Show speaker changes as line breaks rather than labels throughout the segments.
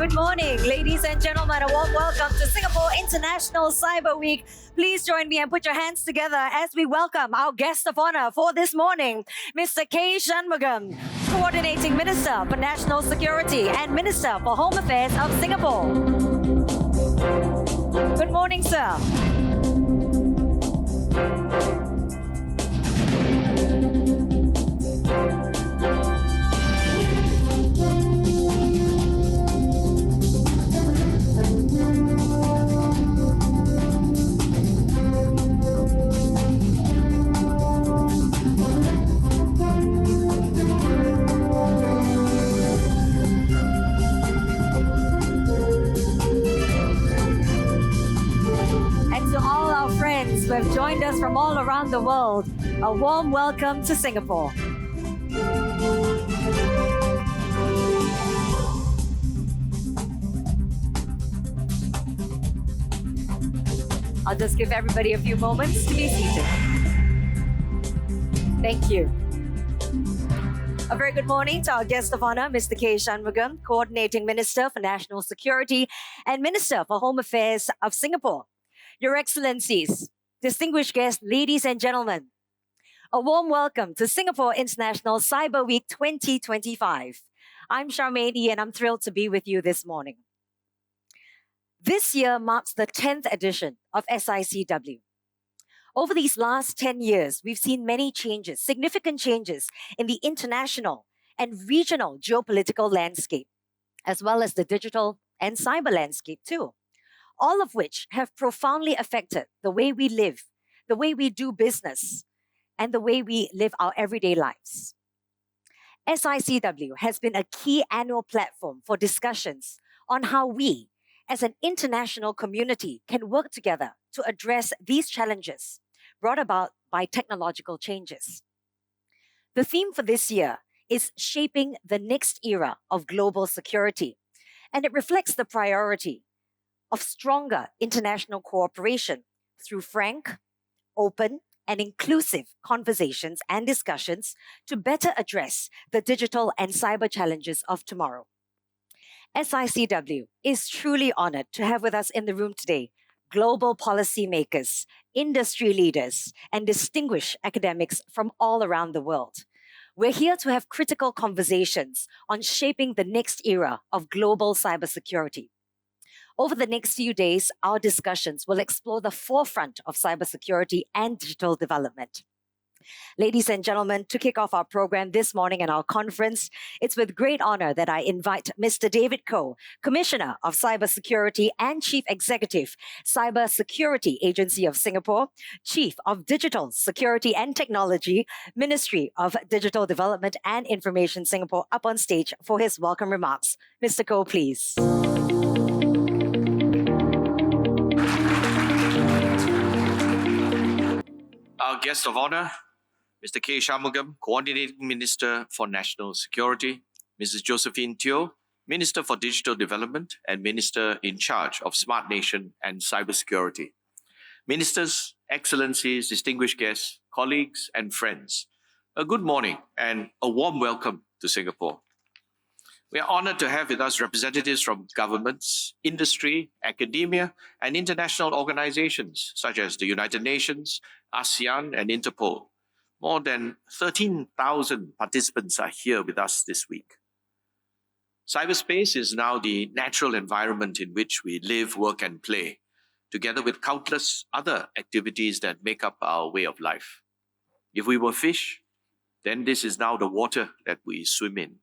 Good morning, ladies and gentlemen. A warm welcome to Singapore International Cyber Week. Please join me and put your hands together as we welcome our guest of honor for this morning, Mr. K. Shanmugam, Coordinating Minister for National Security and Minister for Home Affairs of Singapore. Good morning, sir. Who have joined us from all around the world, a warm welcome to Singapore. I'll just give everybody a few moments to be seated. Thank you. A very good morning to our guest of honor, Mr. K. Shanmugam, Coordinating Minister for National Security and Minister for Home Affairs of Singapore. Your Excellencies, distinguished guests, ladies and gentlemen, a warm welcome to Singapore International Cyber Week 2025. I'm Charmaine and I'm thrilled to be with you this morning. This year marks the 10th edition of SICW. Over these last 10 years, we've seen many changes, significant changes in the international and regional geopolitical landscape, as well as the digital and cyber landscape too. All of which have profoundly affected the way we live, the way we do business, and the way we live our everyday lives. SICW has been a key annual platform for discussions on how we, as an international community, can work together to address these challenges brought about by technological changes. The theme for this year is shaping the next era of global security, and it reflects the priority of stronger international cooperation through frank, open, and inclusive conversations and discussions to better address the digital and cyber challenges of tomorrow. SICW is truly honored to have with us in the room today global policymakers, industry leaders, and distinguished academics from all around the world. We're here to have critical conversations on shaping the next era of global cybersecurity. Over the next few days, our discussions will explore the forefront of cybersecurity and digital development. Ladies and gentlemen, to kick off our program this morning and our conference, it's with great honor that I invite Mr. David Koh, Commissioner of Cybersecurity and Chief Executive, Cybersecurity Agency of Singapore, Chief of Digital Security and Technology, Ministry of Digital Development and Information Singapore, up on stage for his welcome remarks. Mr. Koh, please.
Our guest of honor, Mr. K. Shanmugam, Coordinating Minister for National Security, Mrs. Josephine Teo, Minister for Digital Development and Minister in charge of Smart Nation and Cybersecurity. Ministers, Excellencies, distinguished guests, colleagues and friends, a good morning and a warm welcome to Singapore. We are honored to have with us representatives from governments, industry, academia, and international organizations such as the United Nations, ASEAN, and Interpol. More than 13,000 participants are here with us this week. Cyberspace is now the natural environment in which we live, work, and play, together with countless other activities that make up our way of life. If we were fish, then this is now the water that we swim in.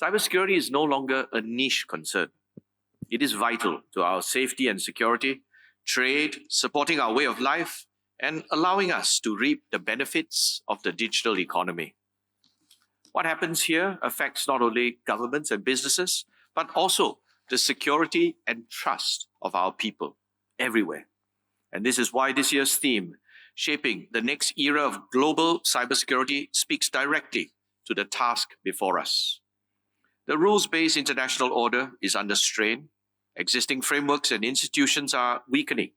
Cybersecurity is no longer a niche concern. It is vital to our safety and security, trade, supporting our way of life, and allowing us to reap the benefits of the digital economy. What happens here affects not only governments and businesses, but also the security and trust of our people everywhere. And this is why this year's theme, Shaping the Next Era of Global Cybersecurity, speaks directly to the task before us. The rules-based international order is under strain. Existing frameworks and institutions are weakening,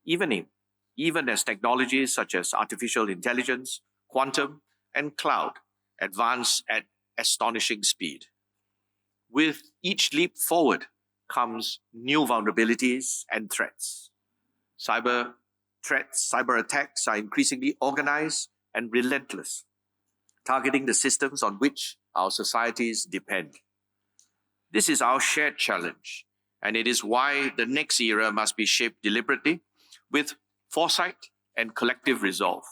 even as technologies such as artificial intelligence, quantum, and cloud advance at astonishing speed. with each leap forward comes new vulnerabilities and threats. Cyber threats, cyber attacks are increasingly organized and relentless, targeting the systems on which our societies depend. This is our shared challenge, and it is why the next era must be shaped deliberately with foresight and collective resolve.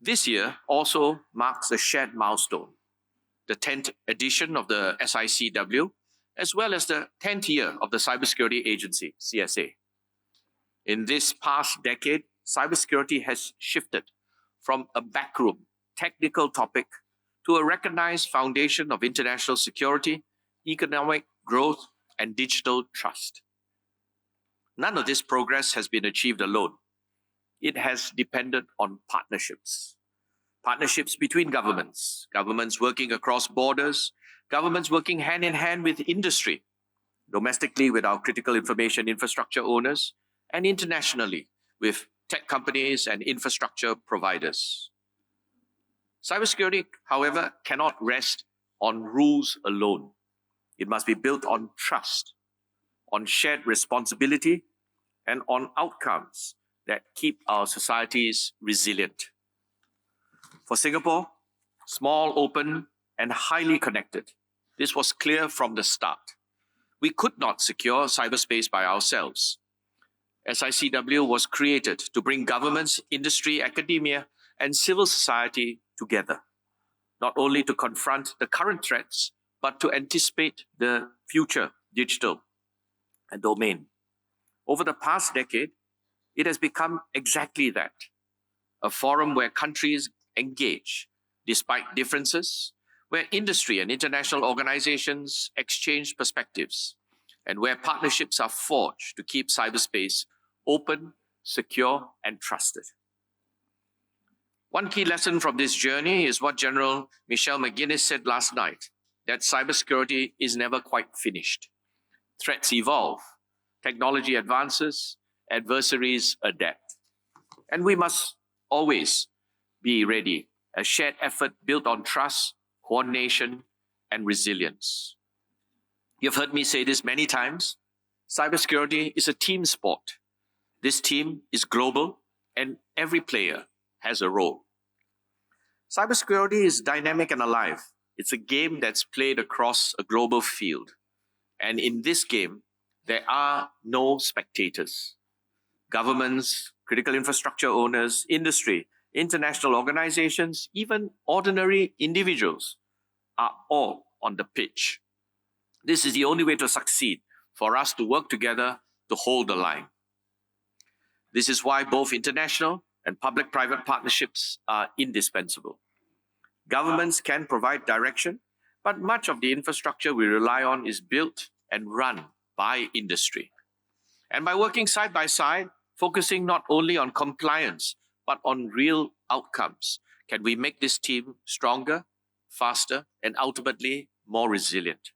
This year also marks a shared milestone, the 10th edition of the SICW, as well as the 10th year of the Cybersecurity Agency, CSA. In this past decade, cybersecurity has shifted from a backroom technical topic to a recognized foundation of international security, economic growth, and digital trust. None of this progress has been achieved alone. It has depended on partnerships. Partnerships between governments, governments working across borders, governments working hand in hand with industry, domestically with our critical information infrastructure owners, and internationally with tech companies and infrastructure providers. Cybersecurity, however, cannot rest on rules alone. It must be built on trust, on shared responsibility, and on outcomes that keep our societies resilient. For Singapore, small, open, and highly connected, this was clear from the start. We could not secure cyberspace by ourselves. SICW was created to bring governments, industry, academia, and civil society together, not only to confront the current threats, but to anticipate the future digital domain. Over the past decade, it has become exactly that, a forum where countries engage despite differences, where industry and international organizations exchange perspectives, and where partnerships are forged to keep cyberspace open, secure, and trusted. One key lesson from this journey is what General Michelle McGuinness said last night, that cybersecurity is never quite finished. Threats evolve, technology advances, adversaries adapt. And we must always be ready, a shared effort built on trust, coordination, and resilience. You've heard me say this many times. Cybersecurity is a team sport. This team is global, and every player has a role. Cybersecurity is dynamic and alive. It's a game that's played across a global field. And in this game, there are no spectators. Governments, critical infrastructure owners, industry, international organizations, even ordinary individuals are all on the pitch. This is the only way to succeed, for us to work together to hold the line. This is why both international and public-private partnerships are indispensable. Governments can provide direction, but much of the infrastructure we rely on is built and run by industry. And by working side by side, focusing not only on compliance, but on real outcomes, can we make this team stronger, faster, and ultimately more resilient.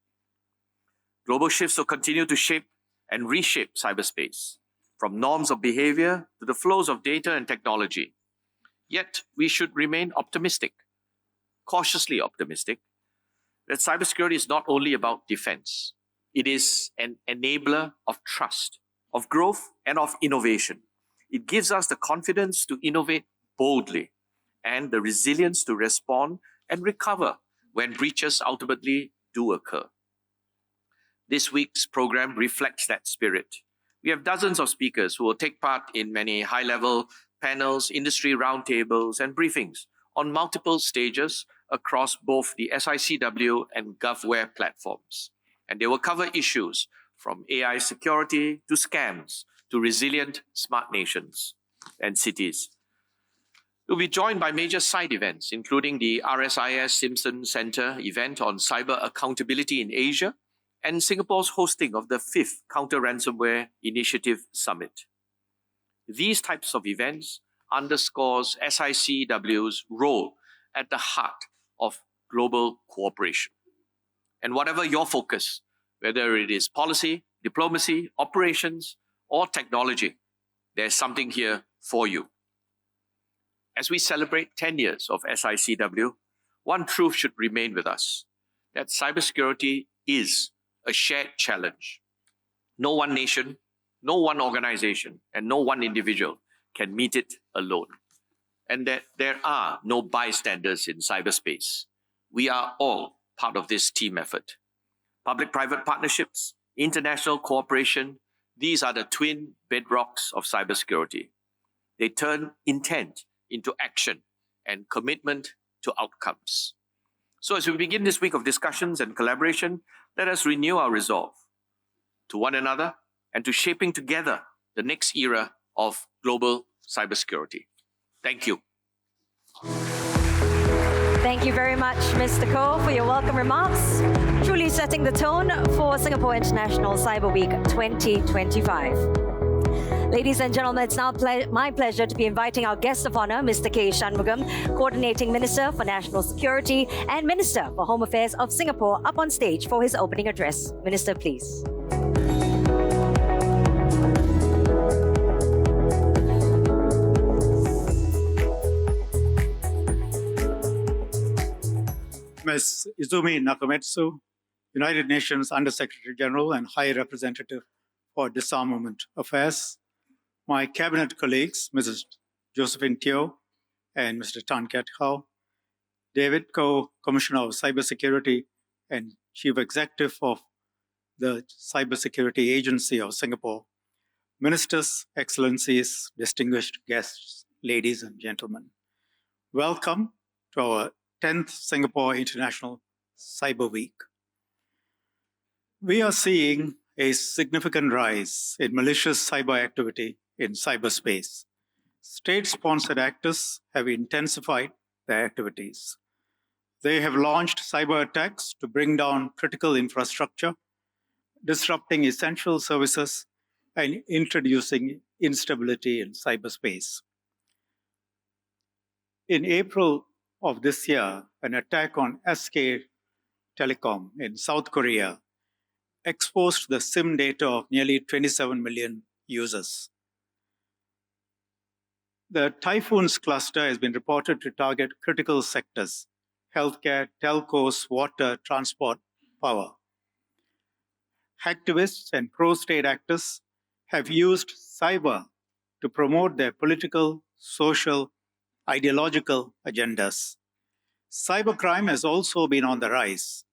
Global shifts will continue to shape and reshape cyberspace, from norms of behavior to the flows of data and technology. Yet, we should remain optimistic, cautiously optimistic, that cybersecurity is not only about defense. It is an enabler of trust, of growth, and of innovation. It gives us the confidence to innovate boldly and the resilience to respond and recover when breaches ultimately do occur. This week's program reflects that spirit. We have dozens of speakers who will take part in many high-level panels, industry roundtables, and briefings on multiple stages across both the SICW and GovWare platforms. And they will cover issues from AI security to scams to resilient smart nations and cities. We'll be joined by major side events, including the RSIS Simpson Center event on cyber accountability in Asia and Singapore's hosting of the 5th Counter-Ransomware Initiative Summit. These types of events underscores SICW's role at the heart of global cooperation. And whatever your focus, whether it is policy, diplomacy, operations, or technology, there's something here for you. As we celebrate 10 years of SICW, one truth should remain with us. that cybersecurity is a shared challenge. No one nation, no one organization, and no one individual can meet it alone. And that there are no bystanders in cyberspace. We are all part of this team effort. Public-private partnerships, international cooperation, these are the twin bedrocks of cybersecurity. They turn intent into action and commitment to outcomes. So as we begin this week of discussions and collaboration, let us renew our resolve to one another and to shaping together the next era of global cybersecurity. Thank you.
Thank you very much, Mr. Koh, for your welcome remarks, truly setting the tone for Singapore International Cyber Week 2025. Ladies and gentlemen, it's now my pleasure to be inviting our guest of honor, Mr. K. Shanmugam, Coordinating Minister for National Security and Minister for Home Affairs of Singapore, up on stage for his opening address. Minister, please.
Ms. Izumi Nakamitsu, United Nations Under-Secretary General and High Representative for Disarmament Affairs, my cabinet colleagues, Mrs. Josephine Teo and Mr. Tan Kiat Hao, David Koh, Commissioner of Cybersecurity and Chief Executive of the Cybersecurity Agency of Singapore, Ministers, Excellencies, distinguished guests, ladies and gentlemen. Welcome to our 10th Singapore International Cyber Week. We are seeing a significant rise in malicious cyber activity in cyberspace. State-sponsored actors have intensified their activities. They have launched cyber attacks to bring down critical infrastructure, disrupting essential services, and introducing instability in cyberspace. In April of this year, an attack on SK Telecom in South Korea exposed the SIM data of nearly 27 million users. The Typhoons cluster has been reported to target critical sectors: healthcare, telcos, water, transport, power. Hacktivists and pro-state actors have used cyber to promote their political, social, ideological agendas. Cybercrime has also been on the rise.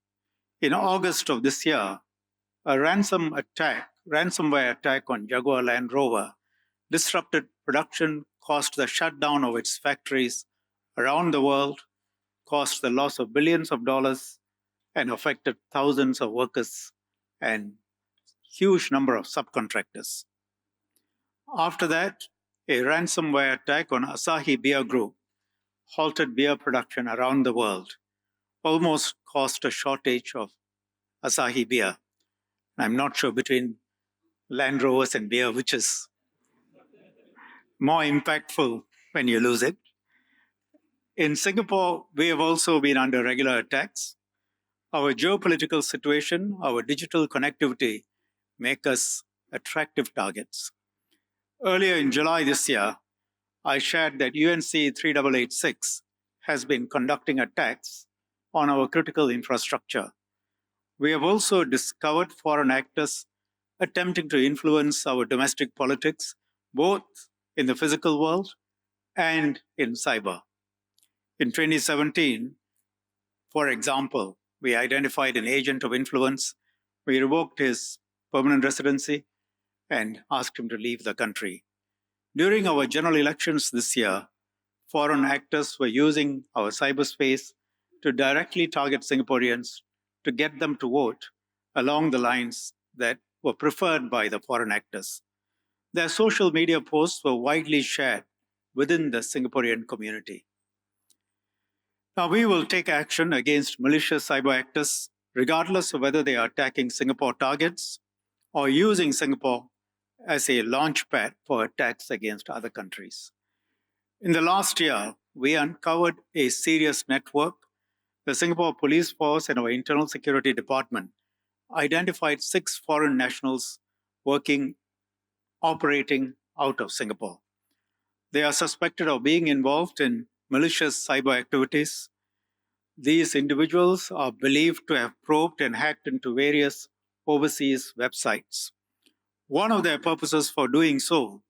In August of this year, a ransomware attack on Jaguar Land Rover disrupted production, caused the shutdown of its factories around the world, caused the loss of billions of dollars, and affected thousands of workers and huge number of subcontractors. After that, a ransomware attack on Asahi Beer Group halted beer production around the world, almost caused a shortage of Asahi beer. I'm not sure between Land Rovers and beer, which is more impactful when you lose it. In Singapore, we have also been under regular attacks. Our geopolitical situation, our digital connectivity make us attractive targets. Earlier in July this year, I shared that UNC 3886 has been conducting attacks on our critical infrastructure. We have also discovered foreign actors attempting to influence our domestic politics, both in the physical world and in cyber. In 2017, for example, we identified an agent of influence. We revoked his permanent residency and asked him to leave the country. During our general elections this year, foreign actors were using our cyberspace to directly target Singaporeans to get them to vote along the lines that were preferred by the foreign actors. Their social media posts were widely shared within the Singaporean community. Now, we will take action against malicious cyber actors, regardless of whether they are attacking Singapore targets or using Singapore as a launchpad for attacks against other countries. In the last year, we uncovered a serious network. The Singapore Police Force and our Internal Security Department identified 6 foreign nationals operating out of Singapore. They are suspected of being involved in malicious cyber activities. These individuals are believed to have probed and hacked into various overseas websites. One of their purposes for doing so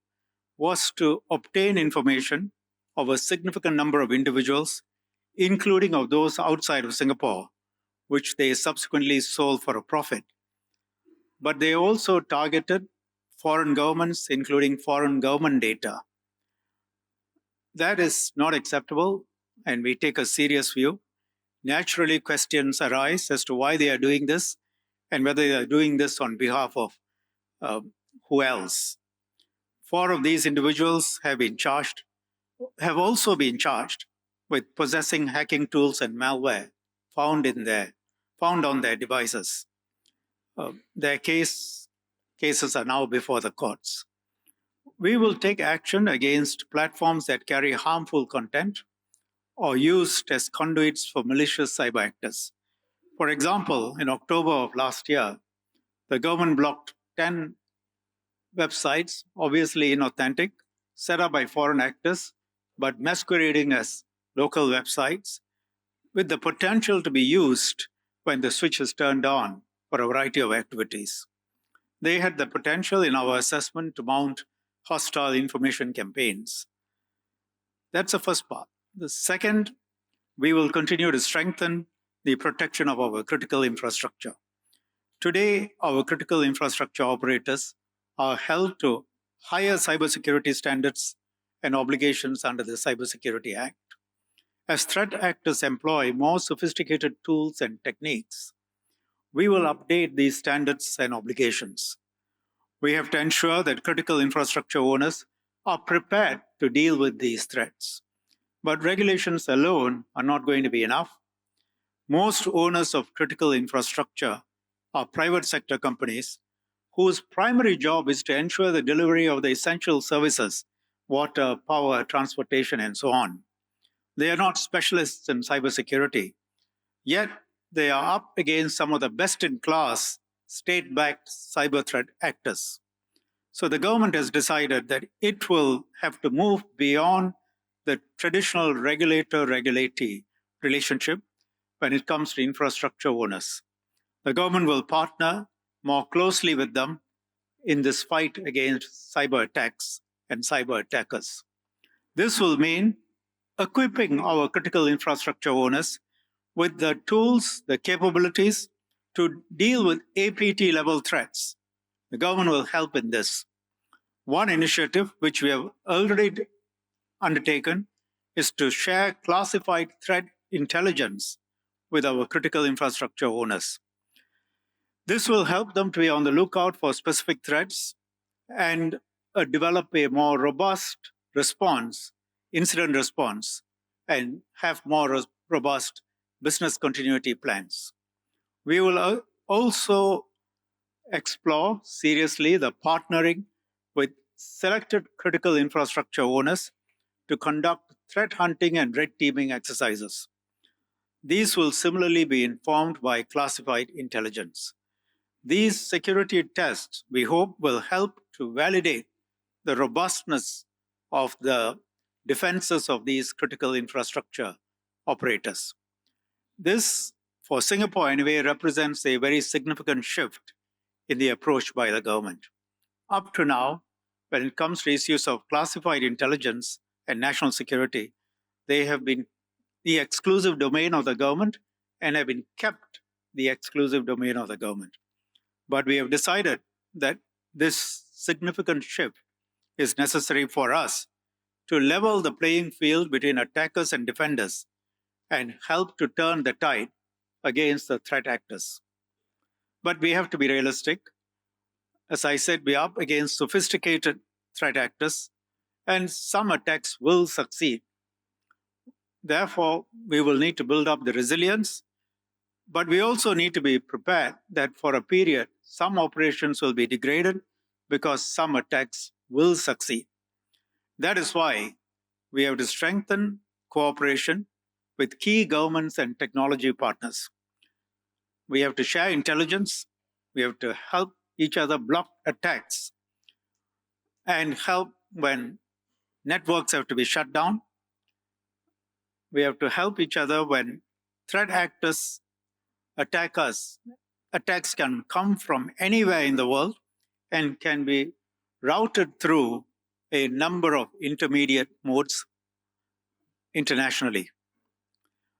was to obtain information of a significant number of individuals, including of those outside of Singapore, which they subsequently sold for a profit. But they also targeted foreign governments, including foreign government data. That is not acceptable, and we take a serious view. Naturally, questions arise as to why they are doing this and whether they are doing this on behalf of who else. 4 of these individuals have also been charged with possessing hacking tools and malware found on their devices. Their cases are now before the courts. We will take action against platforms that carry harmful content or used as conduits for malicious cyber actors. For example, in October of last year, the government blocked 10 websites, obviously inauthentic, set up by foreign actors, but masquerading as local websites, with the potential to be used when the switch is turned on for a variety of activities. They had the potential, in our assessment, to mount hostile information campaigns. That's the first part. The second, we will continue to strengthen the protection of our critical infrastructure. Today, our critical infrastructure operators are held to higher cybersecurity standards and obligations under the Cybersecurity Act. As threat actors employ more sophisticated tools and techniques, we will update these standards and obligations. We have to ensure that critical infrastructure owners are prepared to deal with these threats. But regulations alone are not going to be enough. Most owners of critical infrastructure are private sector companies whose primary job is to ensure the delivery of the essential services, water, power, transportation, and so on. They are not specialists in cybersecurity, yet they are up against some of the best-in-class state-backed cyber threat actors. So the government has decided that it will have to move beyond the traditional regulator-regulatee relationship when it comes to infrastructure owners. The government will partner more closely with them in this fight against cyber attacks and cyber attackers. This will mean equipping our critical infrastructure owners with the tools, the capabilities to deal with APT level threats. The government will help in this. One initiative which we have already undertaken is to share classified threat intelligence with our critical infrastructure owners. This will help them to be on the lookout for specific threats and develop a more robust response, incident response, and have more robust business continuity plans. We will also explore seriously the partnering with selected critical infrastructure owners to conduct threat hunting and red teaming exercises. These will similarly be informed by classified intelligence. These security tests, we hope, will help to validate the robustness of the defenses of these critical infrastructure operators. This, for Singapore anyway, represents a very significant shift in the approach by the government. Up to now, when it comes to issues of classified intelligence and national security, they have been the exclusive domain of the government and have been kept the exclusive domain of the government. But we have decided that this significant shift is necessary for us to level the playing field between attackers and defenders and help to turn the tide against the threat actors. But we have to be realistic. As I said, we are up against sophisticated threat actors, and some attacks will succeed. Therefore, we will need to build up the resilience, but we also need to be prepared that for a period, some operations will be degraded because some attacks will succeed. That is why we have to strengthen cooperation with key governments and technology partners. We have to share intelligence. We have to help each other block attacks and help when networks have to be shut down. We have to help each other when threat actors attack us. Attacks can come from anywhere in the world and can be routed through a number of intermediate modes internationally.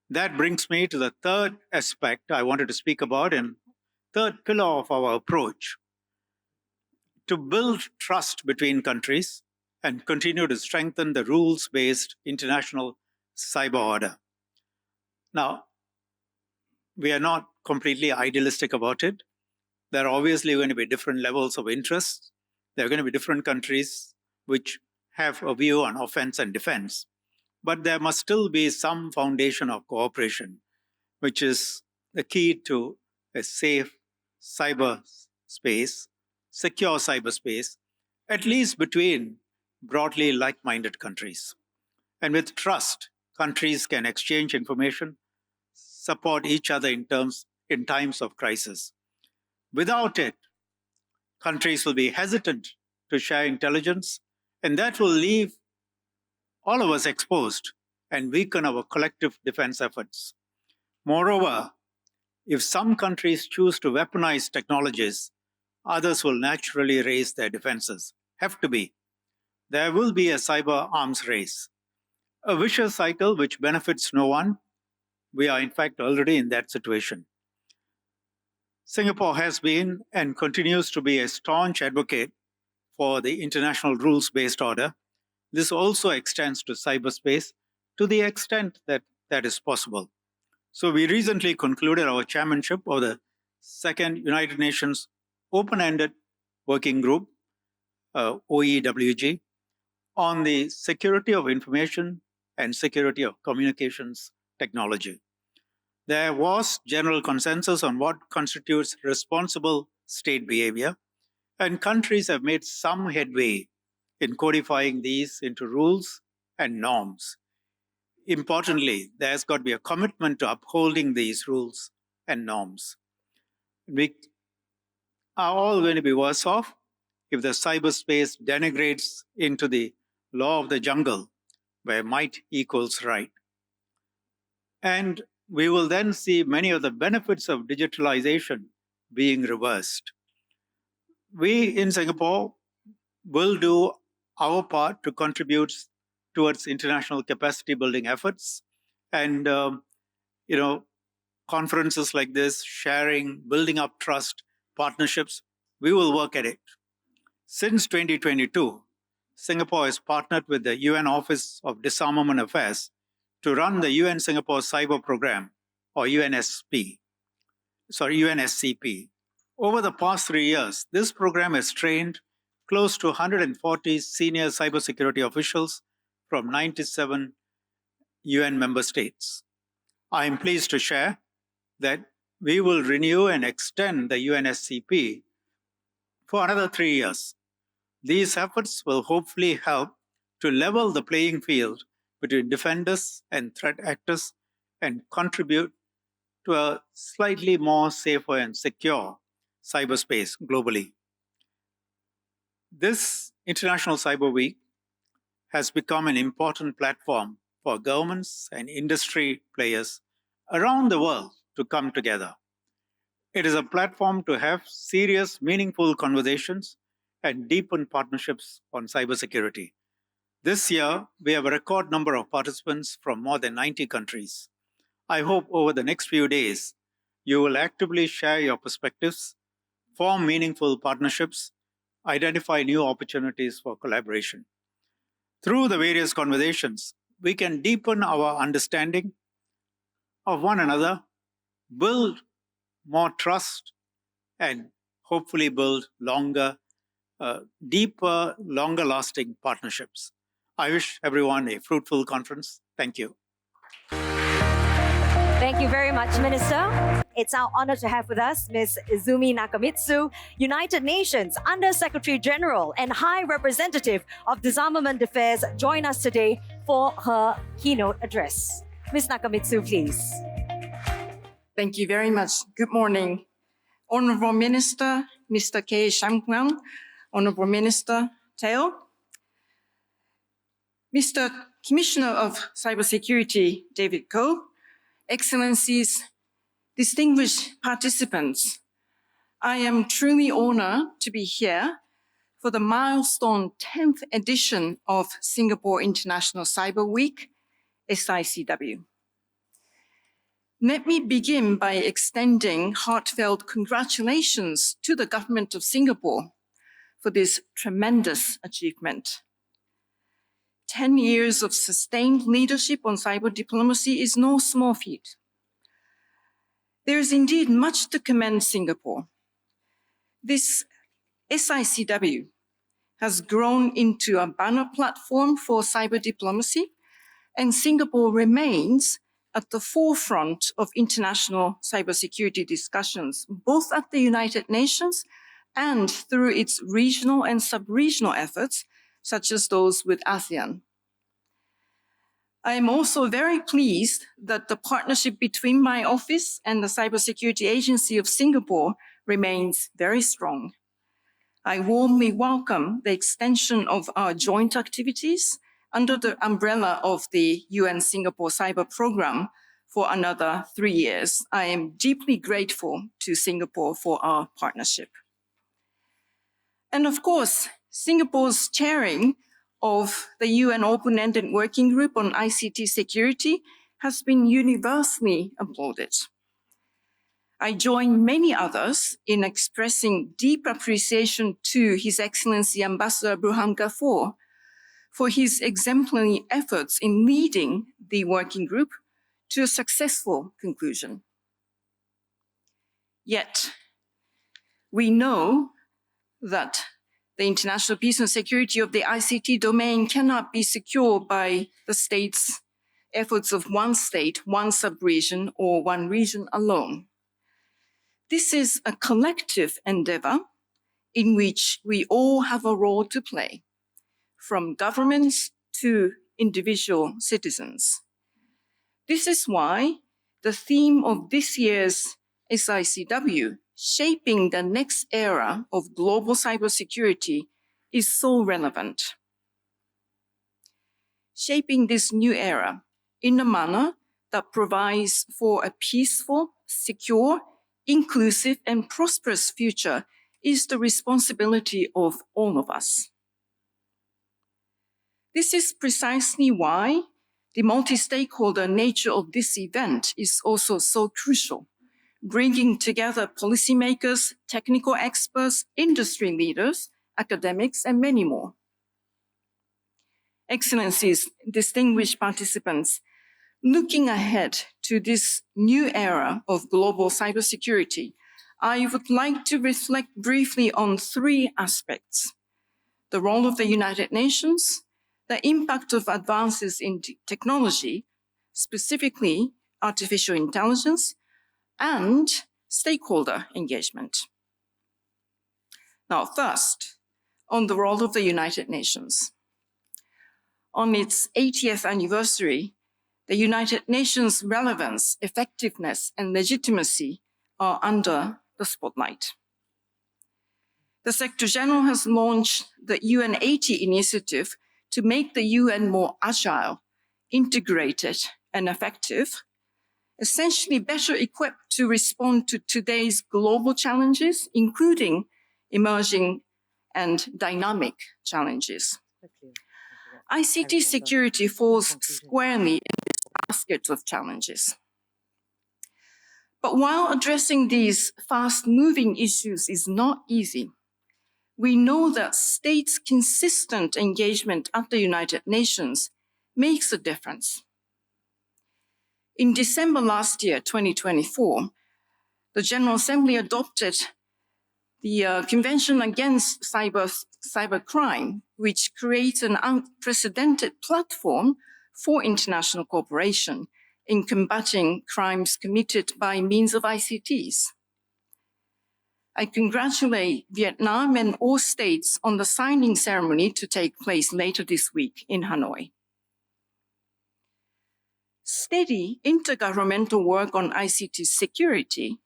That brings me to the third aspect I wanted to speak about and third pillar of our approach: to build trust between countries and continue to strengthen the rules-based international cyber order. Now, we are not completely idealistic about it. There are obviously going to be different levels of interest. There are going to be different countries which have a view on offense and defense. But there must still be some foundation of cooperation, which is the key to a safe cyberspace, secure cyberspace, at least between broadly like-minded countries. And with trust, countries can exchange information, support each other in times of crisis. Without it, countries will be hesitant to share intelligence, and that will leave all of us exposed and weaken our collective defense efforts. Moreover, if some countries choose to weaponize technologies, others will naturally raise their defenses. Have to be. There will be a cyber arms race, a vicious cycle which benefits no one. We are, in fact, already in that situation. Singapore has been and continues to be a staunch advocate for the international rules-based order. This also extends to cyberspace to the extent that that is possible. So we recently concluded our chairmanship of the second United Nations Open-Ended Working Group, OEWG, on the security of information and security of communications technology. There was general consensus on what constitutes responsible state behavior, and countries have made some headway in codifying these into rules and norms. Importantly, there's got to be a commitment to upholding these rules and norms. We are all going to be worse off if the cyberspace denigrates into the law of the jungle, where might equals right. And we will then see many of the benefits of digitalization being reversed. We in Singapore will do our part to contribute towards international capacity building efforts. And, conferences like this, sharing, building up trust, partnerships, we will work at it. Since 2022, Singapore has partnered with the UN Office of Disarmament Affairs to run the UN Singapore Cyber Program, or UNSCP. Over the past 3 years, this program has trained close to 140 senior cybersecurity officials from 97 UN member states. I am pleased to share that we will renew and extend the UNSCP for another 3 years. These efforts will hopefully help to level the playing field between defenders and threat actors and contribute to a slightly more safer and secure cyberspace globally. This International Cyber Week has become an important platform for governments and industry players around the world to come together. It is a platform to have serious, meaningful conversations and deepen partnerships on cybersecurity. This year, we have a record number of participants from more than 90 countries. I hope over the next few days, you will actively share your perspectives, form meaningful partnerships, identify new opportunities for collaboration. Through the various conversations, we can deepen our understanding of one another, build more trust, and hopefully build deeper, longer-lasting partnerships. I wish everyone a fruitful conference. Thank you.
Thank you very much, Minister. It's our honor to have with us Ms. Izumi Nakamitsu, United Nations Under-Secretary General and High Representative of Disarmament Affairs, join us today for her keynote address. Ms. Nakamitsu, please.
Thank you very much. Good morning. Honorable Minister, Mr. K. Shanmugam, Honorable Minister Teo, Mr. Commissioner of Cybersecurity, David Koh, Excellencies, distinguished participants, I am truly honored to be here for the milestone 10th edition of Singapore International Cyber Week, SICW. Let me begin by extending heartfelt congratulations to the government of Singapore for this tremendous achievement. 10 years of sustained leadership on cyber diplomacy is no small feat. There is indeed much to commend Singapore. This SICW has grown into a banner platform for cyber diplomacy, and Singapore remains at the forefront of international cybersecurity discussions, both at the United Nations and through its regional and sub-regional efforts, such as those with ASEAN. I am also very pleased that the partnership between my office and the Cybersecurity Agency of Singapore remains very strong. I warmly welcome the extension of our joint activities under the umbrella of the UN Singapore Cyber Program for another 3 years. I am deeply grateful to Singapore for our partnership. And of course, Singapore's chairing of the UN Open-Ended Working Group on ICT Security has been universally applauded. I join many others in expressing deep appreciation to His Excellency Ambassador Burhan Ghafoor for his exemplary efforts in leading the working group to a successful conclusion. Yet, we know that the international peace and security of the ICT domain cannot be secured by the state's efforts of one state, one sub-region, or one region alone. This is a collective endeavor in which we all have a role to play, from governments to individual citizens. This is why the theme of this year's SICW, Shaping the Next Era of Global Cybersecurity, is so relevant. Shaping this new era in a manner that provides for a peaceful, secure, inclusive, and prosperous future is the responsibility of all of us. This is precisely why the multi-stakeholder nature of this event is also so crucial, bringing together policymakers, technical experts, industry leaders, academics, and many more. Excellencies, distinguished participants, looking ahead to this new era of global cybersecurity, I would like to reflect briefly on 3 aspects: the role of the United Nations, the impact of advances in technology, specifically artificial intelligence, and stakeholder engagement. Now, first, on the role of the United Nations. On its 80th anniversary, the United Nations' relevance, effectiveness, and legitimacy are under the spotlight. The Secretary General has launched the UN 80 initiative to make the UN more agile, integrated, and effective, essentially better equipped to respond to today's global challenges, including emerging and dynamic challenges. ICT security falls squarely in this basket of challenges. But while addressing these fast-moving issues is not easy, we know that states' consistent engagement at the United Nations makes a difference. In December last year, 2024, the General Assembly adopted the Convention Against Cybercrime, which creates an unprecedented platform for international cooperation in combating crimes committed by means of ICTs. I congratulate Vietnam and all states on the signing ceremony to take place later this week in Hanoi. Steady intergovernmental work on ICT security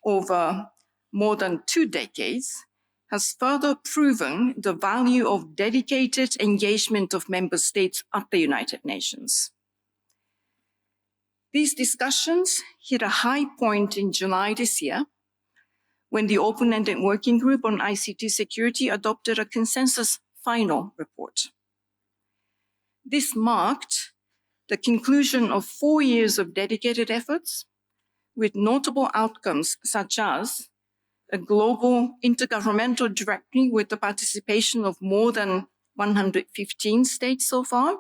over more than 2 decades has further proven the value of dedicated engagement of member states at the United Nations. These discussions hit a high point in July this year when the open-ended working group on ICT security adopted a consensus final report. This marked the conclusion of 4 years of dedicated efforts with notable outcomes such as a global intergovernmental directory with the participation of more than 115 states so far,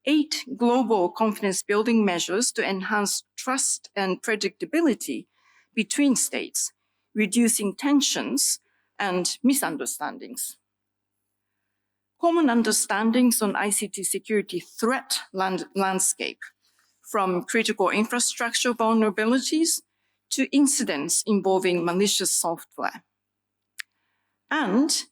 8 global confidence building measures to enhance trust and predictability between states, reducing tensions and misunderstandings. Common understandings on ICT security threat landscape, from critical infrastructure vulnerabilities to incidents involving malicious software. And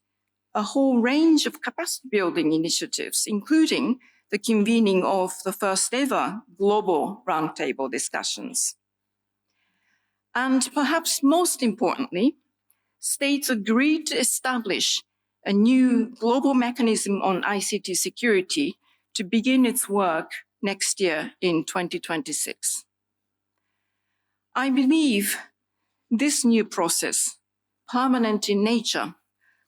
a whole range of capacity building initiatives, including the convening of the first ever global roundtable discussions. And perhaps most importantly, states agreed to establish a new global mechanism on ICT security to begin its work next year in 2026. I believe this new process, permanent in nature,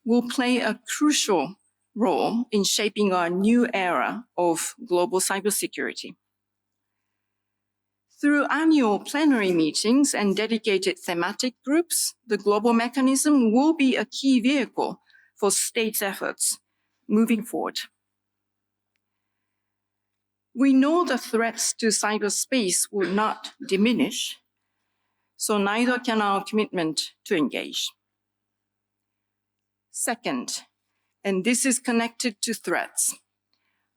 will play a crucial role in shaping our new era of global cybersecurity. Through annual plenary meetings and dedicated thematic groups, the global mechanism will be a key vehicle for states' efforts moving forward. We know the threats to cyberspace will not diminish, so neither can our commitment to engage. Second, and this is connected to threats,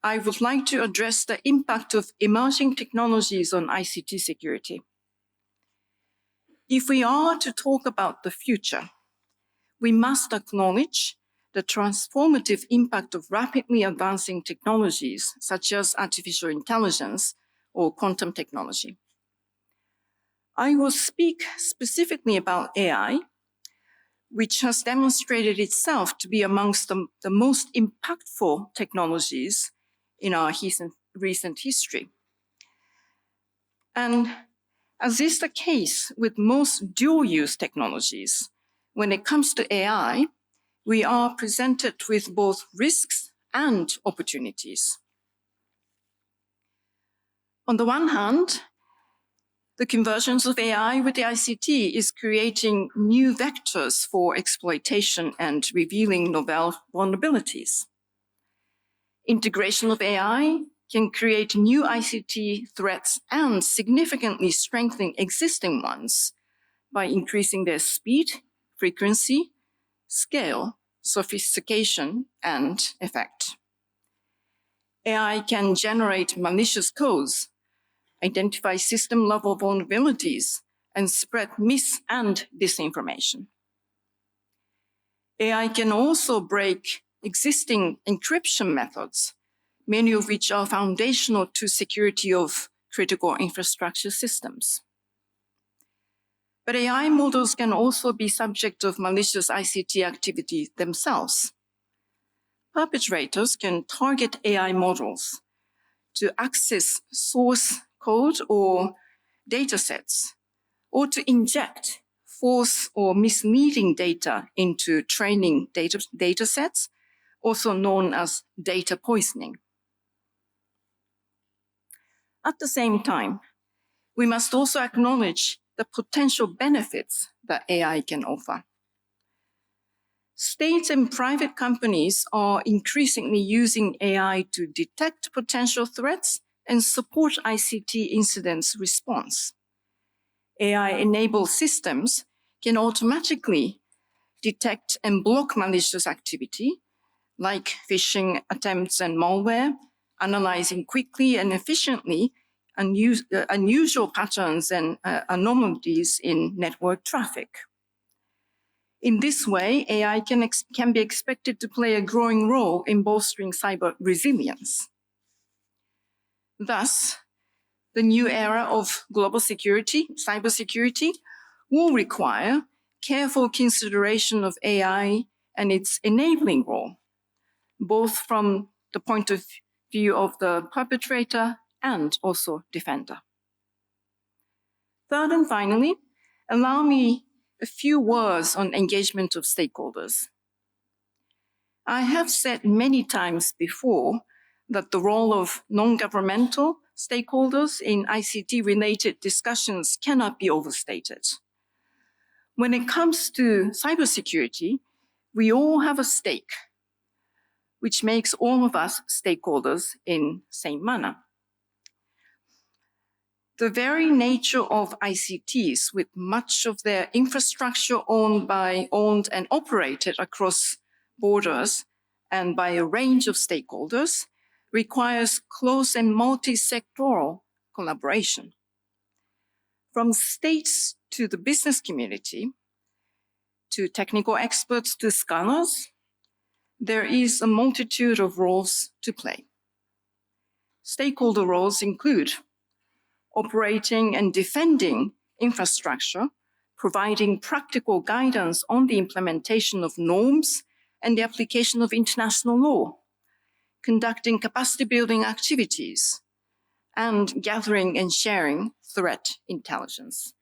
I would like to address the impact of emerging technologies on ICT security. If we are to talk about the future, we must acknowledge the transformative impact of rapidly advancing technologies such as artificial intelligence or quantum technology. I will speak specifically about AI, which has demonstrated itself to be amongst the most impactful technologies in our recent history. And as is the case with most dual-use technologies, when it comes to AI, we are presented with both risks and opportunities. On the one hand, the convergence of AI with the ICT is creating new vectors for exploitation and revealing novel vulnerabilities. Integration of AI can create new ICT threats and significantly strengthen existing ones by increasing their speed, frequency, scale, sophistication, and effect. AI can generate malicious codes, identify system-level vulnerabilities, and spread mis- and disinformation. AI can also break existing encryption methods, many of which are foundational to security of critical infrastructure systems. But AI models can also be subject of malicious ICT activity themselves. Perpetrators can target AI models to access source code or data sets, or to inject false or misleading data into training data sets, also known as data poisoning. At the same time, we must also acknowledge the potential benefits that AI can offer. States and private companies are increasingly using AI to detect potential threats and support ICT incidents response. AI-enabled systems can automatically detect and block malicious activity, like phishing attempts and malware, analyzing quickly and efficiently unusual patterns and anomalies in network traffic. In this way, AI can be expected to play a growing role in bolstering cyber resilience. Thus, the new era of global security, cybersecurity, will require careful consideration of AI and its enabling role, both from the point of view of the perpetrator and also defender. Third and finally, allow me a few words on engagement of stakeholders. I have said many times before that the role of non-governmental stakeholders in ICT-related discussions cannot be overstated. When it comes to cybersecurity, we all have a stake, which makes all of us stakeholders in same manner. The very nature of ICTs, with much of their infrastructure owned and operated across borders and by a range of stakeholders, requires close and multi-sectoral collaboration. From states to the business community, to technical experts to scholars, there is a multitude of roles to play. Stakeholder roles include operating and defending infrastructure, providing practical guidance on the implementation of norms and the application of international law, conducting capacity building activities, and gathering and sharing threat intelligence.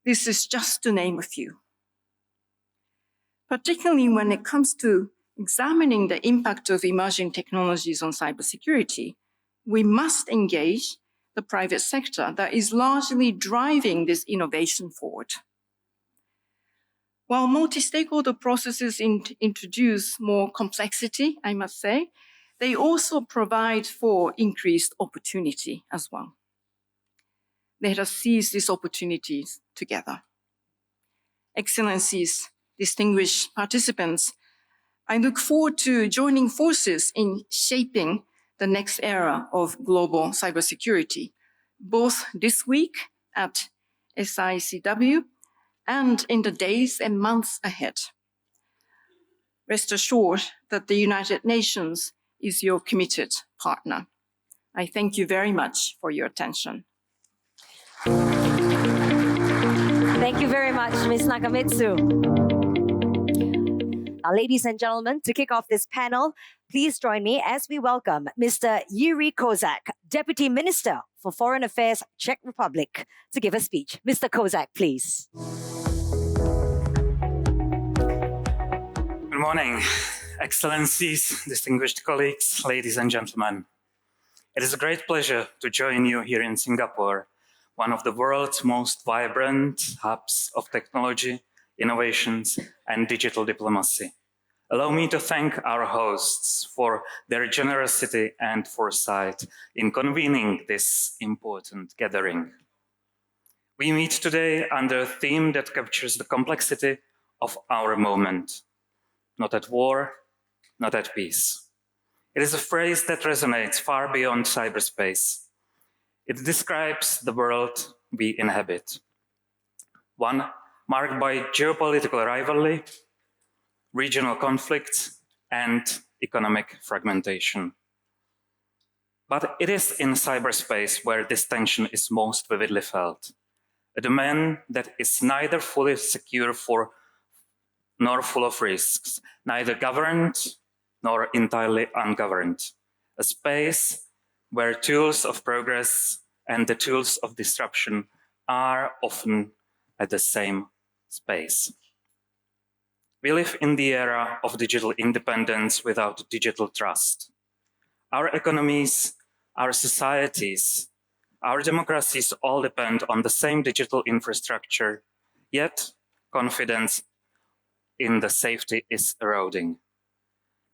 This is just to name a few. Particularly when it comes to examining the impact of emerging technologies on cybersecurity, we must engage the private sector that is largely driving this innovation forward. While multi-stakeholder processes introduce more complexity, I must say, they also provide for increased opportunity as well. Let us seize these opportunities together. Excellencies, distinguished participants, I look forward to joining forces in shaping the next era of global cybersecurity, both this week at SICW and in the days and months ahead. Rest assured that the United Nations is your committed partner. I thank you very much for your attention.
Thank you very much, Ms. Nakamitsu. Now, ladies and gentlemen, to kick off this panel, please join me as we welcome Mr. Yuri Kozak, Deputy Minister for Foreign Affairs, Czech Republic, to give a speech. Mr. Kozak, please.
Good morning, Excellencies, distinguished colleagues, ladies and gentlemen. It is a great pleasure to join you here in Singapore, one of the world's most vibrant hubs of technology, innovations, and digital diplomacy. Allow me to thank our hosts for their generosity and foresight in convening this important gathering. We meet today under a theme that captures the complexity of our moment. Not at war, not at peace. It is a phrase that resonates far beyond cyberspace. It describes the world we inhabit. One marked by geopolitical rivalry, regional conflicts, and economic fragmentation. But it is in cyberspace where this tension is most vividly felt. A domain that is neither fully secure nor full of risks, neither governed nor entirely ungoverned. A space where tools of progress and the tools of disruption are often at the same space. We live in the era of digital independence without digital trust. Our economies, our societies, our democracies all depend on the same digital infrastructure, yet confidence in the safety is eroding.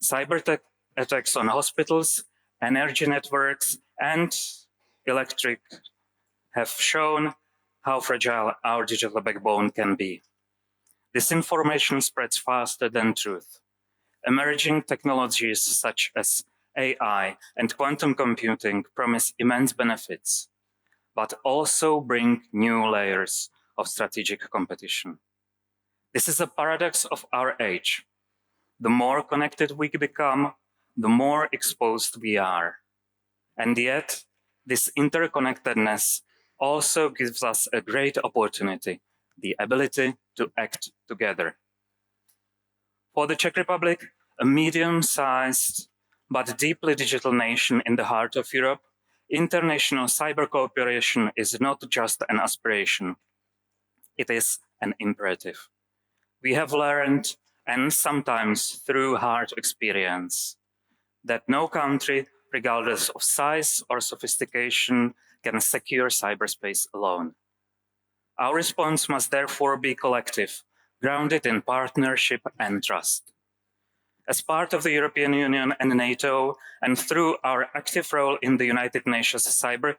Cyber attacks on hospitals, energy networks, and electric have shown how fragile our digital backbone can be. Disinformation spreads faster than truth. Emerging technologies such as AI and quantum computing promise immense benefits, but also bring new layers of strategic competition. This is a paradox of our age. The more connected we become, the more exposed we are. And yet, this interconnectedness also gives us a great opportunity, the ability to act together. For the Czech Republic, a medium-sized but deeply digital nation in the heart of Europe, International cyber cooperation is not just an aspiration, it is an imperative. We have learned, and sometimes through hard experience, that no country, regardless of size or sophistication, can secure cyberspace alone. Our response must therefore be collective, grounded in partnership and trust. As part of the European Union and NATO, and through our active role in the United Nations cyber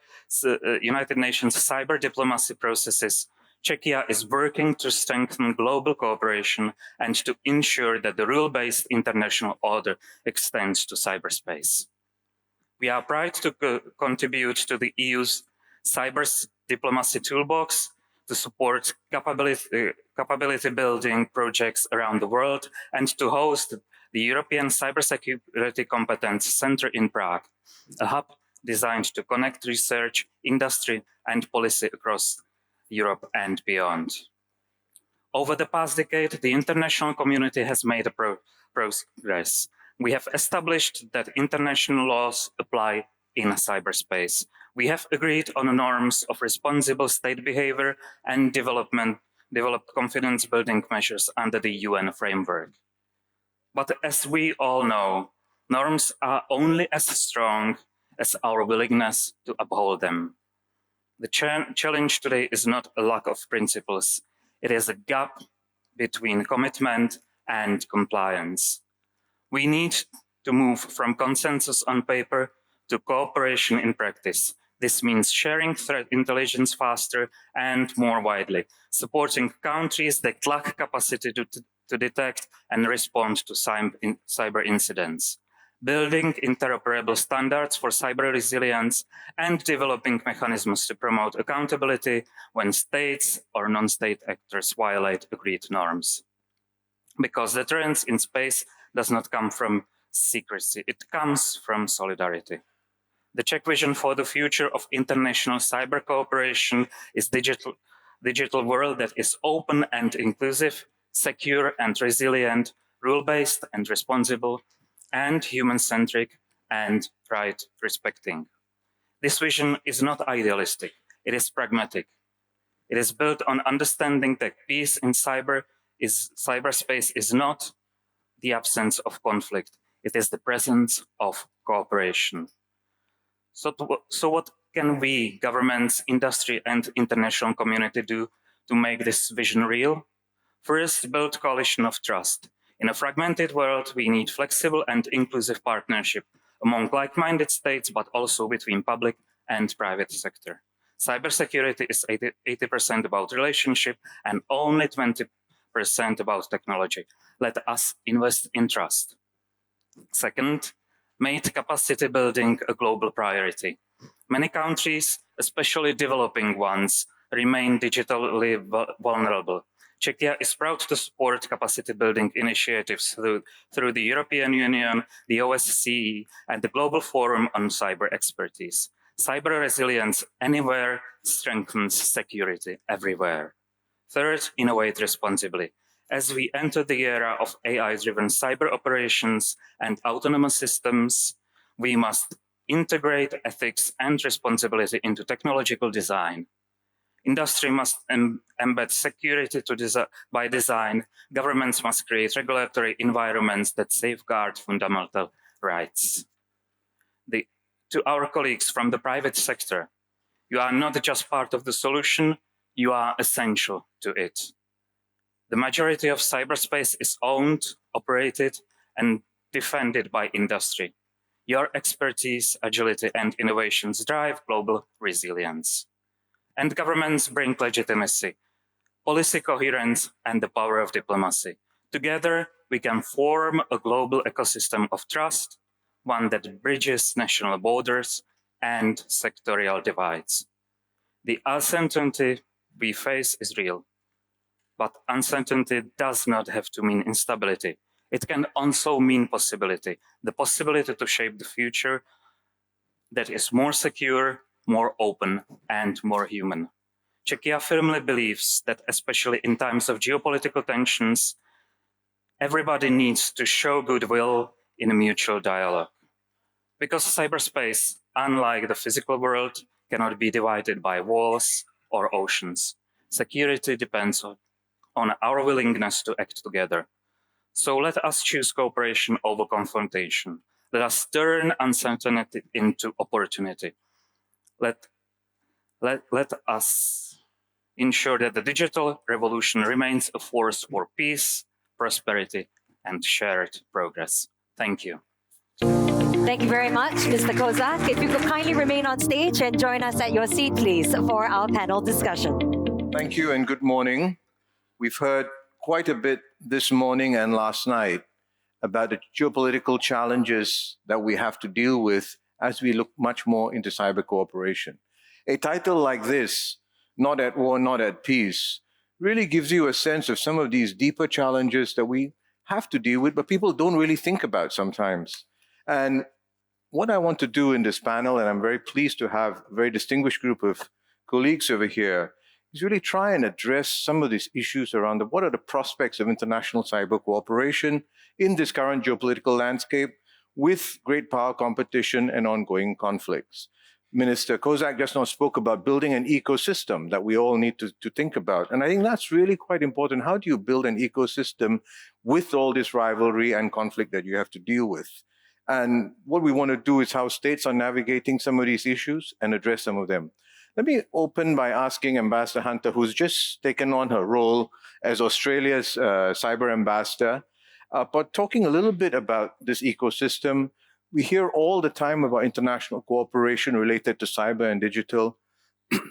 diplomacy processes, Czechia is working to strengthen global cooperation and to ensure that the rule-based international order extends to cyberspace. We are proud to contribute to the EU's cyber diplomacy toolbox to support capability building projects around the world and to host the European Cybersecurity Competence Center in Prague, a hub designed to connect research, industry, and policy across Europe and beyond. Over the past decade, the international community has made progress. We have established that international laws apply in cyberspace. We have agreed on norms of responsible state behavior and developed confidence-building measures under the UN framework. But as we all know, norms are only as strong as our willingness to uphold them. The challenge today is not a lack of principles. It is a gap between commitment and compliance. We need to move from consensus on paper to cooperation in practice. This means sharing threat intelligence faster and more widely, supporting countries that lack capacity to detect and respond to cyber incidents, building interoperable standards for cyber resilience, and developing mechanisms to promote accountability when states or non-state actors violate agreed norms. Because deterrence in space does not come from secrecy, it comes from solidarity. The Czech vision for the future of international cyber cooperation is digital world that is open and inclusive, secure and resilient, rule-based and responsible, and human-centric and right-respecting. This vision is not idealistic, it is pragmatic. It is built on understanding that peace in cyberspace is not the absence of conflict, it is the presence of cooperation. So what can we, governments, industry, and international community do to make this vision real? First, build coalition of trust. In a fragmented world, we need flexible and inclusive partnership among like-minded states, but also between public and private sector. Cybersecurity is 80% about relationship and only 20% about technology. Let us invest in trust. Second, make capacity building a global priority. Many countries, especially developing ones, remain digitally vulnerable. Czechia is proud to support capacity building initiatives through the European Union, the OSCE, and the Global Forum on Cyber Expertise. Cyber resilience anywhere strengthens security everywhere. Third, innovate responsibly. As we enter the era of AI-driven cyber operations and autonomous systems, we must integrate ethics and responsibility into technological design. Industry must embed security by design. Governments must create regulatory environments that safeguard fundamental rights. To our colleagues from the private sector, you are not just part of the solution, you are essential to it. The majority of cyberspace is owned, operated, and defended by industry. Your expertise, agility, and innovations drive global resilience. And governments bring legitimacy, policy coherence, and the power of diplomacy. Together, we can form a global ecosystem of trust, one that bridges national borders and sectorial divides. The uncertainty we face is real, but uncertainty does not have to mean instability. It can also mean possibility, the possibility to shape the future that is more secure, more open, and more human. Czechia firmly believes that, especially in times of geopolitical tensions, everybody needs to show goodwill in a mutual dialogue. Because cyberspace, unlike the physical world, cannot be divided by walls or oceans. Security depends on our willingness to act together. So let us choose cooperation over confrontation. Let us turn uncertainty into opportunity. Let us ensure that the digital revolution remains a force for peace, prosperity, and shared progress. Thank you.
Thank you very much, Mr. Kozak. If you could kindly remain on stage and join us at your seat, please, for our panel discussion.
Thank you and good morning. We've heard quite a bit this morning and last night about the geopolitical challenges that we have to deal with as we look much more into cyber cooperation. A title like this, Not at War, Not at Peace, really gives you a sense of some of these deeper challenges that we have to deal with, but people don't really think about sometimes. And what I want to do in this panel, and I'm very pleased to have a very distinguished group of colleagues over here, is really try and address some of these issues around what are the prospects of international cyber cooperation in this current geopolitical landscape with great power competition and ongoing conflicts. Minister Kozak just now spoke about building an ecosystem that we all need to think about. And I think that's really quite important. How do you build an ecosystem with all this rivalry and conflict that you have to deal with? And what we want to do is how states are navigating some of these issues and address some of them. Let me open by asking Ambassador Hunter, who's just taken on her role as Australia's cyber ambassador, but talking a little bit about this ecosystem. We hear all the time about international cooperation related to cyber and digital,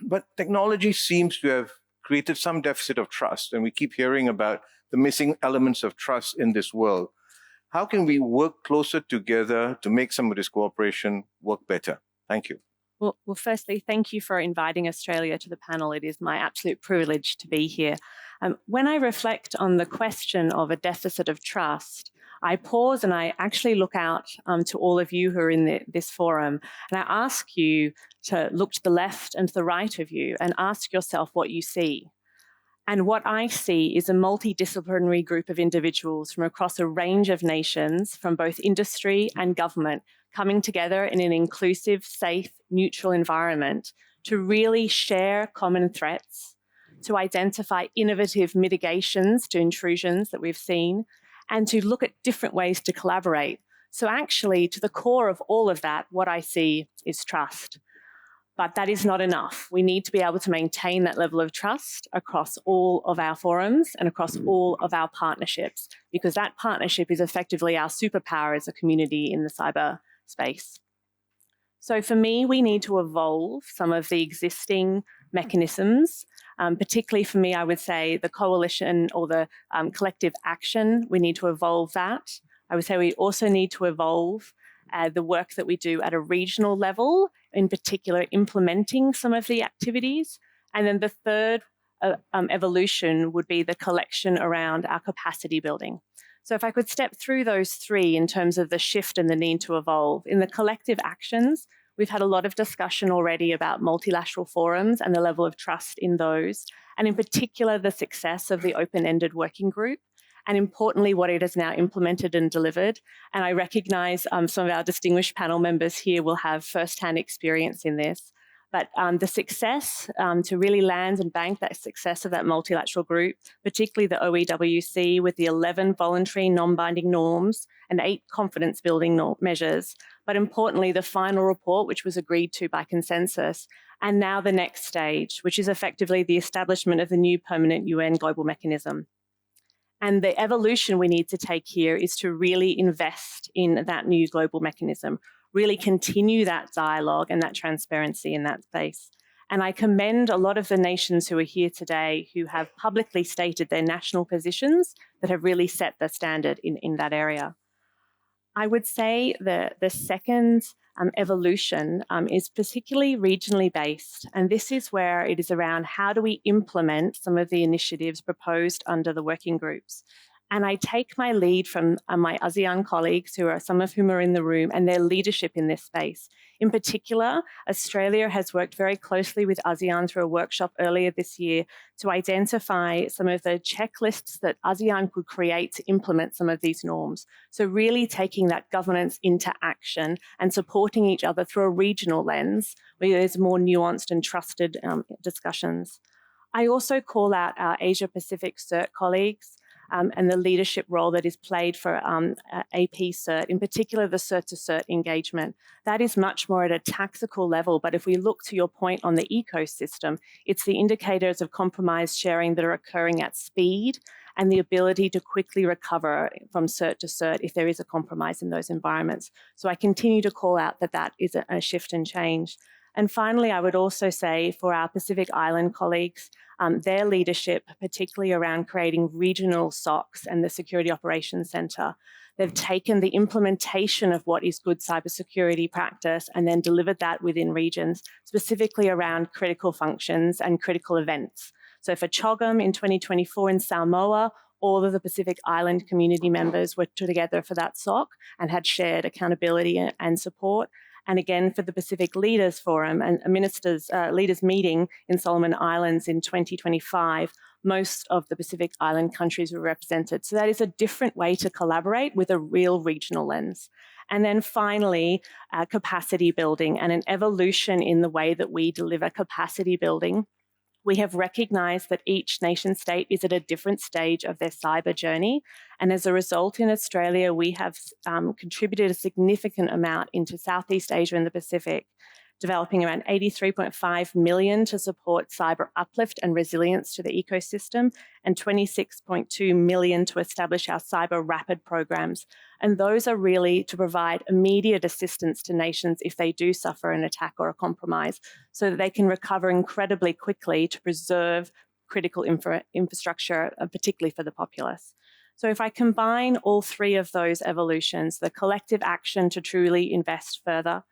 but technology seems to have created some deficit of trust, and we keep hearing about the missing elements of trust in this world. How can we work closer together to make some of this cooperation work better? Thank you.
Well, firstly, thank you for inviting Australia to the panel. It is my absolute privilege to be here. When I reflect on the question of a deficit of trust, I pause and I actually look out to all of you who are in this forum, and I ask you to look to the left and to the right of you and ask yourself what you see. And what I see is a multidisciplinary group of individuals from across a range of nations, from both industry and government, coming together in an inclusive, safe, neutral environment to really share common threats, to identify innovative mitigations to intrusions that we've seen, and to look at different ways to collaborate. So actually, to the core of all of that, what I see is trust. But that is not enough. We need to be able to maintain that level of trust across all of our forums and across all of our partnerships, because that partnership is effectively our superpower as a community in the cyber space. So for me, we need to evolve some of the existing mechanisms. Particularly for me, I would say the coalition or the collective action, we need to evolve that. I would say we also need to evolve the work that we do at a regional level, in particular implementing some of the activities. And then the third evolution would be the collection around our capacity building. So if I could step through those three in terms of the shift and the need to evolve. In the collective actions, we've had a lot of discussion already about multilateral forums and the level of trust in those, and in particular, the success of the open-ended working group, and importantly, what it has now implemented and delivered. And I recognize some of our distinguished panel members here will have firsthand experience in this. But the success to really land and bank that success of that multilateral group, particularly the OEWC with the 11 voluntary non-binding norms and 8 confidence-building measures, but importantly, the final report, which was agreed to by consensus, and now the next stage, which is effectively the establishment of the new permanent UN global mechanism. And the evolution we need to take here is to really invest in that new global mechanism, really continue that dialogue and that transparency in that space. And I commend a lot of the nations who are here today who have publicly stated their national positions that have really set the standard in that area. I would say the second evolution is particularly regionally based, and this is where it is around how do we implement some of the initiatives proposed under the working groups. And I take my lead from my ASEAN colleagues, some of whom are in the room, and their leadership in this space. In particular, Australia has worked very closely with ASEAN through a workshop earlier this year to identify some of the checklists that ASEAN could create to implement some of these norms. So really taking that governance into action and supporting each other through a regional lens where there's more nuanced and trusted discussions. I also call out our Asia Pacific CERT colleagues and the leadership role that is played for AP CERT, in particular the CERT to CERT engagement. That is much more at a tactical level, but if we look to your point on the ecosystem, it's the indicators of compromise sharing that are occurring at speed and the ability to quickly recover from CERT to CERT if there is a compromise in those environments. So I continue to call out that that is a shift and change. And finally, I would also say for our Pacific Island colleagues, their leadership, particularly around creating regional SOCs and the Security Operations Centre, they've taken the implementation of what is good cybersecurity practice and then delivered that within regions, specifically around critical functions and critical events. So for CHOGM in 2024 in Samoa, all of the Pacific Island community members were together for that SOC and had shared accountability and support. And again, for the Pacific Leaders Forum and leaders meeting in Solomon Islands in 2025, most of the Pacific Island countries were represented. So that is a different way to collaborate with a real regional lens. And then finally, capacity building and an evolution in the way that we deliver capacity building. We have recognized that each nation state is at a different stage of their cyber journey. And as a result, in Australia, we have contributed a significant amount into Southeast Asia and the Pacific, developing around 83.5 million to support cyber uplift and resilience to the ecosystem, and 26.2 million to establish our cyber rapid programs. And those are really to provide immediate assistance to nations if they do suffer an attack or a compromise, so that they can recover incredibly quickly to preserve critical infrastructure, particularly for the populace. So if I combine all three of those evolutions, the collective action to truly invest further,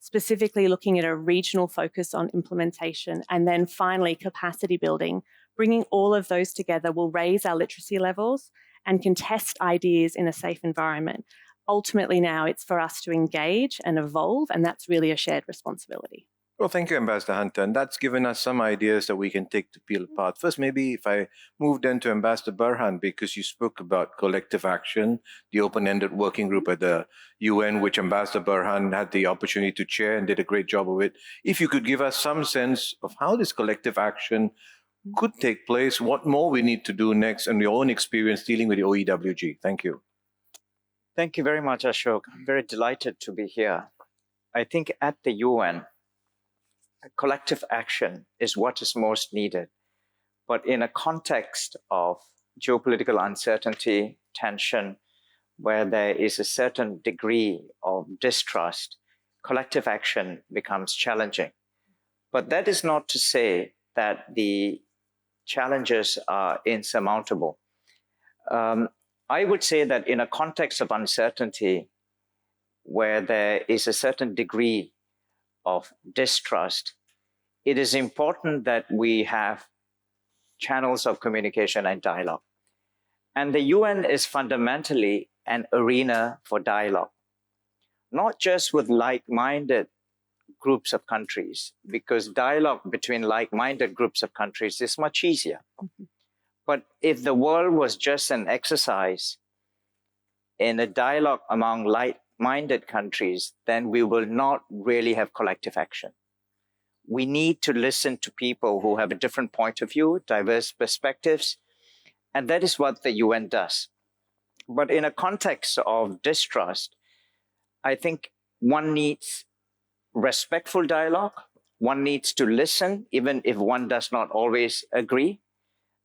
specifically looking at a regional focus on implementation, and then finally capacity building, bringing all of those together will raise our literacy levels and can test ideas in a safe environment. Ultimately now it's for us to engage and evolve, and that's really a shared responsibility.
Well, thank you, Ambassador Hunter. And that's given us some ideas that we can take to peel apart. First, maybe if I move then to Ambassador Burhan, because you spoke about collective action, the open-ended working group at the UN, which Ambassador Burhan had the opportunity to chair and did a great job of it. If you could give us some sense of how this collective action could take place, what more we need to do next, and your own experience dealing with the OEWG. Thank you.
Thank you very much, Ashok. I'm very delighted to be here. I think at the UN, collective action is what is most needed. But in a context of geopolitical uncertainty, tension, where there is a certain degree of distrust, collective action becomes challenging. But that is not to say that the challenges are insurmountable. I would say that in a context of uncertainty, where there is a certain degree of distrust, it is important that we have channels of communication and dialogue. And the UN is fundamentally an arena for dialogue, not just with like-minded groups of countries, because dialogue between like-minded groups of countries is much easier. But if the world was just an exercise in a dialogue among like-minded countries, then we will not really have collective action. We need to listen to people who have a different point of view, diverse perspectives, and that is what the UN does. But in a context of distrust, I think one needs respectful dialogue. One needs to listen, even if one does not always agree.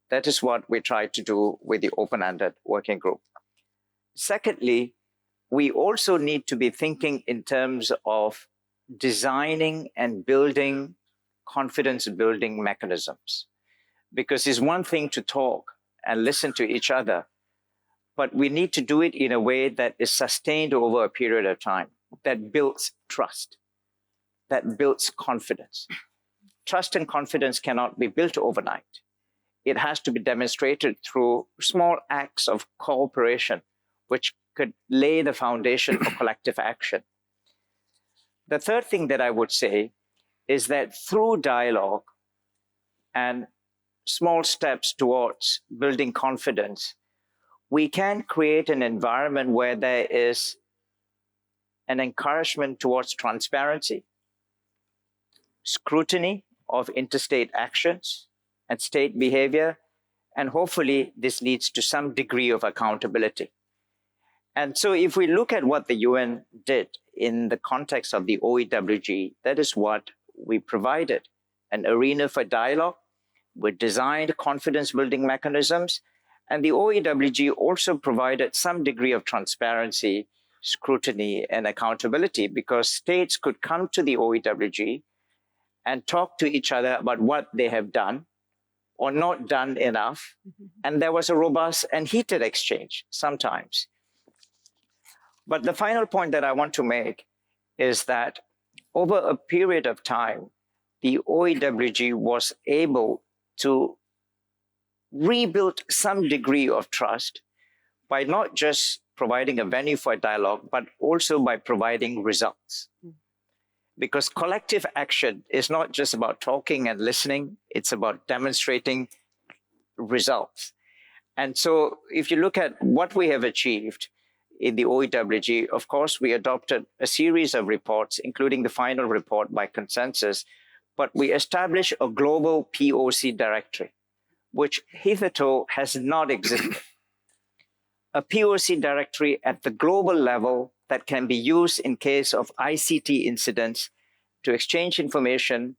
That is what we try to do with the open-ended working group. Secondly, we also need to be thinking in terms of designing and building confidence-building mechanisms. Because it's one thing to talk and listen to each other, but we need to do it in a way that is sustained over a period of time, that builds trust, that builds confidence. Trust and confidence cannot be built overnight. it has to be demonstrated through small acts of cooperation, which could lay the foundation for collective action. The third thing that I would say is that through dialogue and small steps towards building confidence, we can create an environment where there is an encouragement towards transparency, scrutiny of interstate actions and state behavior, and hopefully this leads to some degree of accountability. And so if we look at what the UN did in the context of the OEWG, that is what we provided: an arena for dialogue. We designed confidence-building mechanisms, and the OEWG also provided some degree of transparency, scrutiny, and accountability, because states could come to the OEWG and talk to each other about what they have done or not done enough. And there was a robust and heated exchange sometimes. But the final point that I want to make is that over a period of time, the OEWG was able to rebuild some degree of trust by not just providing a venue for dialogue, but also by providing results. Because collective action is not just about talking and listening, it's about demonstrating results. And so if you look at what we have achieved in the OEWG, of course, we adopted a series of reports, including the final report by consensus, but we established a global POC directory, which hitherto has not existed. A POC directory at the global level that can be used in case of ICT incidents to exchange information,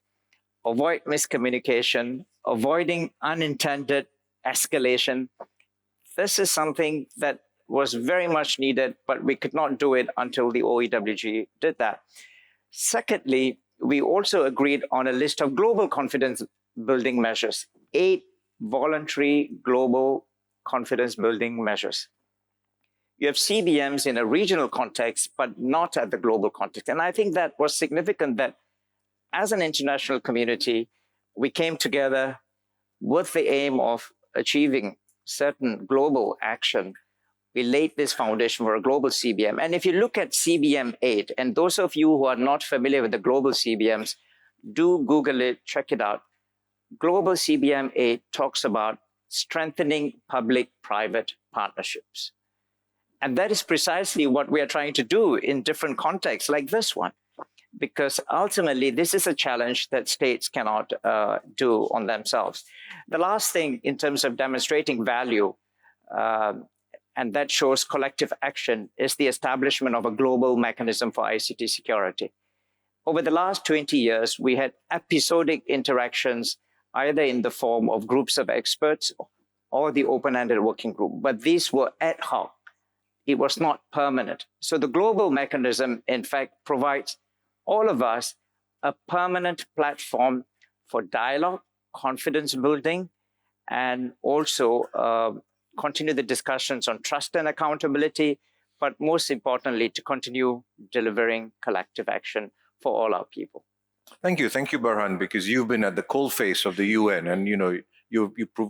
avoid miscommunication, avoiding unintended escalation. This is something that was very much needed, but we could not do it until the OEWG did that. Secondly, we also agreed on a list of global confidence building measures, 8 voluntary global confidence building measures. You have CBMs in a regional context, but not at the global context. And I think that was significant that as an international community, we came together with the aim of achieving certain global action. We laid this foundation for a global CBM. And if you look at CBM 8, and those of you who are not familiar with the global CBMs, do Google it, check it out. Global CBM 8 talks about strengthening public-private partnerships. And that is precisely what we are trying to do in different contexts like this one, because ultimately this is a challenge that states cannot do on themselves. The last thing in terms of demonstrating value, and that shows collective action, is the establishment of a global mechanism for ICT security. Over the last 20 years, we had episodic interactions, either in the form of groups of experts or the open-ended working group, but these were ad hoc. It was not permanent. So the global mechanism, in fact, provides all of us a permanent platform for dialogue, confidence building, and also continue the discussions on trust and accountability, but most importantly, to continue delivering collective action for all our people.
Thank you, Burhan, because you've been at the coalface of the UN, and you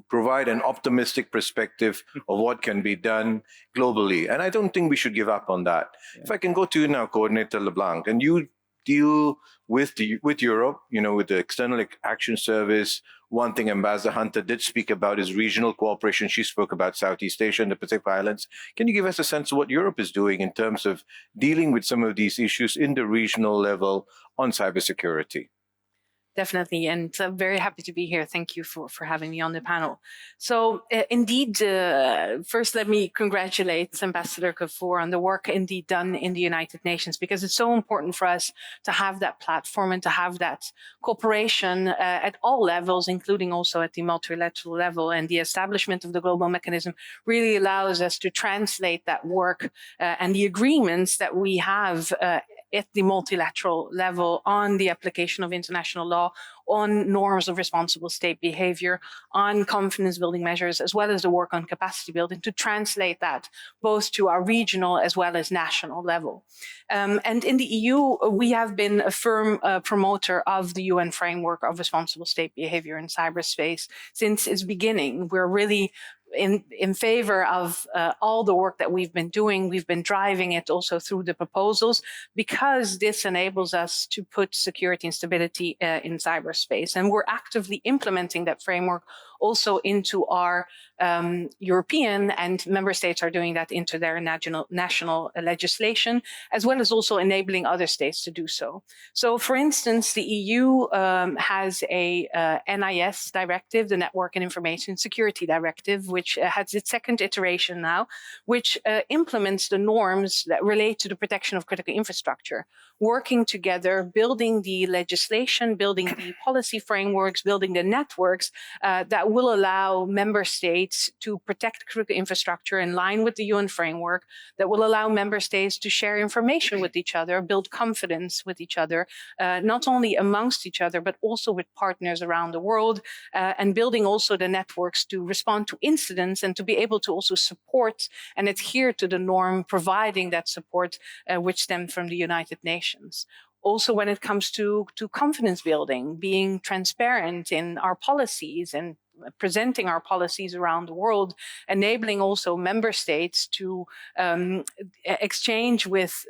provide an optimistic perspective of what can be done globally, and I don't think we should give up on that. Yeah. If I can go to you now, Coordinator LeBlanc, and you deal with Europe, with the External Action Service. One thing Ambassador Hunter did speak about is regional cooperation. She spoke about Southeast Asia and the Pacific Islands. Can you give us a sense of what Europe is doing in terms of dealing with some of these issues in the regional level on cybersecurity?
Definitely, and I'm very happy to be here. Thank you for having me on the panel. So indeed, first let me congratulate Ambassador Kaffour on the work indeed done in the United Nations, because it's so important for us to have that platform and to have that cooperation at all levels, including also at the multilateral level. And the establishment of the global mechanism really allows us to translate that work and the agreements that we have at the multilateral level on the application of international law, on norms of responsible state behavior, on confidence building measures, as well as the work on capacity building to translate that both to our regional as well as national level. And in the EU, we have been a firm promoter of the UN framework of responsible state behavior in cyberspace since its beginning. We're really in favor of all the work that we've been doing. We've been driving it also through the proposals because this enables us to put security and stability in cyberspace. And we're actively implementing that framework also into our European, and member states are doing that into their national legislation, as well as also enabling other states to do so. So, for instance, the EU has a NIS directive, the Network and Information Security Directive, which has its second iteration now, which implements the norms that relate to the protection of critical infrastructure, working together, building the legislation, building the policy frameworks, building the networks that will allow member states to protect critical infrastructure in line with the UN framework, that will allow member states to share information with each other, build confidence with each other, not only amongst each other, but also with partners around the world, and building also the networks to respond to incidents and to be able to also support and adhere to the norm, providing that support which stemmed from the United Nations. Also, when it comes to confidence building, being transparent in our policies and presenting our policies around the world, enabling also member states to exchange with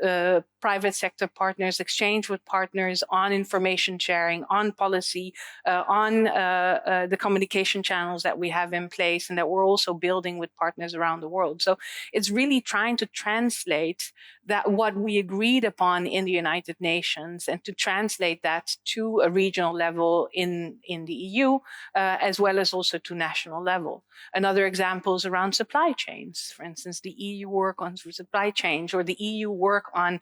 private sector partners, exchange with partners on information sharing, on policy, on the communication channels that we have in place and that we're also building with partners around the world. So it's really trying to translate that what we agreed upon in the United Nations and to translate that to a regional level in the EU, as well as also to national level. Another example is around supply chains. For instance, the EU work on supply chains, or the EU work on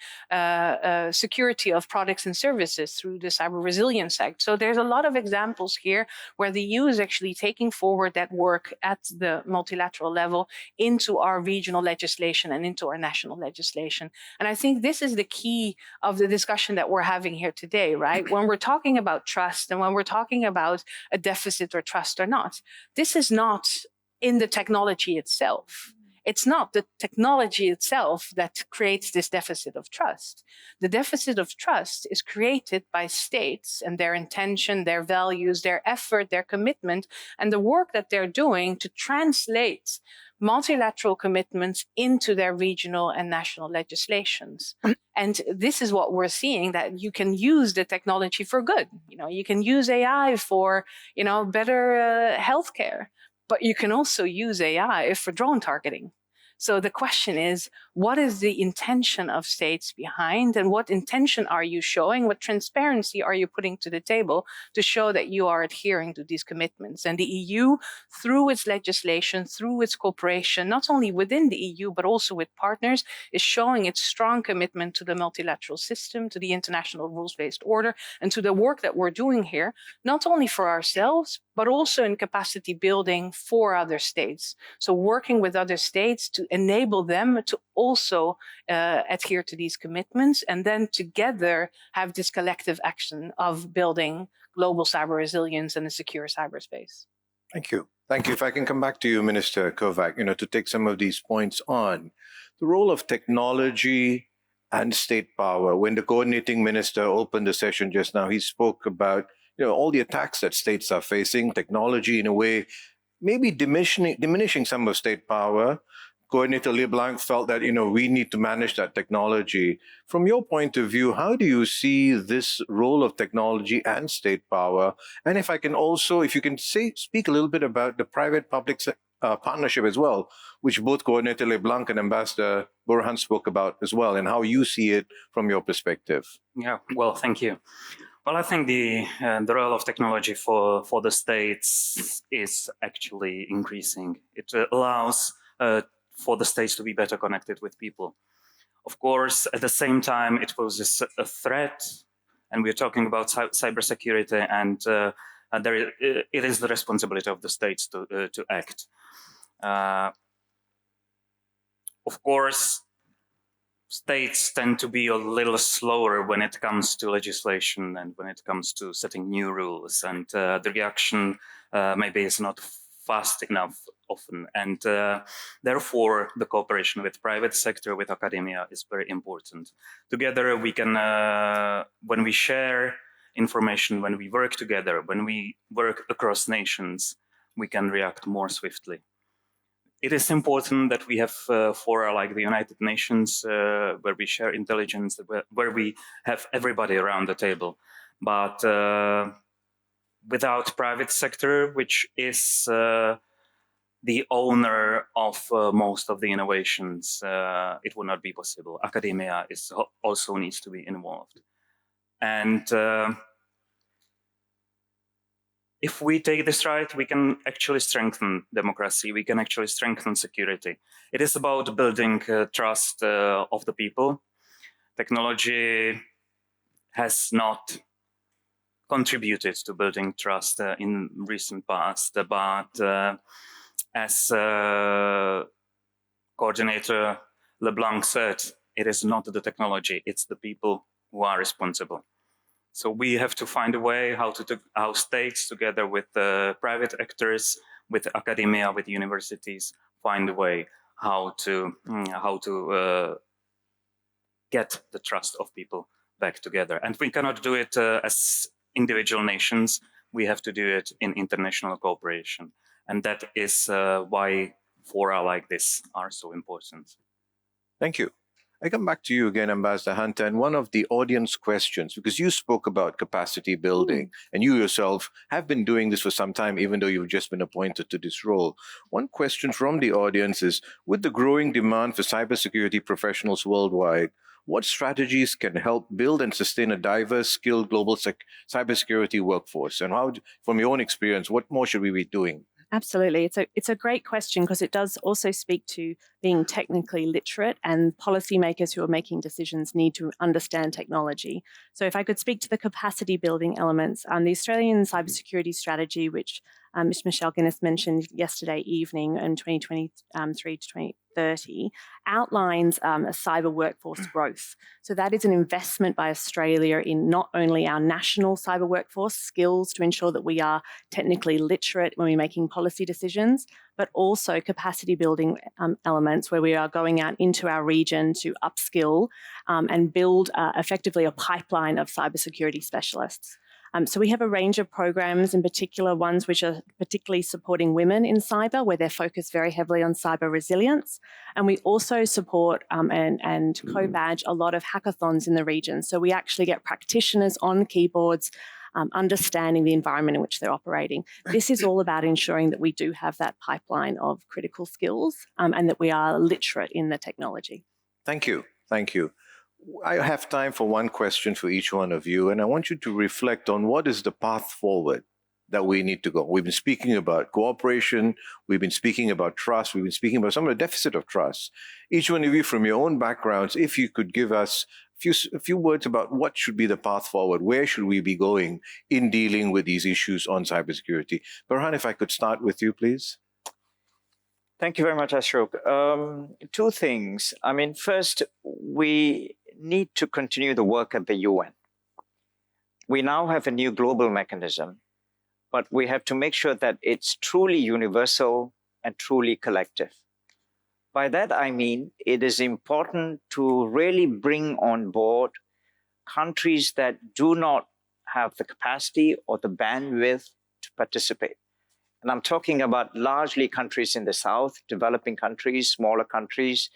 security of products and services through the Cyber Resilience Act. So there's a lot of examples here where the EU is actually taking forward that work at the multilateral level into our regional legislation and into our national legislation. And I think this is the key of the discussion that we're having here today, right? When we're talking about trust and when we're talking about a deficit or trust or not, this is not in the technology itself. It's not the technology itself that creates this deficit of trust. The deficit of trust is created by states and their intention, their values, their effort, their commitment, and the work that they're doing to translate multilateral commitments into their regional and national legislations. And this is what we're seeing, that you can use the technology for good. You can use AI for, better healthcare, but you can also use AI for drone targeting. So the question is, what is the intention of states behind, and what intention are you showing? What transparency are you putting to the table to show that you are adhering to these commitments? And the EU, through its legislation, through its cooperation, not only within the EU, but also with partners, is showing its strong commitment to the multilateral system, to the international rules-based order, and to the work that we're doing here, not only for ourselves, but also in capacity building for other states. So working with other states to enable them to also adhere to these commitments, and then together have this collective action of building global cyber resilience and a secure cyberspace.
Thank you. Thank you. If I can come back to you, Minister Kovac, to take some of these points on the role of technology and state power. When the coordinating minister opened the session just now, he spoke about all the attacks that states are facing, technology in a way, maybe diminishing some of state power. Coordinator LeBlanc felt that, we need to manage that technology. From your point of view, how do you see this role of technology and state power? And if you can speak a little bit about the private-public partnership as well, which both Coordinator LeBlanc and Ambassador Burhan spoke about as well, and how you see it from your perspective.
Yeah, well, thank you. Well, I think the role of technology for the states is actually increasing. It allows for the states to be better connected with people. Of course, at the same time, it poses a threat, and we're talking about cybersecurity, and it is the responsibility of the states to act. Of course, states tend to be a little slower when it comes to legislation and when it comes to setting new rules, and the reaction maybe is not fast enough often, and therefore the cooperation with private sector, with academia, is very important. Together we can, when we share information, when we work together, when we work across nations, we can react more swiftly. It is important that we have fora like the United Nations, where we share intelligence, where we have everybody around the table. But without private sector, which is the owner of most of the innovations, it would not be possible. Academia also needs to be involved. And if we take this right, we can actually strengthen democracy. We can actually strengthen security. It is about building trust of the people. Technology has not contributed to building trust in recent past, but as Coordinator LeBlanc said, it is not the technology, it's the people who are responsible. So we have to find a way how states, together with private actors, with academia, with universities, find a way how to get the trust of people back together. And we cannot do it as individual nations. We have to do it in international cooperation. And that is why fora like this are so important.
Thank you. I come back to you again, Ambassador Hunter, and one of the audience questions, because you spoke about capacity building, and you yourself have been doing this for some time, even though you've just been appointed to this role. One question from the audience is, with the growing demand for cybersecurity professionals worldwide, what strategies can help build and sustain a diverse, skilled global cybersecurity workforce? And how, from your own experience, what more should we be doing?
Absolutely. It's a great question because it does also speak to being technically literate, and policymakers who are making decisions need to understand technology. So if I could speak to the capacity building elements, the Australian cybersecurity strategy, which Ms. Michelle Guinness mentioned yesterday evening in 2023 to 2030, outlines a cyber workforce growth. So that is an investment by Australia in not only our national cyber workforce skills to ensure that we are technically literate when we're making policy decisions, but also capacity building elements where we are going out into our region to upskill and build effectively a pipeline of cybersecurity specialists. So we have a range of programs, in particular ones which are particularly supporting women in cyber, where they're focused very heavily on cyber resilience. And we also support and co-badge a lot of hackathons in the region. So we actually get practitioners on keyboards, understanding the environment in which they're operating. This is all about ensuring that we do have that pipeline of critical skills and that we are literate in the technology.
Thank you. Thank you. I have time for one question for each one of you, and I want you to reflect on what is the path forward that we need to go. We've been speaking about cooperation, we've been speaking about trust, we've been speaking about some of the deficit of trust. Each one of you, from your own backgrounds, if you could give us a few words about what should be the path forward, where should we be going in dealing with these issues on cybersecurity. Farhan, if I could start with you, please.
Thank you very much, Ashok. Two things. I mean, first, we need to continue the work at the UN. We now have a new global mechanism, but we have to make sure that it's truly universal and truly collective. By that, I mean, it is important to really bring on board countries that do not have the capacity or the bandwidth to participate. And I'm talking about largely countries in the South, developing countries, smaller countries,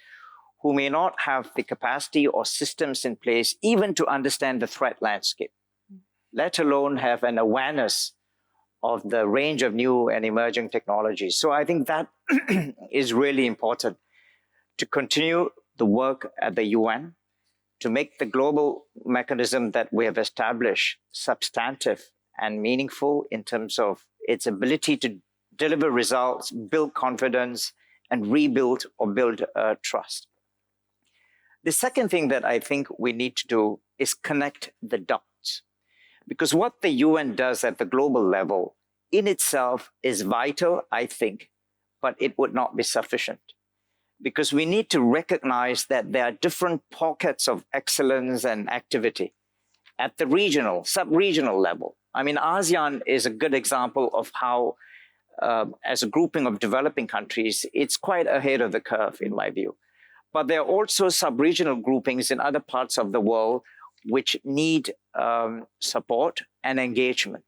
who may not have the capacity or systems in place even to understand the threat landscape, let alone have an awareness of the range of new and emerging technologies. So I think that is really important, to continue the work at the UN, to make the global mechanism that we have established substantive and meaningful in terms of its ability to deliver results, build confidence, and rebuild or build trust. The second thing that I think we need to do is connect the dots. Because what the UN does at the global level in itself is vital, I think, but it would not be sufficient. because we need to recognize that there are different pockets of excellence and activity at the regional, sub-regional level. I mean, ASEAN is a good example of how, as a grouping of developing countries, it's quite ahead of the curve, in my view. But there are also sub-regional groupings in other parts of the world which need support and engagement.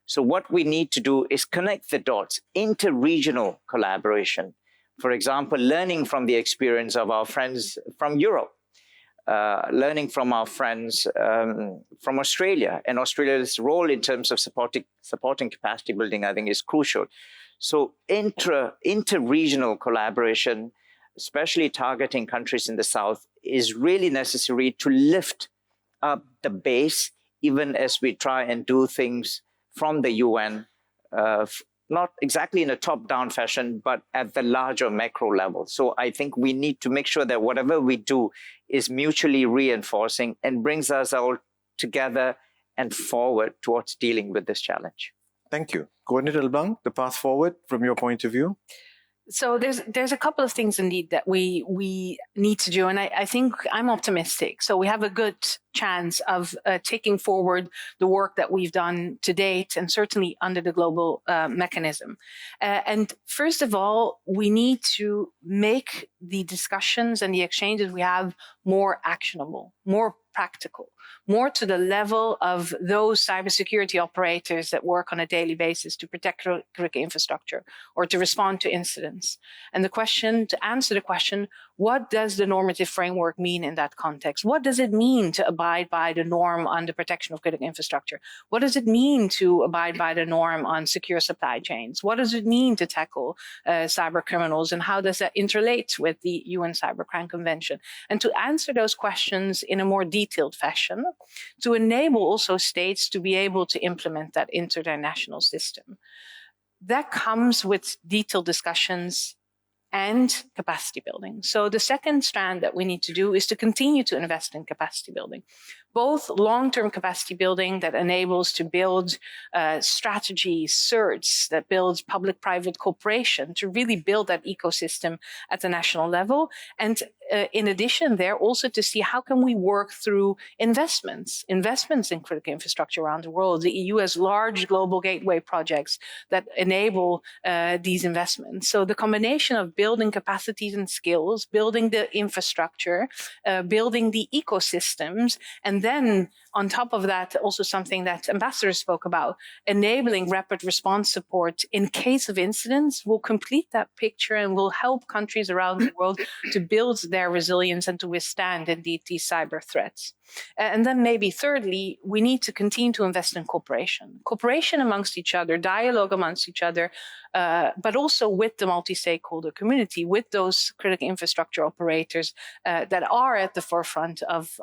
So what we need to do is connect the dots, inter-regional collaboration. For example, learning from the experience of our friends from Europe, learning from our friends from Australia, and Australia's role in terms of supporting capacity building, I think, is crucial. So inter-regional collaboration, especially targeting countries in the South, is really necessary to lift up the base, even as we try and do things from the UN, not exactly in a top-down fashion, but at the larger macro level. So I think we need to make sure that whatever we do is mutually reinforcing and brings us all together and forward towards dealing with this challenge.
Thank you. Coordinator Leblanc, the path forward from your point of view?
So there's a couple of things indeed that we need to do, and I think I'm optimistic. So we have a good chance of taking forward the work that we've done to date, and certainly under the global mechanism. And first of all, we need to make the discussions and the exchanges we have more actionable, more practical, more to the level of those cybersecurity operators that work on a daily basis to protect critical infrastructure or to respond to incidents. And to answer the question, what does the normative framework mean in that context? What does it mean to abide by the norm on the protection of critical infrastructure? What does it mean to abide by the norm on secure supply chains? What does it mean to tackle cyber criminals, and how does that interrelate with the UN Cybercrime Convention? And to answer those questions in a more detailed fashion, to enable also states to be able to implement that into their national system. That comes with detailed discussions and capacity building. So the second strand that we need to do is to continue to invest in capacity building, both long-term capacity building that enables to build strategies, certs, that builds public-private cooperation to really build that ecosystem at the national level. And in addition there, also to see how can we work through investments in critical infrastructure around the world. The EU has large global gateway projects that enable these investments. So the combination of building capacities and skills, building the infrastructure, building the ecosystems, and then on top of that, also something that Ambassador spoke about, enabling rapid response support in case of incidents will complete that picture and will help countries around the world to build their resilience and to withstand indeed these cyber threats. And then maybe thirdly, we need to continue to invest in cooperation amongst each other, dialogue amongst each other, but also with the multi-stakeholder community, with those critical infrastructure operators that are at the forefront of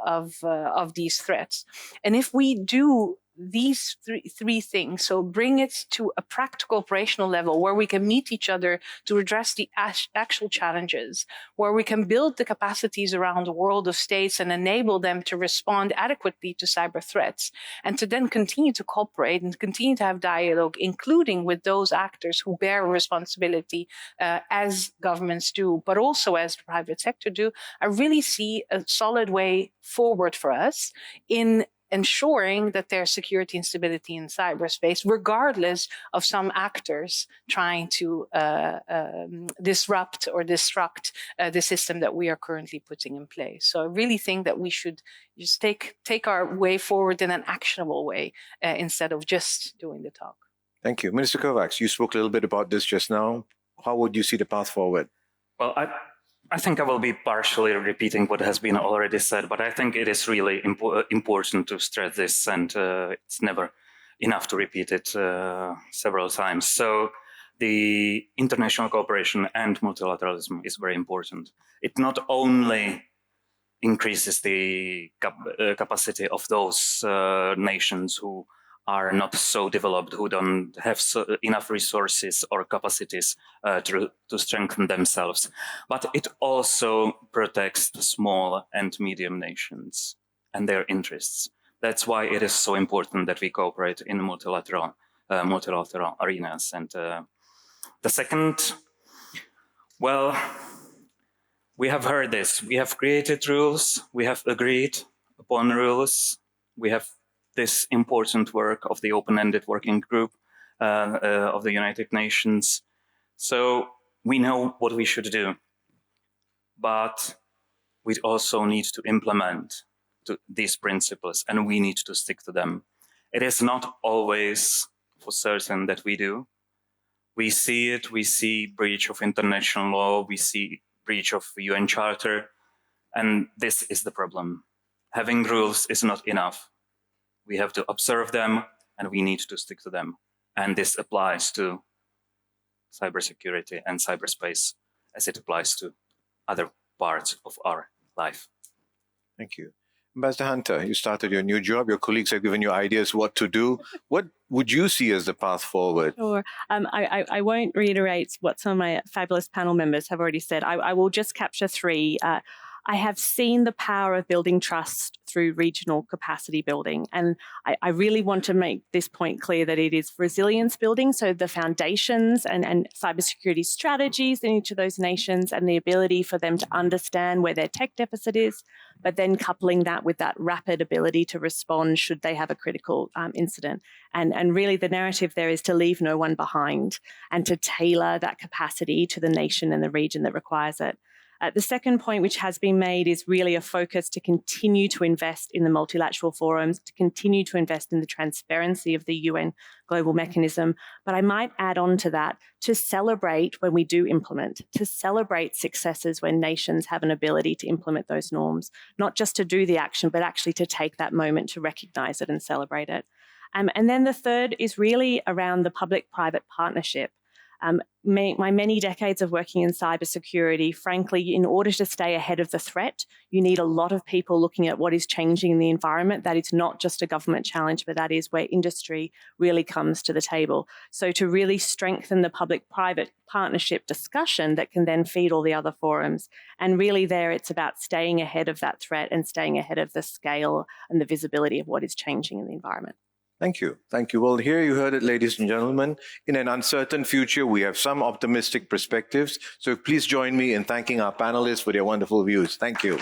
these threats. And if we do these three things, so bring it to a practical operational level where we can meet each other to address the actual challenges, where we can build the capacities around the world of states and enable them to respond adequately to cyber threats, and to then continue to cooperate and continue to have dialogue, including with those actors who bear responsibility as governments do, but also as the private sector do, I really see a solid way forward for us in ensuring that there's security and stability in cyberspace, regardless of some actors trying to disrupt or destruct the system that we are currently putting in place. So I really think that we should just take our way forward in an actionable way instead of just doing the talk.
Thank you. Minister Kovacs, you spoke a little bit about this just now. How would you see the path forward?
Well, I think I will be partially repeating what has been already said, but I think it is really important to stress this, and it's never enough to repeat it several times. So the international cooperation and multilateralism is very important. It not only increases the capacity of those nations who are not so developed, who don't have enough resources or capacities to strengthen themselves. But it also protects the small and medium nations and their interests. That's why it is so important that we cooperate in multilateral arenas. And the second, well, We have heard this. We have created rules. We have agreed upon rules. We have this important work of the open-ended working group of the United Nations. So we know what we should do, but we also need to implement these principles, and we need to stick to them. It is not always for certain that we do. We see it, we see breach of international law, we see breach of UN Charter, and this is the problem. Having rules is not enough. We have to observe them, and we need to stick to them. And this applies to cybersecurity and cyberspace as it applies to other parts of our life.
Thank you. Ambassador Hunter, you started your new job. Your colleagues have given you ideas what to do. What would you see as the path forward?
Sure. I won't reiterate what some of my fabulous panel members have already said. I will just capture three. I have seen the power of building trust through regional capacity building. And I really want to make this point clear that it is resilience building. So the foundations and cybersecurity strategies in each of those nations and the ability for them to understand where their tech deficit is, but then coupling that with that rapid ability to respond should they have a critical incident. And really the narrative there is to leave no one behind and to tailor that capacity to the nation and the region that requires it. The second point which has been made is really a focus to continue to invest in the multilateral forums, to continue to invest in the transparency of the UN global mechanism. But I might add on to that, to celebrate when we do implement, to celebrate successes when nations have an ability to implement those norms, not just to do the action, but actually to take that moment to recognize it and celebrate it. And then the third is really around the public-private partnership. My many decades of working in cybersecurity, frankly, in order to stay ahead of the threat, you need a lot of people looking at what is changing in the environment. That is not just a government challenge, but that is where industry really comes to the table. So to really strengthen the public-private partnership discussion that can then feed all the other forums. And really there, it's about staying ahead of that threat and staying ahead of the scale and the visibility of what is changing in the environment.
Thank you. Thank you. Well, here you heard it, ladies and gentlemen. In an uncertain future, we have some optimistic perspectives. So please join me in thanking our panelists for their wonderful views. Thank you.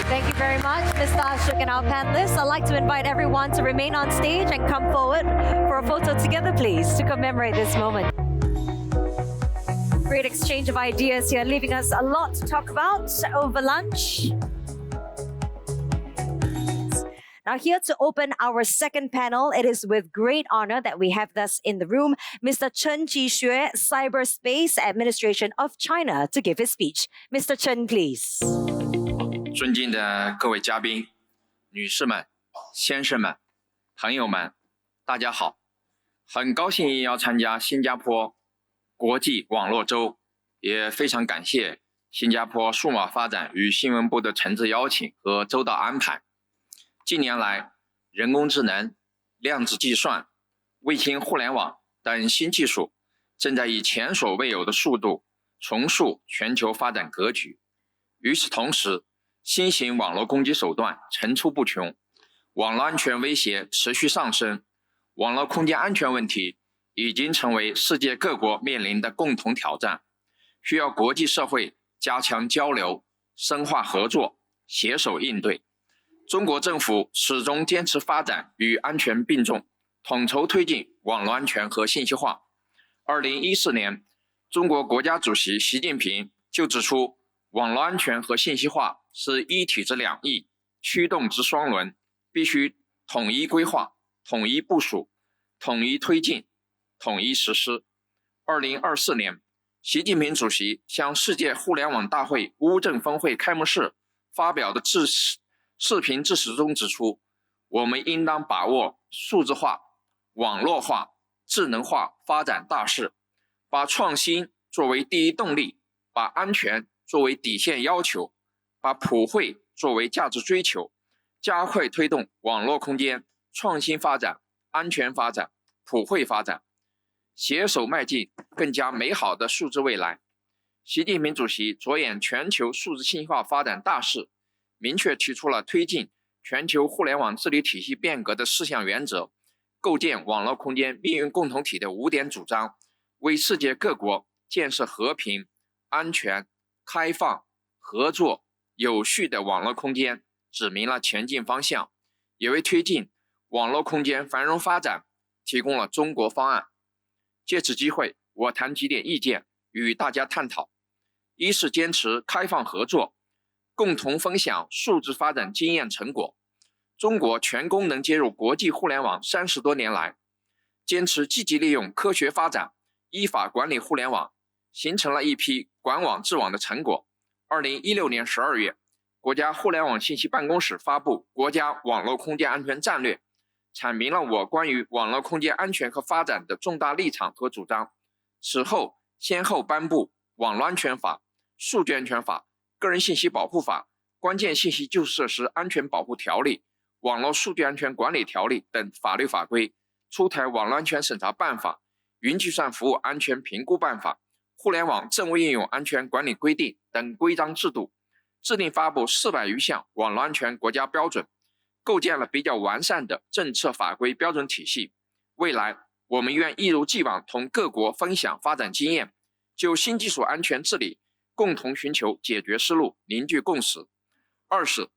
Thank you very much, Mr. Ashok and our panelists. I'd like to invite everyone to remain on stage and come forward for a photo together, please, to commemorate this moment. Great exchange of ideas here, leaving us a lot to talk about over lunch. Now, here to open our second panel, it is with great honor that we have thus in the room Mr. Chen Qixue, Cyberspace Administration of China, to give his speech. Mr. Chen, please.
尊敬的各位嘉宾、女士们、先生们、朋友们，大家好！很高兴要参加新加坡国际网络周，也非常感谢新加坡数码发展与新闻部的诚挚邀请和周到安排。近年来，人工智能、量子计算、卫星互联网等新技术正在以前所未有的速度重塑全球发展格局。与此同时，新型网络攻击手段层出不穷，网络安全威胁持续上升，网络空间安全问题已经成为世界各国面临的共同挑战，需要国际社会加强交流、深化合作、携手应对。中国政府始终坚持发展与安全并重，统筹推进网络安全和信息化。2014年，中国国家主席习近平就指出，网络安全和信息化是一体之两翼，驱动之双轮，必须统一规划、统一部署、统一推进、统一实施。2024年，习近平主席向世界互联网大会乌镇峰会开幕式发表的视频致辞中指出，我们应当把握数字化、网络化、智能化发展大势，把创新作为第一动力，把安全作为底线要求，把普惠作为价值追求，加快推动网络空间创新发展、安全发展、普惠发展，携手迈进更加美好的数字未来。习近平主席着眼全球数字信息化发展大势，明确提出了推进全球互联网治理体系变革的4项原则，构建网络空间命运共同体的5点主张，为世界各国建设和平、安全、开放、合作、有序的网络空间指明了前进方向，也为推进网络空间繁荣发展提供了中国方案。借此机会，我谈几点意见与大家探讨。一是坚持开放合作，共同分享数字发展经验成果。中国全功能接入国际互联网30多年来，坚持积极利用科学发展，依法管理互联网，形成了一批管网治网的成果。2016年12月，国家互联网信息办公室发布《国家网络空间安全战略》，阐明了我关于网络空间安全和发展的重大立场和主张。此后，先后颁布《网络安全法》、《数据安全法》、《个人信息保护法》、《关键信息基础设施安全保护条例》、《网络数据安全管理条例》等法律法规，出台《网络安全审查办法》、《云计算服务安全评估办法》、《互联网政务应用安全管理规定》等规章制度，制定发布400余项网络安全国家标准，构建了比较完善的政策法规标准体系。未来，我们愿一如既往同各国分享发展经验，就新技术安全治理共同寻求解决思路，凝聚共识。二是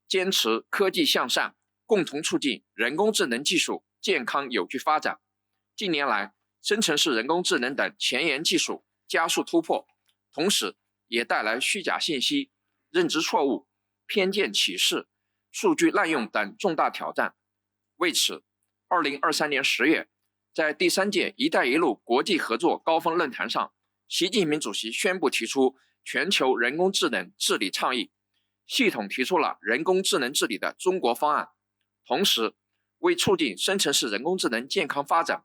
坚持科技向善，共同促进人工智能技术健康有序发展。近年来，生成式人工智能等前沿技术加速突破，同时也带来虚假信息、认知错误、偏见歧视、数据滥用等重大挑战。为此，2023年10月，在第3届“一带一路”国际合作高峰论坛上，习近平主席宣布提出全球人工智能治理倡议，系统提出了人工智能治理的中国方案。同时，为促进生成式人工智能健康发展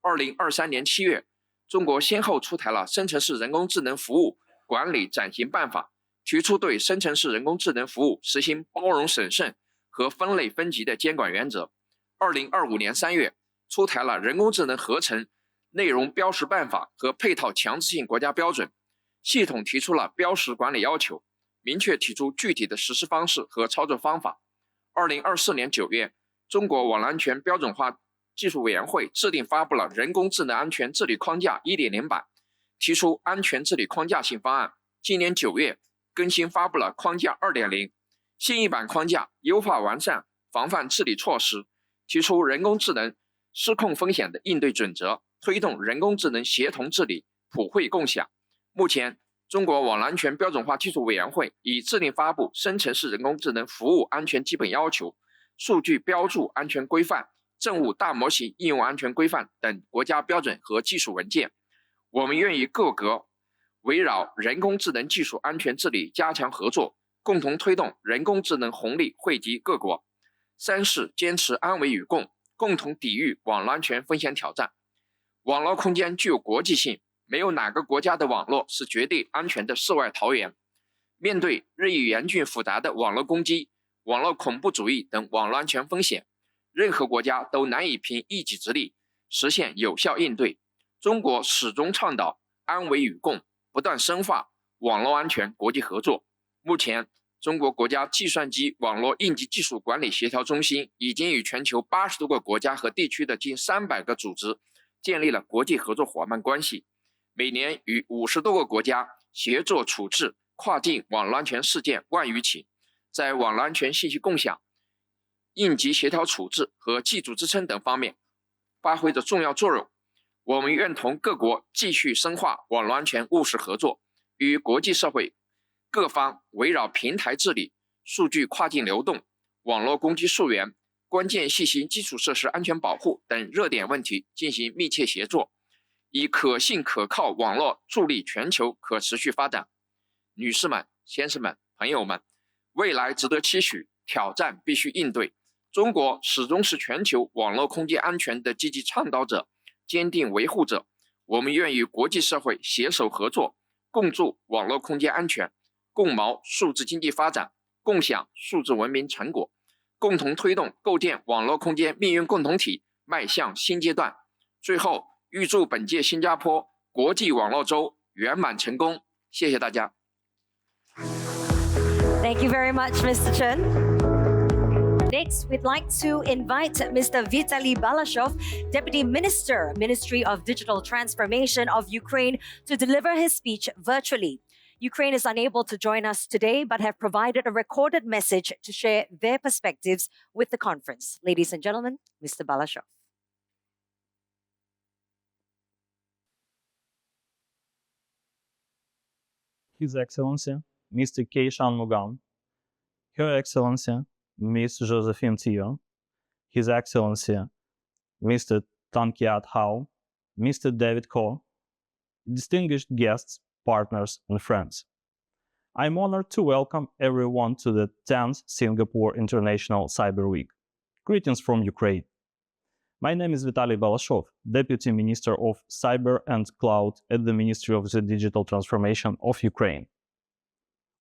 ，2023年7月，中国先后出台了《生成式人工智能服务管理暂行办法》，提出对生成式人工智能服务实行包容审慎和分类分级的监管原则。2025年3月，出台了《人工智能合成内容标识办法》和配套强制性国家标准，系统提出了标识管理要求，明确提出具体的实施方式和操作方法。2024年9月，中国网络安全标准化技术委员会制定发布了《人工智能安全治理框架 1.0 版》，提出安全治理框架性方案。今年9月，更新发布了框架 2.0， 新一版框架优化完善防范治理措施，提出人工智能失控风险的应对准则，推动人工智能协同治理、普惠共享。目前，中国网络安全标准化技术委员会已制定发布《生成式人工智能服务安全基本要求》、《数据标注安全规范》、《政务大模型应用安全规范》等国家标准和技术文件。我们愿与各国围绕人工智能技术安全治理加强合作，共同推动人工智能红利惠及各国。三是坚持安危与共，共同抵御网络安全风险挑战。网络空间具有国际性，没有哪个国家的网络是绝对安全的世外桃源。面对日益严峻复杂的网络攻击、网络恐怖主义等网络安全风险，任何国家都难以凭一己之力实现有效应对。中国始终倡导安危与共，不断深化网络安全国际合作。目前，中国国家计算机网络应急技术管理协调中心已经与全球80多个国家和地区的近300个组织建立了国际合作伙伴关系，每年与50多个国家协作处置跨境网络安全事件万余起，在网络安全信息共享、应急协调处置和技术支撑等方面发挥着重要作用。我们愿同各国继续深化网络安全务实合作，与国际社会各方围绕平台治理、数据跨境流动、网络攻击溯源、关键信息基础设施安全保护等热点问题进行密切协作，以可信可靠网络助力全球可持续发展。女士们、先生们、朋友们，未来值得期许，挑战必须应对。中国始终是全球网络空间安全的积极倡导者、坚定维护者。我们愿与国际社会携手合作，共筑网络空间安全，共谋数字经济发展，共享数字文明成果，共同推动构建网络空间命运共同体迈向新阶段。最后，预祝本届新加坡国际网络周圆满成功。谢谢大家。
Thank you very much, Mr. Chen. Next, we'd like to invite Mr. Vitaly Balashov, Deputy Minister, Ministry of Digital Transformation of Ukraine, to deliver his speech virtually. Ukraine is unable to join us today, but have provided a recorded message to share their perspectives with the conference. Ladies and gentlemen, Mr. Balashov.
His Excellency, Mr. K. Shanmugam, Her Excellency, Ms. Josephine Teo, His Excellency, Mr. Tan Kiat Hao, Mr. David Ko, distinguished guests, partners, and friends. I'm honored to welcome everyone to the 10th Singapore International Cyber Week. Greetings from Ukraine. My name is Vitaly Balashov, Deputy Minister of Cyber and Cloud at the Ministry of the Digital Transformation of Ukraine.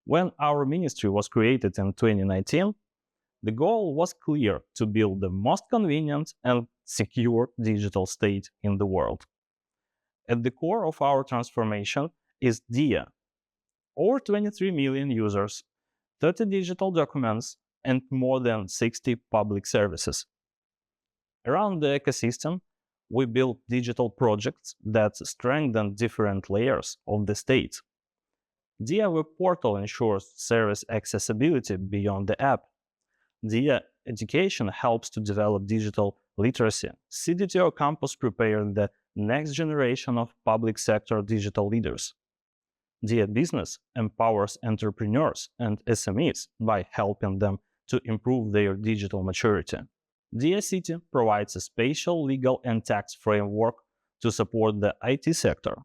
When our ministry was created in 2019, the goal was clear: to build the most convenient and secure digital state in the world. At the core of our transformation is DIA. Over 23 million users, 30 digital documents, and more than 60 public services. Around the ecosystem, we built digital projects that strengthen different layers of the state. DIA Web Portal ensures service accessibility beyond the app. DIA Education helps to develop digital literacy. CDTO Campus prepares the next generation of public sector digital leaders. DIA Business empowers entrepreneurs and SMEs by helping them to improve their digital maturity. DIA City provides a spatial, legal, and tax framework to support the IT sector.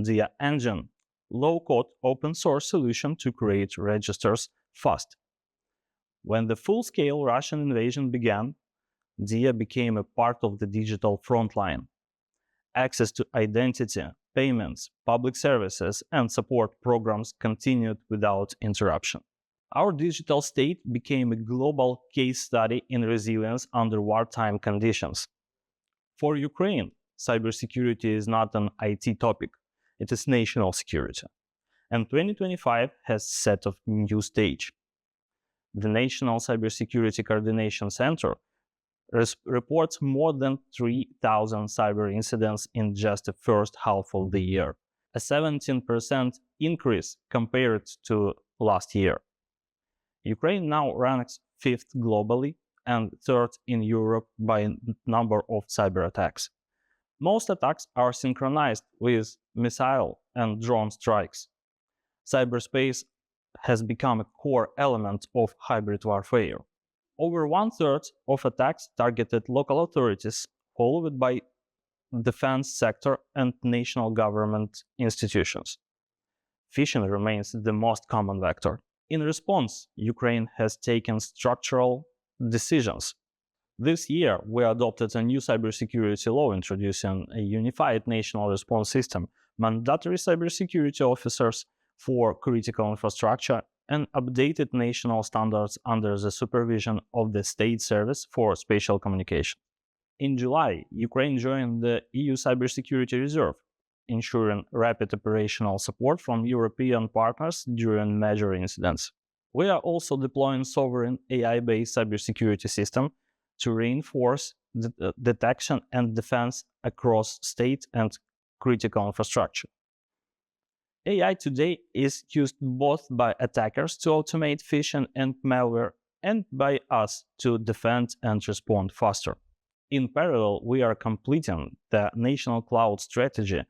DIA Engine, low-code open-source solution to create registers fast. When the full-scale Russian invasion began, DIA became a part of the digital frontline. Access to identity, payments, public services, and support programs continued without interruption. Our digital state became a global case study in resilience under wartime conditions. For Ukraine, cybersecurity is not an IT topic, it is national security. And 2025 has set a new stage. The National Cybersecurity Coordination Center reports more than 3,000 cyber incidents in just the first half of the year, a 17% increase compared to last year. Ukraine now ranks 5th globally and 3rd in Europe by number of cyber attacks. Most attacks are synchronized with missile and drone strikes. Cyberspace has become a core element of hybrid warfare. Over 1/3 of attacks targeted local authorities, followed by defense sector and national government institutions. Phishing remains the most common vector. In response, Ukraine has taken structural decisions. This year, we adopted a new cybersecurity law introducing a unified national response system, mandatory cybersecurity officers for critical infrastructure, and updated national standards under the supervision of the State Service for Spatial Communication. In July, Ukraine joined the EU Cybersecurity Reserve, ensuring rapid operational support from European partners during major incidents. We are also deploying sovereign AI-based cybersecurity system to reinforce detection and defense across state and critical infrastructure. AI today is used both by attackers to automate phishing and malware, and by us to defend and respond faster. In parallel, we are completing the National Cloud Strategy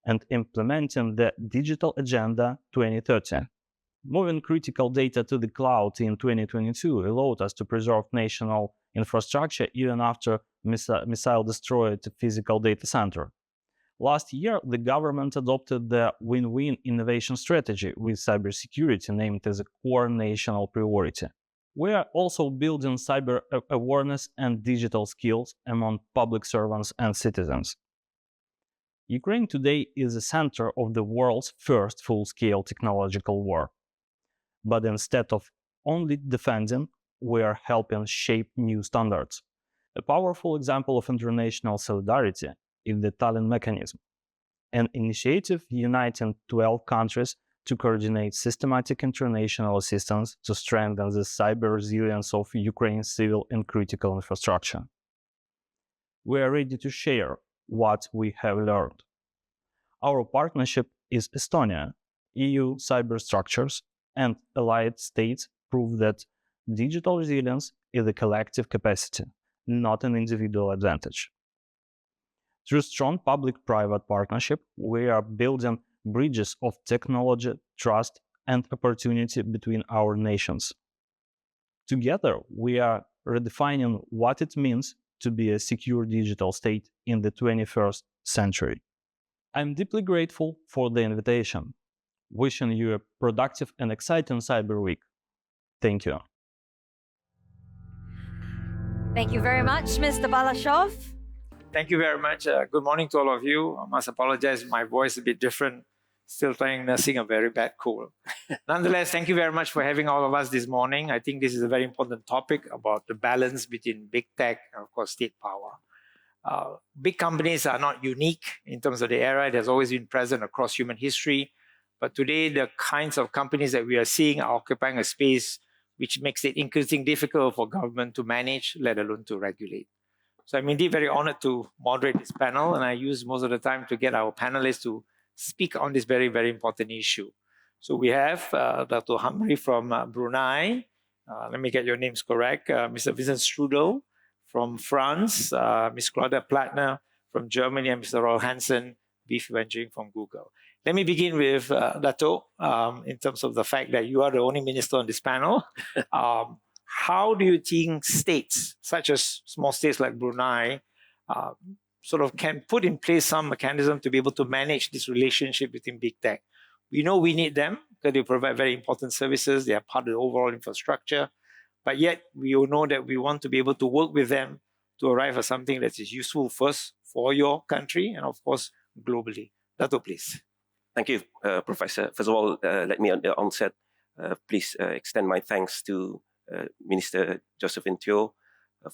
and implementing the Digital Agenda 2030. Moving critical data to the cloud in 2022 allowed us to preserve national infrastructure even after missile destroyed the physical data center. Last year, the government adopted the Win-Win Innovation Strategy with cybersecurity named as a core national priority. We are also building cyber awareness and digital skills among public servants and citizens. Ukraine today is the center of the world's first full-scale technological war. But instead of only defending, we are helping shape new standards. A powerful example of international solidarity is the Tallinn Mechanism, an initiative uniting 12 countries to coordinate systematic international assistance to strengthen the cyber resilience of Ukraine's civil and critical infrastructure. We are ready to share what we have learned. Our partnership is Estonia, EU cyber structures, and allied states prove that digital resilience is a collective capacity, not an individual advantage. Through strong public-private partnership, we are building bridges of technology, trust, and opportunity between our nations. Together, we are redefining what it means to be a secure digital state in the 21st century. I'm deeply grateful for the invitation. Wishing you a productive and exciting Cyber Week. Thank you.
Thank you very much, Mr. Balashov.
Thank you very much. Good morning to all of you. I must apologize, my voice is a bit different. Still nursing a very bad cold. Nonetheless, thank you very much for having all of us this morning. I think this is a very important topic about the balance between big tech and, of course, state power. Big companies are not unique in terms of the era. It has always been present across human history. But today, the kinds of companies that we are seeing are occupying a space which makes it increasingly difficult for government to manage, let alone to regulate. So I'm indeed very honored to moderate this panel, and I use most of the time to get our panelists to speak on this very, very important issue. So we have Dr. Hamri from Brunei. Let me get your names correct. Mr. Vincent Strudel from France, Ms. Claudia Plattner from Germany, and Mr. Roy Hansen, Beef Venturing from Google. Let me begin with Dato, in terms of the fact that you are the only minister on this panel. How do you think states, such as small states like Brunei, sort of can put in place some mechanism to be able to manage this relationship between big tech? We know we need them because they provide very important services. They are part of the overall infrastructure. But yet we all know that we want to be able to work with them to arrive at something that is useful first for your country and, of course, globally. Dato, please.
Thank you, Professor. First of all, let me at the onset please extend my thanks to Minister Josephine Teo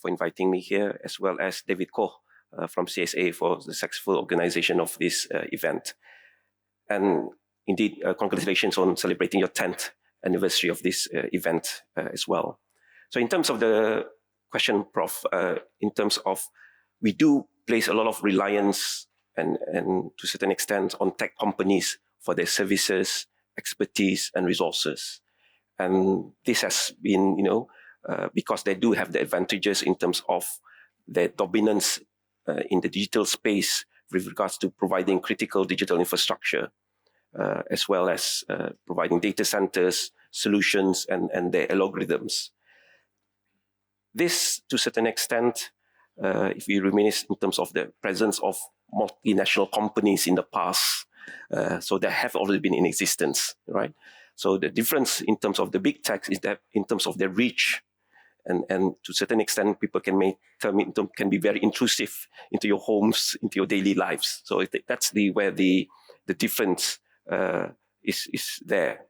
for inviting me here, as well as David Koh from CSA for the successful organization of this event. And indeed, congratulations on celebrating your 10th anniversary of this event as well. So in terms of the question, Prof, in terms of we do place a lot of reliance and to a certain extent on tech companies for their services, expertise, and resources. And this has been, because they do have the advantages in terms of their dominance in the digital space with regards to providing critical digital infrastructure, as well as providing data centers, solutions, and their algorithms. This, to a certain extent, if we reminisce in terms of the presence of multinational companies in the past, so they have already been in existence, right? So the difference in terms of the big techs is that in terms of their reach, and to a certain extent, people can be very intrusive into your homes, into your daily lives. So that's where the difference is there.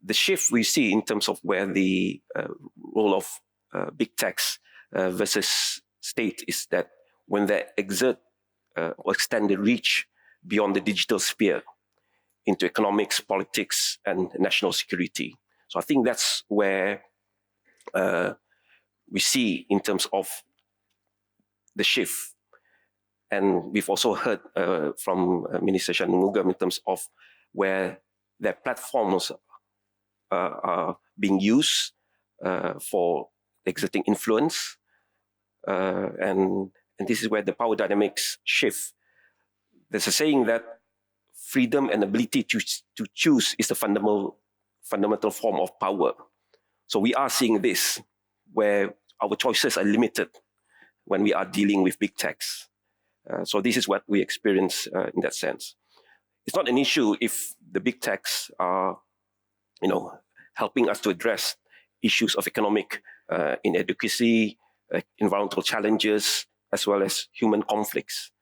The shift we see in terms of where the role of big techs versus state is that when they exert or extend the reach beyond the digital sphere into economics, politics, and national security. So I think that's where we see in terms of the shift. And we've also heard from Minister Shanmugam in terms of where their platforms are being used for exerting influence. And this is where the power dynamics shift. There's a saying that freedom and ability to choose is the fundamental form of power. So we are seeing this, where our choices are limited when we are dealing with big techs. So this is what we experience in that sense. It's not an issue if the big techs are, helping us to address issues of economic inadequacy, environmental challenges, as well as human conflicts.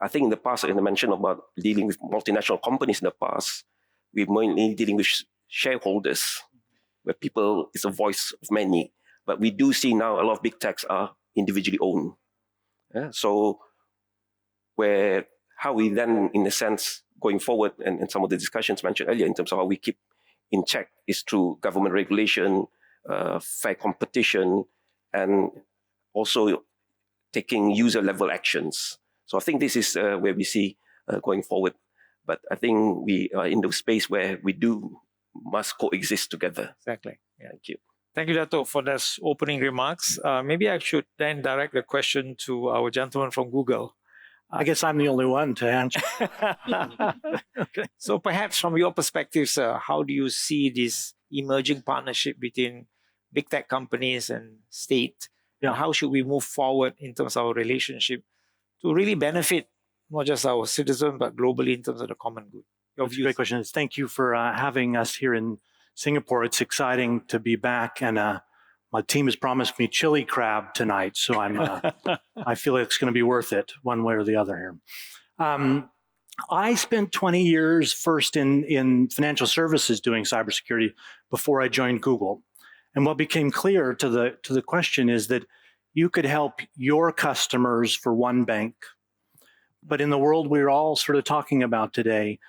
I think in the past, I mentioned about dealing with multinational companies in the past, we're mainly dealing with shareholders, where people is a voice of many. But we do see now a lot of big techs are individually owned. Yeah? So how we then, in a sense, going forward, and some of the discussions mentioned earlier in terms of how we keep in check is through government regulation, fair competition, and also taking user-level actions. So I think this is where we see going forward But I think we are in the space where we must coexist together.
Exactly. Yeah.
Thank you.
Thank you, Dato, for those opening remarks. Maybe I should then direct the question to our gentleman from Google.
I guess I'm the only one to answer.
Okay. So perhaps from your perspective, sir, how do you see this emerging partnership between big tech companies and state?
Yeah.
How should we move forward in terms of our relationship to really benefit not just our citizens, but globally in terms of the common good?
That's a great question. Thank you for having us here in Singapore. It's exciting to be back, and my team has promised me chili crab tonight, so I feel it's going to be worth it one way or the other here. I spent 20 years first in financial services doing cybersecurity before I joined Google. And what became clear to the question is that you could help your customers for one bank. But in the world we're all sort of talking about today,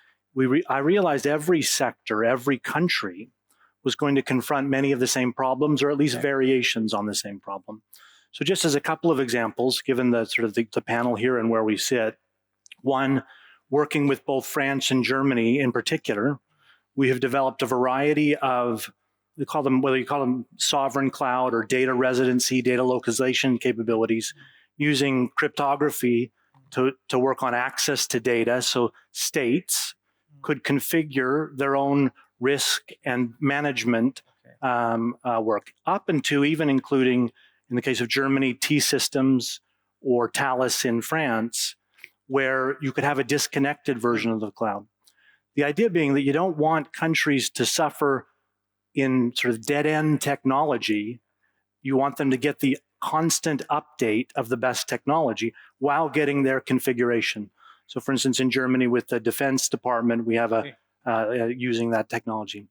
I realized every sector, every country was going to confront many of the same problems, or at least variations on the same problem. So just as a couple of examples, given the sort of the panel here and where we sit, one, working with both France and Germany in particular, we have developed a variety of, whether you call them sovereign cloud or data residency, data localization capabilities, using cryptography to work on access to data. So states could configure their own risk and management work, up into even including, in the case of Germany, T-Systems or Thales in France, where you could have a disconnected version of the cloud. The idea being that you don't want countries to suffer in sort of dead-end technology. You want them to get the constant update of the best technology while getting their configuration. So for instance, in Germany with the Defense Department, we have using that technology.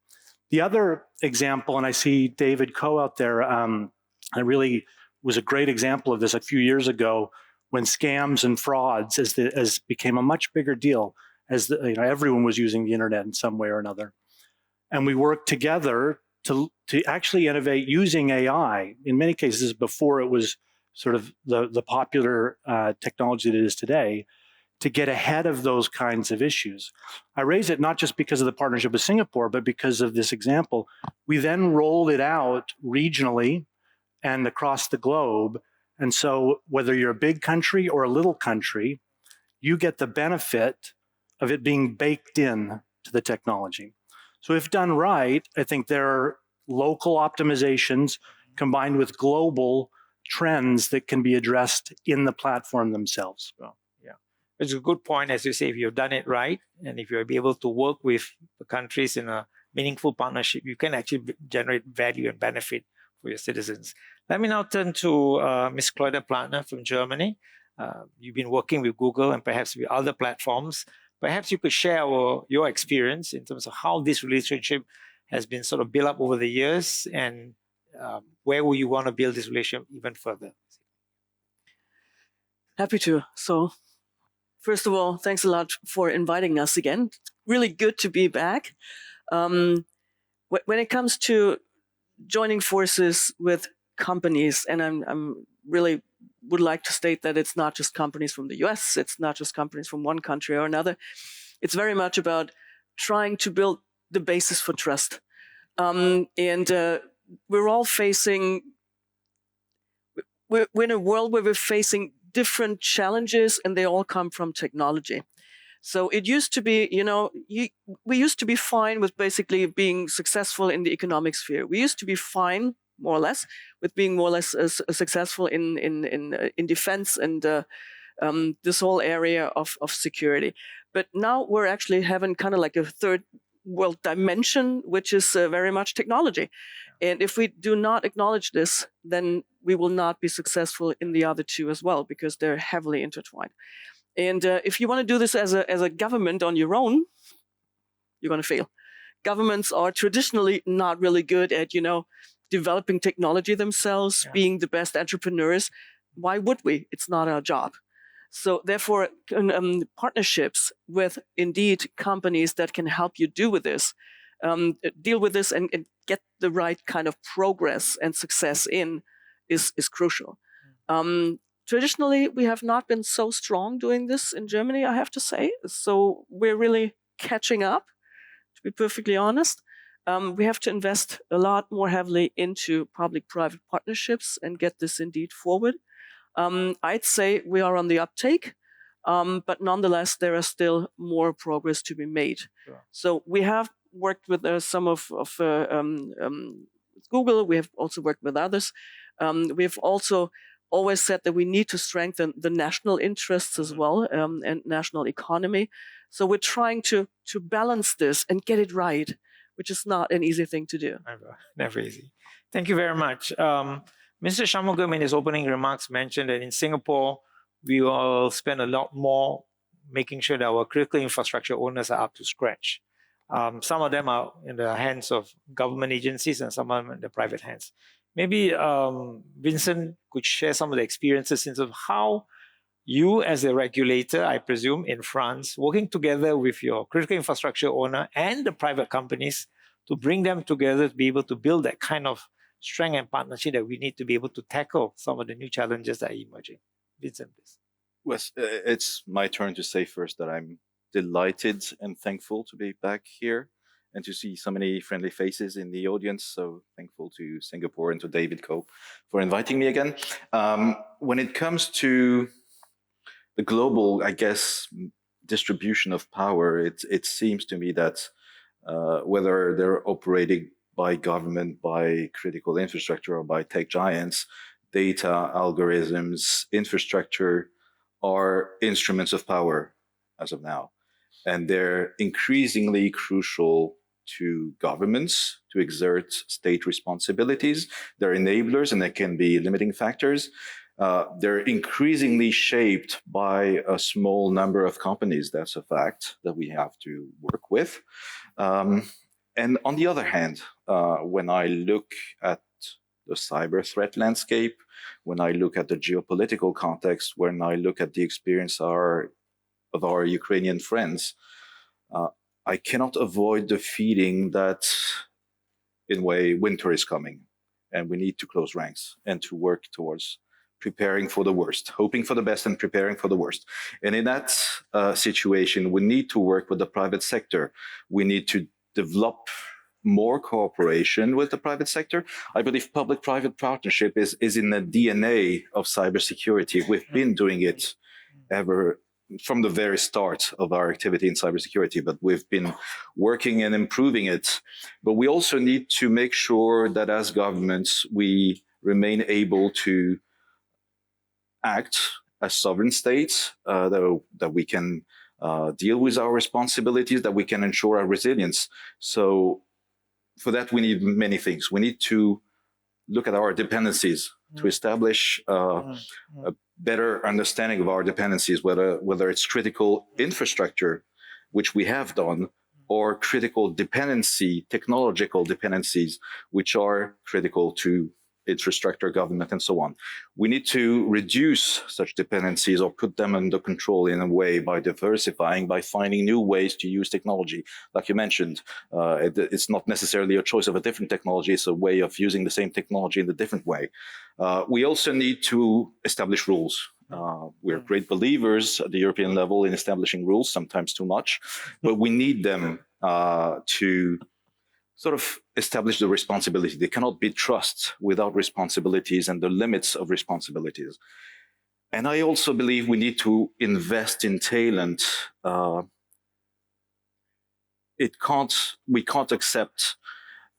The other example, and I see David Koh out there, I really was a great example of this a few years ago when scams and frauds as became a much bigger deal, as everyone was using the internet in some way or another. And we worked together to actually innovate using AI, in many cases before it was sort of the popular technology that it is today, to get ahead of those kinds of issues. I raise it not just because of the partnership with Singapore, but because of this example. We then rolled it out regionally and across the globe. And so whether you're a big country or a little country, you get the benefit of it being baked in to the technology. So if done right, I think there are local optimizations combined with global trends that can be addressed in the platform themselves.
Well, yeah, it's a good point, as you say, if you've done it right, and if you'll be able to work with the countries in a meaningful partnership, you can actually generate value and benefit for your citizens. Let me now turn to Ms. Claudia Plattner from Germany. You've been working with Google and perhaps with other platforms. Perhaps you could share your experience in terms of how this relationship has been sort of built up over the years, and where will you want to build this relationship even further?
Happy to. So first of all, thanks a lot for inviting us again. Really good to be back. When it comes to joining forces with companies, and I'm really would like to state that it's not just companies from the US, it's not just companies from one country or another. It's very much about trying to build the basis for trust. We're all facing, we're in a world where we're facing different challenges, and they all come from technology. So it used to be, we used to be fine with basically being successful in the economic sphere. We used to be fine, more or less, with being more or less successful in defense and this whole area of security. But now we're actually having kind of like a third world dimension, which is very much technology. And if we do not acknowledge this, then we will not be successful in the other two as well, because they're heavily intertwined. And if you want to do this as a government on your own, you're going to fail. Governments are traditionally not really good at, developing technology themselves, being the best entrepreneurs. Why would we? It's not our job. So therefore, partnerships with indeed companies that can help you deal with this and get the right kind of progress and success in is crucial. traditionally, we have not been so strong doing this in Germany, I have to say. So we're really catching up, to be perfectly honest. We have to invest a lot more heavily into public-private partnerships and get this indeed forward. I'd say we are on the uptake, but nonetheless, there is still more progress to be made.
Sure.
So we have worked with some of Google. We have also worked with others. We've also always said that we need to strengthen the national interests as well and national economy. So we're trying to balance this and get it right, which is not an easy thing to do.
Never easy. Thank you very much. Mr. Shanmugam in his opening remarks mentioned that in Singapore, we will spend a lot more making sure that our critical infrastructure owners are up to scratch. Some of them are in the hands of government agencies and some of them in the private hands. Maybe Vincent could share some of the experiences in terms of how you as a regulator, I presume, in France, working together with your critical infrastructure owner and the private companies to bring them together to be able to build that kind of strength and partnership that we need to be able to tackle some of the new challenges that are emerging. Vincent, please.
Well, it's my turn to say first that I'm delighted and thankful to be back here and to see so many friendly faces in the audience. So thankful to Singapore and to David Coe for inviting me again. When it comes to the global, I guess, distribution of power, it seems to me that whether they're operating by government, by critical infrastructure, or by tech giants, data, algorithms, infrastructure are instruments of power as of now. And they're increasingly crucial to governments to exert state responsibilities. They're enablers and they can be limiting factors. They're increasingly shaped by a small number of companies. That's a fact that we have to work with. And on the other hand, when I look at the cyber threat landscape, when I look at the geopolitical context, when I look at the experience of our Ukrainian friends, I cannot avoid the feeling that, in a way, winter is coming and we need to close ranks and to work towards preparing for the worst, hoping for the best and preparing for the worst. And in that situation, we need to work with the private sector. We need to develop more cooperation with the private sector. I believe public-private partnership is in the DNA of cybersecurity. We've been doing it ever from the very start of our activity in cybersecurity, but we've been working and improving it. But we also need to make sure that as governments, we remain able to act as sovereign states, that we can deal with our responsibilities, that we can ensure our resilience. So for that, we need many things. We need to look at our dependencies to establish a better understanding of our dependencies, whether it's critical infrastructure, which we have done, or critical dependency, technological dependencies, which are critical to infrastructure, government, and so on. We need to reduce such dependencies or put them under control in a way by diversifying, by finding new ways to use technology. Like you mentioned, it's not necessarily a choice of a different technology, it's a way of using the same technology in a different way. We also need to establish rules. We're great believers at the European level in establishing rules, sometimes too much, but we need them to sort of establish the responsibility. There cannot be trust without responsibilities and the limits of responsibilities. And I also believe we need to invest in talent. We can't accept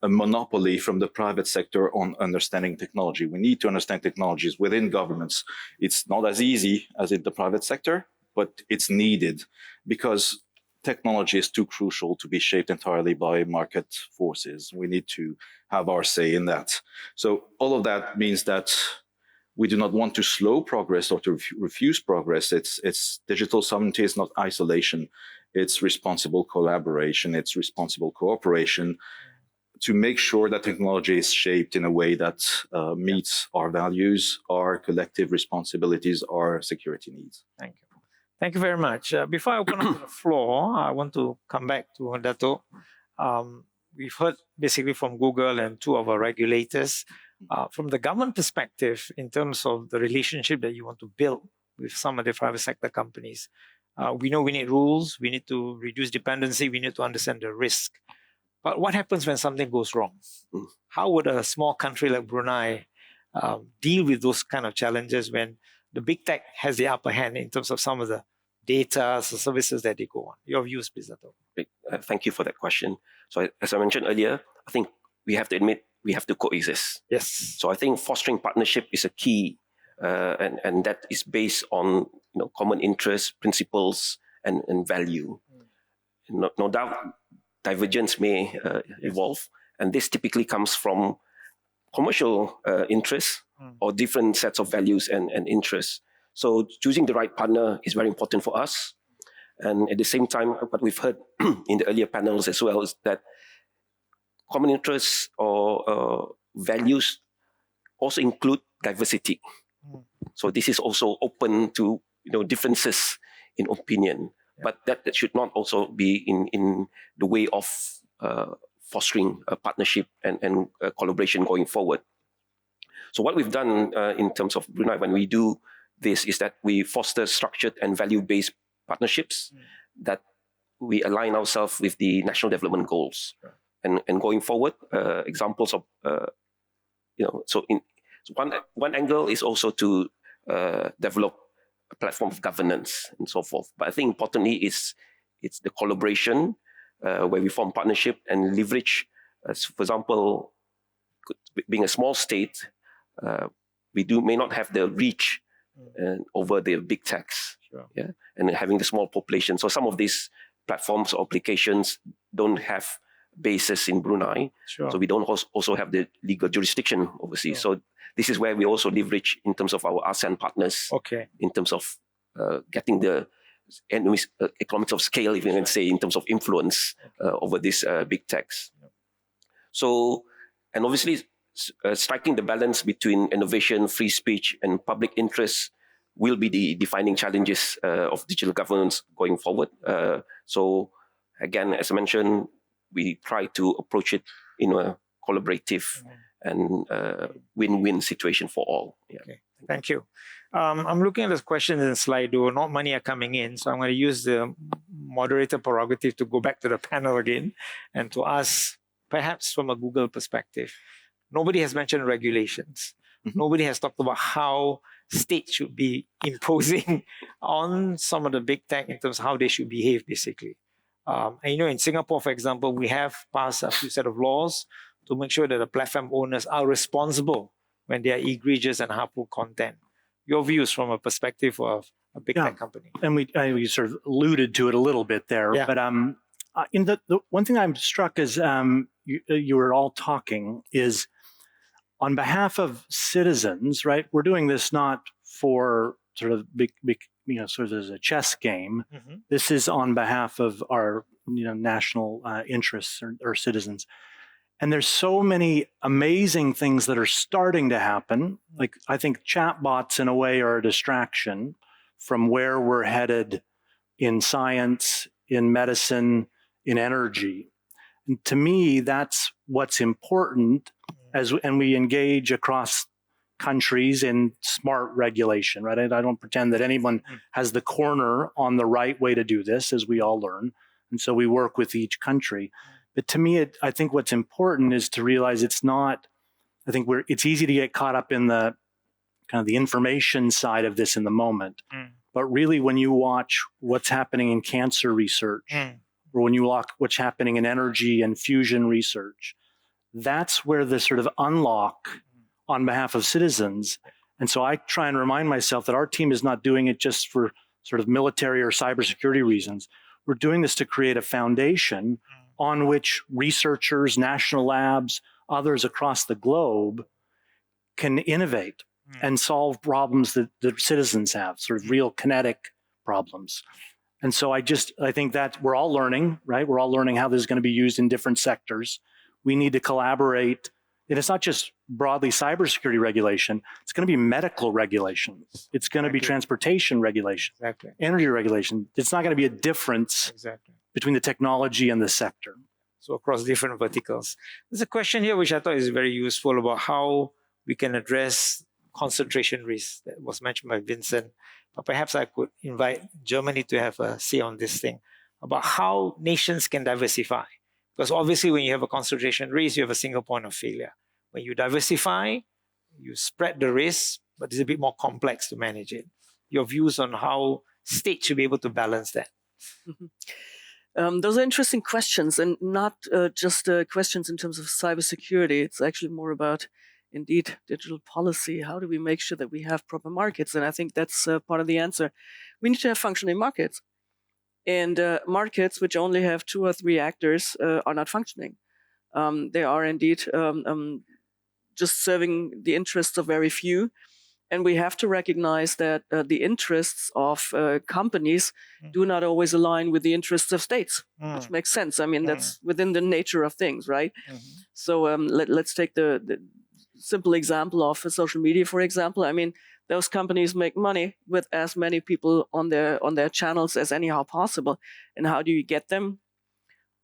a monopoly from the private sector on understanding technology. We need to understand technologies within governments. It's not as easy as in the private sector, but it's needed because technology is too crucial to be shaped entirely by market forces. We need to have our say in that. So all of that means that we do not want to slow progress or to refuse progress. It's digital sovereignty is not isolation. It's responsible collaboration. It's responsible cooperation to make sure that technology is shaped in a way that meets our values, our collective responsibilities, our security needs.
Thank you. Thank you very much. Before I open up the floor, I want to come back to Dato. We've heard basically from Google and two of our regulators From the government perspective, in terms of the relationship that you want to build with some of the private sector companies, we know we need rules, we need to reduce dependency, we need to understand the risk. But what happens when something goes wrong? How would a small country like Brunei deal with those kind of challenges when the big tech has the upper hand in terms of some of the data, the services that they go on? Your views, please, Dato'.
Thank you for that question. So as I mentioned earlier, I think we have to admit we have to coexist.
Yes.
So I think fostering partnership is a key, and that is based on common interests, principles, and value. No doubt, divergence may evolve, and this typically comes from commercial interests or different sets of values and interests. So choosing the right partner is very important for us. And at the same time, what we've heard in the earlier panels as well is that common interests or values also include diversity. So this is also open to differences in opinion, but that should not also be in the way of fostering a partnership and collaboration going forward. So what we've done in terms of Brunei when we do this is that we foster structured and value-based partnerships that we align ourselves with the national development goals. And going forward, examples of, so one angle is also to develop a platform of governance and so forth. But I think importantly it's the collaboration where we form partnership and leverage, for example, being a small state, we may not have the reach over the big techs, and having the small population. So some of these platforms or applications don't have bases in Brunei, so we don't also have the legal jurisdiction overseas. So this is where we also leverage in terms of our ASEAN partners, in terms of getting the economics of scale, if you can say, in terms of influence over these big techs. So, and obviously striking the balance between innovation, free speech, and public interest will be the defining challenges of digital governance going forward. So again, as I mentioned, we try to approach it in a collaborative and win-win situation for all.
Thank you. I'm looking at the questions in Slido. Not many are coming in, so I'm going to use the moderator prerogative to go back to the panel again and to ask, perhaps from a Google perspective, nobody has mentioned regulations. Nobody has talked about how states should be imposing on some of the big tech in terms of how they should behave, basically. And in Singapore, for example, we have passed a few set of laws to make sure that the platform owners are responsible when they are egregious and harmful content. Your views from a perspective of a big tech company.
And we sort of alluded to it a little bit there, but in the one thing I'm struck as you were all talking is on behalf of citizens, right? We're doing this not for sort of big sort of as a chess game. This is on behalf of our national interests or citizens. And there's so many amazing things that are starting to happen. Like I think chatbots in a way are a distraction from where we're headed in science, in medicine, in energy. And to me, that's what's important and we engage across countries in smart regulation, right? I don't pretend that anyone has the corner on the right way to do this, as we all learn. And so we work with each country. But to me, I think what's important is to realize it's easy to get caught up in the kind of the information side of this in the moment. But really, when you watch what's happening in cancer research, or when you watch what's happening in energy and fusion research, that's where the sort of unlock on behalf of citizens. And so I try and remind myself that our team is not doing it just for sort of military or cybersecurity reasons. We're doing this to create a foundation on which researchers, national labs, others across the globe can innovate and solve problems that citizens have, sort of real kinetic problems. And so I think that we're all learning, right? We're all learning how this is going to be used in different sectors. We need to collaborate. And it's not just broadly cybersecurity regulation. It's going to be medical regulations. It's going to be transportation regulation, energy regulation. It's not going to be a difference between the technology and the sector.
So across different verticals. There's a question here which I thought is very useful about how we can address concentration risk that was mentioned by Vincent. But perhaps I could invite Germany to have a say on this thing about how nations can diversify. Because obviously when you have a concentration risk, you have a single point of failure. When you diversify, you spread the risk, but it's a bit more complex to manage it. Your views on how states should be able to balance that.
Those are interesting questions, and not just questions in terms of cybersecurity. It's actually more about, indeed, digital policy. How do we make sure that we have proper markets? And I think that's part of the answer. We need to have functioning markets. And markets which only have 2 or 3 actors are not functioning. They are indeed just serving the interests of very few. And we have to recognize that the interests of companies do not always align with the interests of states, which makes sense. I mean, that's within the nature of things, right? So let's take the simple example of social media, for example. I mean, those companies make money with as many people on their channels as anyhow possible. And how do you get them?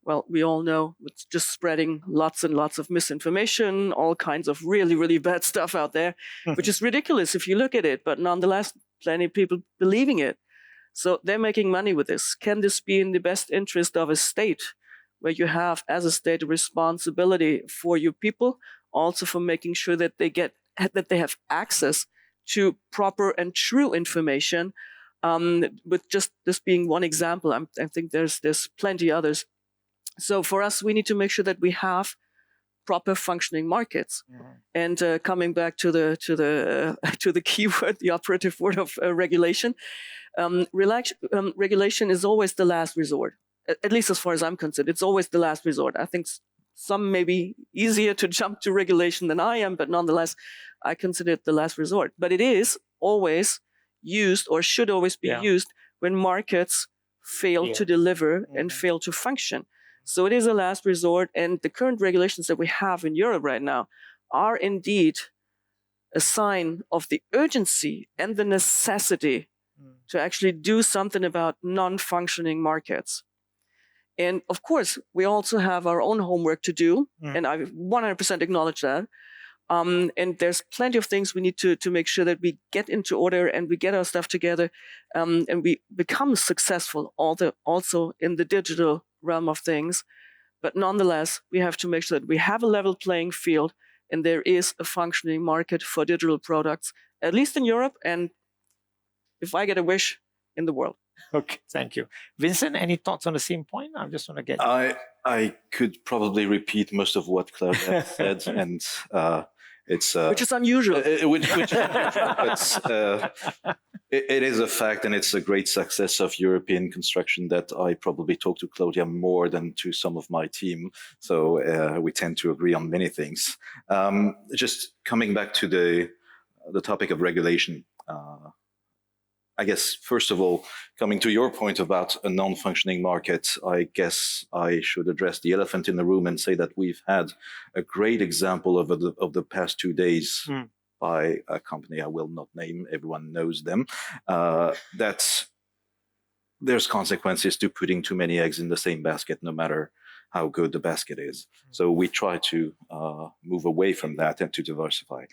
Well, we all know it's just spreading lots and lots of misinformation, all kinds of really, really bad stuff out there, which is ridiculous if you look at it. But nonetheless, plenty of people believing it. So they're making money with this. Can this be in the best interest of a state, where you have, as a state, a responsibility for your people, also for making sure that they have access to proper and true information? With just this being one example, I think there's plenty others. So for us, we need to make sure that we have proper functioning markets. And coming back to the keyword, the operative word of regulation, regulation is always the last resort. At least as far as I'm concerned, it's always the last resort. I think some may be easier to jump to regulation than I am, but nonetheless, I consider it the last resort. But it is always used, or should always be used, when markets fail to deliver and fail to function. So it is a last resort, and the current regulations that we have in Europe right now are indeed a sign of the urgency and the necessity to actually do something about non-functioning markets. And of course, we also have our own homework to do, and I 100% acknowledge that. And there's plenty of things we need to make sure that we get into order and we get our stuff together, and we become successful also in the digital realm of things. But nonetheless, we have to make sure that we have a level playing field and there is a functioning market for digital products, at least in Europe, and if I get a wish, in the world.
Okay, thank you. Vincent, any thoughts on the same point? I just want to get...
I could probably repeat most of what Claudia said, and it's...
which is unusual.
Which is unusual, but it is a fact, and it's a great success of European construction that I probably talk to Claudia more than to some of my team. So we tend to agree on many things. Just coming back to the topic of regulation, I guess, first of all, coming to your point about a non-functioning market, I guess I should address the elephant in the room and say that we've had a great example of the past 2 days by a company I will not name, everyone knows them, that there's consequences to putting too many eggs in the same basket, no matter how good the basket is. So we try to move away from that and to diversify.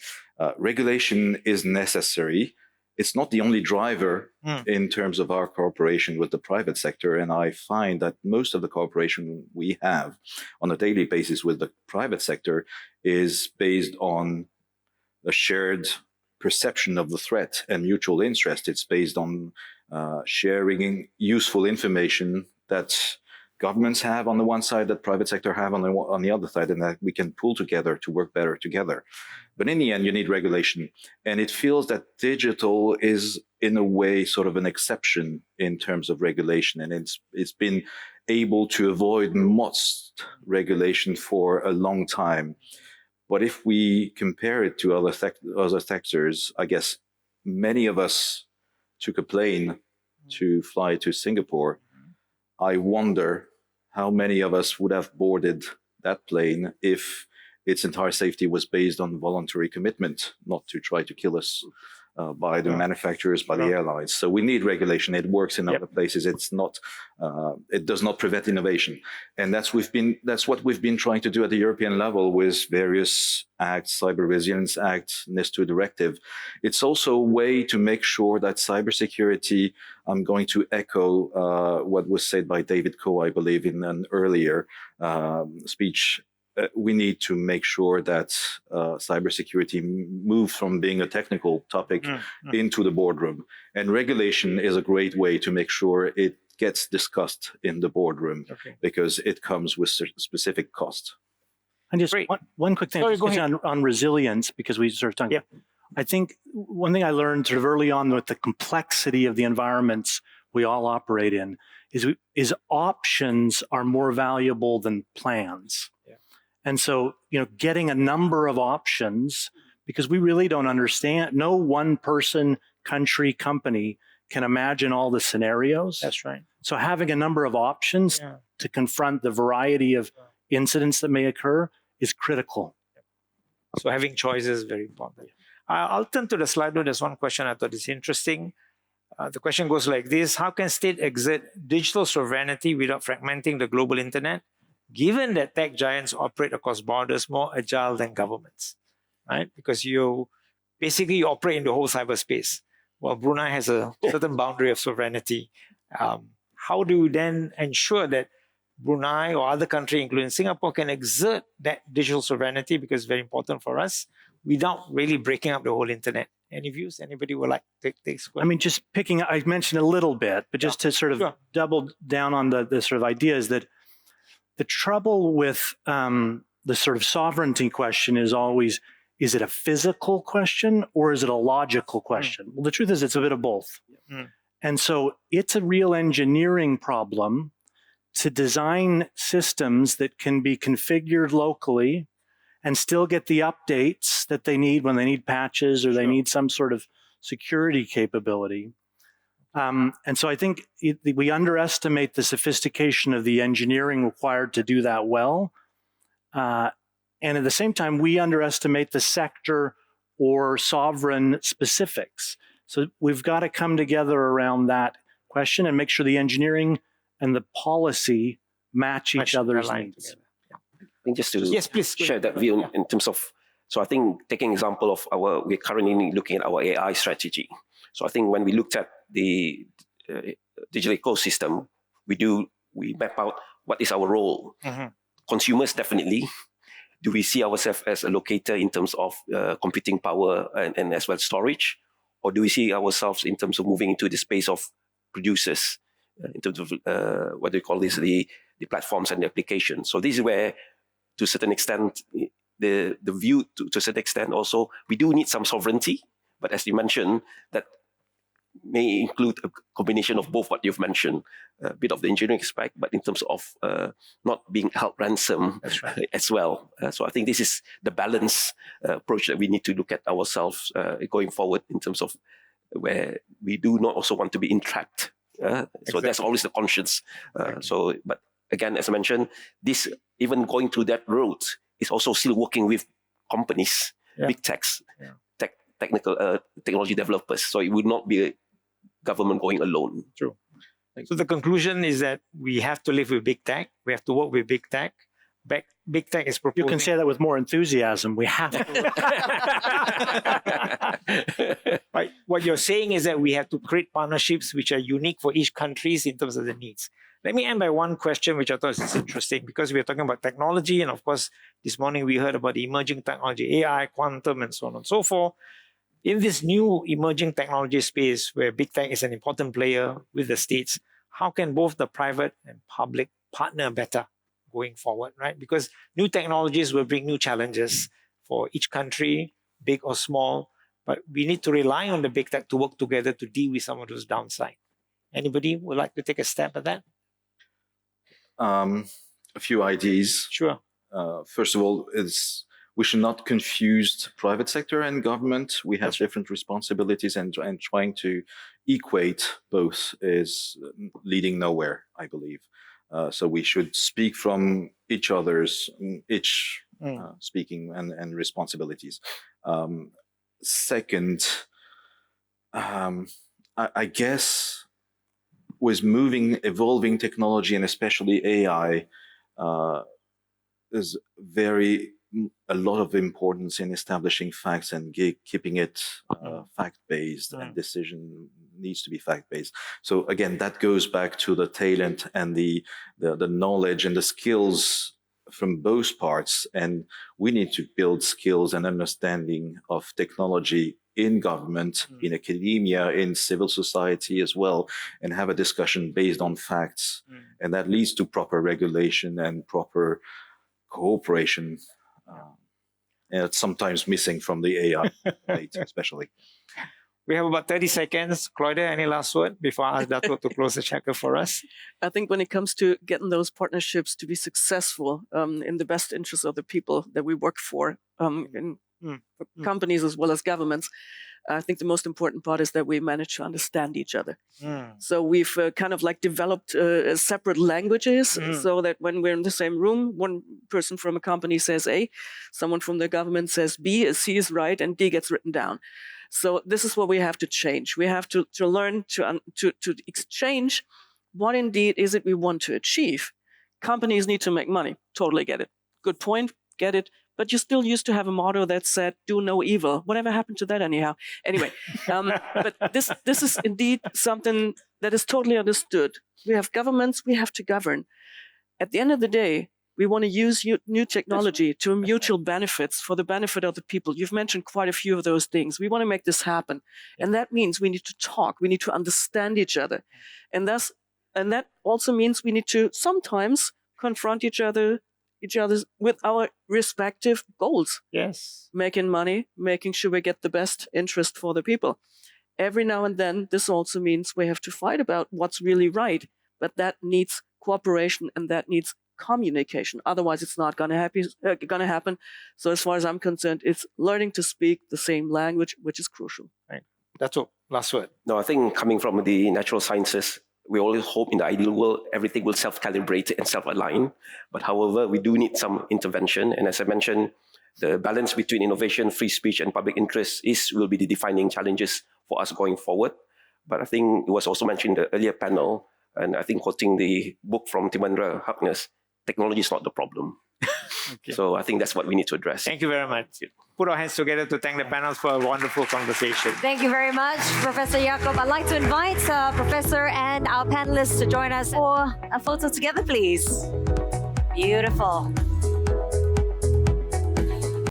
Regulation is necessary. It's not the only driver in terms of our cooperation with the private sector. And I find that most of the cooperation we have on a daily basis with the private sector is based on a shared perception of the threat and mutual interest. It's based on sharing useful information that governments have on the one side, that private sector have on the other side, and that we can pull together to work better together. But in the end, you need regulation. And it feels that digital is, in a way, sort of an exception in terms of regulation. And it's been able to avoid most regulation for a long time. But if we compare it to other sectors, I guess many of us took a plane to fly to Singapore. I wonder how many of us would have boarded that plane if its entire safety was based on voluntary commitment not to try to kill us by the manufacturers, by the airlines. So we need regulation. It works in other places. It's not. It does not prevent innovation, and that's what we've been trying to do at the European level with various acts, Cyber Resilience Act, NIS2 Directive. It's also a way to make sure that cybersecurity. I'm going to echo what was said by David Coe, I believe, in an earlier speech. We need to make sure that cybersecurity moves from being a technical topic into the boardroom. And regulation is a great way to make sure it gets discussed in the boardroom because it comes with specific cost.
And just one quick thing on resilience, because we sort of talked. I think one thing I learned sort of early on with the complexity of the environments we all operate in is options are more valuable than plans. And so, getting a number of options, because we really don't understand, no one person, country, company can imagine all the scenarios.
That's right.
So having a number of options to confront the variety of incidents that may occur is critical.
So having choices is very important. I'll turn to the slide. There's one question I thought is interesting. The question goes like this: how can state exert digital sovereignty without fragmenting the global internet, given that tech giants operate across borders more agile than governments, right? Because you basically operate in the whole cyberspace, while Brunei has a certain boundary of sovereignty. How do you then ensure that Brunei or other country, including Singapore, can exert that digital sovereignty, because it's very important for us, without really breaking up the whole internet? Any views? Anybody would like to take this question?
I mean, just picking, I mentioned a little bit, but just to sort of double down on the sort of idea is that the trouble with the sort of sovereignty question is always, is it a physical question or is it a logical question? Well, the truth is it's a bit of both. And so it's a real engineering problem to design systems that can be configured locally and still get the updates that they need when they need patches or they need some sort of security capability. And so I think we underestimate the sophistication of the engineering required to do that well. And at the same time, we underestimate the sector or sovereign specifics. So we've got to come together around that question and make sure the engineering and the policy match each other's needs.
I think just to share that view in terms of, so I think taking example of we're currently looking at our AI strategy. So I think when we looked at the digital ecosystem, we map out what is our role. Consumers, definitely. Do we see ourselves as a locator in terms of computing power and as well storage? Or do we see ourselves in terms of moving into the space of producers, in terms of what do you call this, the platforms and the applications? So this is where, to a certain extent, the view to a certain extent also, we do need some sovereignty. But as you mentioned, that may include a combination of both what you've mentioned, a bit of the engineering aspect, but in terms of not being held ransom as well. So I think this is the balanced approach that we need to look at ourselves going forward in terms of where we do not also want to be entrapped. So that's always the conscience. But again, as I mentioned, this even going through that road is also still working with companies, big techs, technology developers. So it would not be a government going alone.
True. So the conclusion is that we have to live with big tech. We have to work with big tech. Big tech is proposing.
You can say that with more enthusiasm. We have to.
Right. What you're saying is that we have to create partnerships which are unique for each country in terms of the needs. Let me end by one question which I thought is interesting, because we are talking about technology, and of course this morning we heard about the emerging technology, AI, quantum, and so on and so forth. In this new emerging technology space where big tech is an important player with the states, how can both the private and public partner better going forward, right? Because new technologies will bring new challenges for each country, big or small, but we need to rely on the big tech to work together to deal with some of those downside. Anybody would like to take a stab at that?
A few ideas.
Sure.
First of all, we should not confuse private sector and government. We have different responsibilities, and trying to equate both is leading nowhere, I believe. So we should speak from each other's, speaking and responsibilities. Second, I guess with evolving technology and especially AI, there's a lot of importance in establishing facts and keeping it fact-based, and decision needs to be fact-based. So again, that goes back to the talent and the knowledge and the skills from both parts. And we need to build skills and understanding of technology in government, in academia, in civil society as well, and have a discussion based on facts. And that leads to proper regulation and proper cooperation. And it's sometimes missing from the AI debate, especially.
We have about 30 seconds. Claudia, any last word before I ask Dato to close the chapter for us?
I think when it comes to getting those partnerships to be successful in the best interest of the people that we work for, in companies as well as governments, I think the most important part is that we manage to understand each other. So we've kind of like developed separate languages so that when we're in the same room, one person from a company says A, someone from the government says B, C is right, and D gets written down. So this is what we have to change. We have to learn to exchange what indeed is it we want to achieve. Companies need to make money. Totally get it. Good point. Get it. But you still used to have a motto that said, do no evil. Whatever happened to that anyhow? Anyway, but this is indeed something that is totally understood. We have governments, we have to govern. At the end of the day, we want to use new technology to mutual benefits for the benefit of the people. You've mentioned quite a few of those things. We want to make this happen. And that means we need to talk. We need to understand each other. And that also means we need to sometimes confront each other with our respective goals.
Yes.
Making money, making sure we get the best interest for the people. Every now and then, this also means we have to fight about what's really right. But that needs cooperation and that needs communication. Otherwise, it's not going to happen. So as far as I'm concerned, it's learning to speak the same language, which is crucial.
Right. That's all. Last word.
No, I think coming from the natural sciences, we always hope in the ideal world, everything will self-calibrate and self-align. But however, we do need some intervention. And as I mentioned, the balance between innovation, free speech, and public interest will be the defining challenges for us going forward. But I think it was also mentioned in the earlier panel, and I think quoting the book from Timandra Harkness, technology is not the problem.
Okay.
So I think that's what we need to address.
Thank you very much. Put our hands together to thank the panels for a wonderful conversation.
Thank you very much, Professor Jakob. I'd like to invite Professor and our panelists to join us for a photo together, please. Beautiful.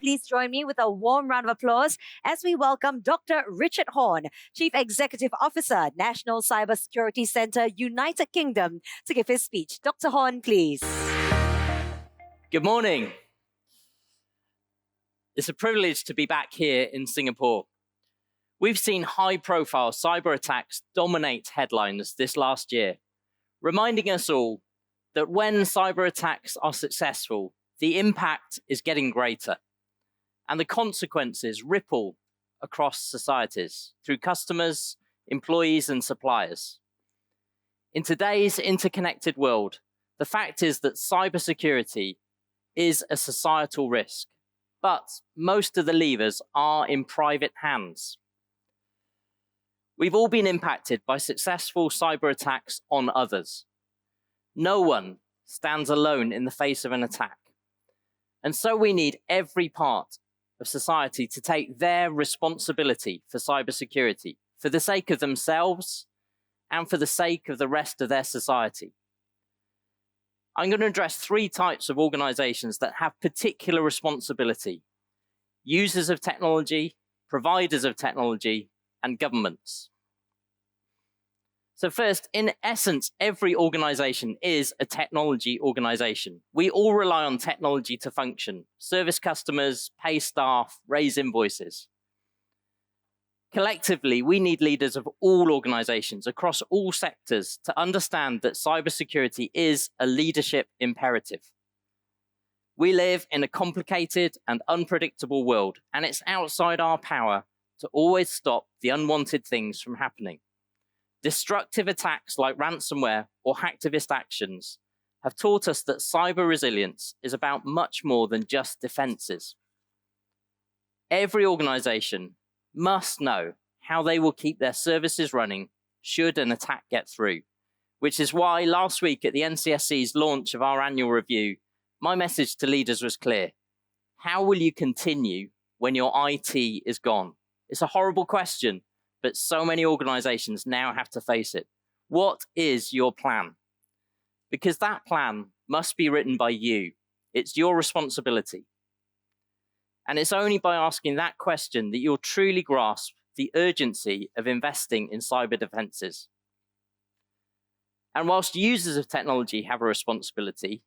Please join me with a warm round of applause as we welcome Dr. Richard Horn, Chief Executive Officer, National Cybersecurity Centre, United Kingdom, to give his speech. Dr. Horn, please.
Good morning. It's a privilege to be back here in Singapore. We've seen high-profile cyber attacks dominate headlines this last year, reminding us all that when cyber attacks are successful, the impact is getting greater, and the consequences ripple across societies through customers, employees, and suppliers. In today's interconnected world, the fact is that cybersecurity is a societal risk, but most of the levers are in private hands. We've all been impacted by successful cyber attacks on others. No one stands alone in the face of an attack. And so we need every part of society to take their responsibility for cybersecurity, for the sake of themselves and for the sake of the rest of their society. I'm going to address three types of organizations that have particular responsibility: users of technology, providers of technology, and governments. So first, in essence, every organization is a technology organization. We all rely on technology to function, service customers, pay staff, raise invoices. Collectively, we need leaders of all organizations across all sectors to understand that cybersecurity is a leadership imperative. We live in a complicated and unpredictable world, and it's outside our power to always stop the unwanted things from happening. Destructive attacks like ransomware or hacktivist actions have taught us that cyber resilience is about much more than just defenses. Every organization must know how they will keep their services running should an attack get through, which is why last week at the NCSC's launch of our annual review, my message to leaders was clear. How will you continue when your IT is gone? It's a horrible question, but so many organizations now have to face it. What is your plan? Because that plan must be written by you. It's your responsibility. And it's only by asking that question that you'll truly grasp the urgency of investing in cyber defenses. And whilst users of technology have a responsibility,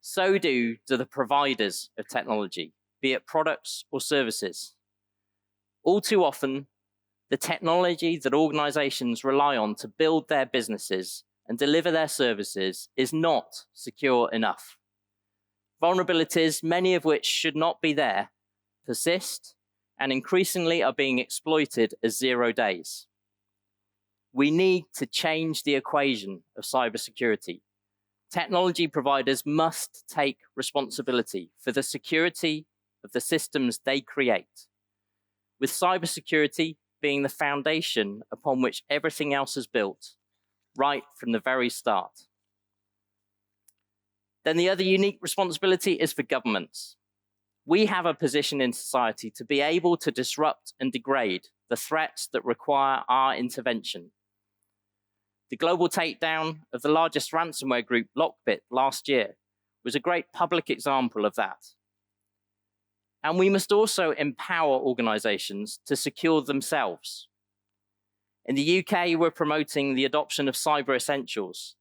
so do the providers of technology, be it products or services. All too often, the technology that organizations rely on to build their businesses and deliver their services is not secure enough. Vulnerabilities, many of which should not be there, persist and increasingly are being exploited as 0 days. We need to change the equation of cybersecurity. Technology providers must take responsibility for the security of the systems they create, with cybersecurity being the foundation upon which everything else is built, right from the very start. Then the other unique responsibility is for governments. We have a position in society to be able to disrupt and degrade the threats that require our intervention. The global takedown of the largest ransomware group, Lockbit, last year was a great public example of that. And we must also empower organizations to secure themselves. In the UK, we're promoting the adoption of Cyber Essentials,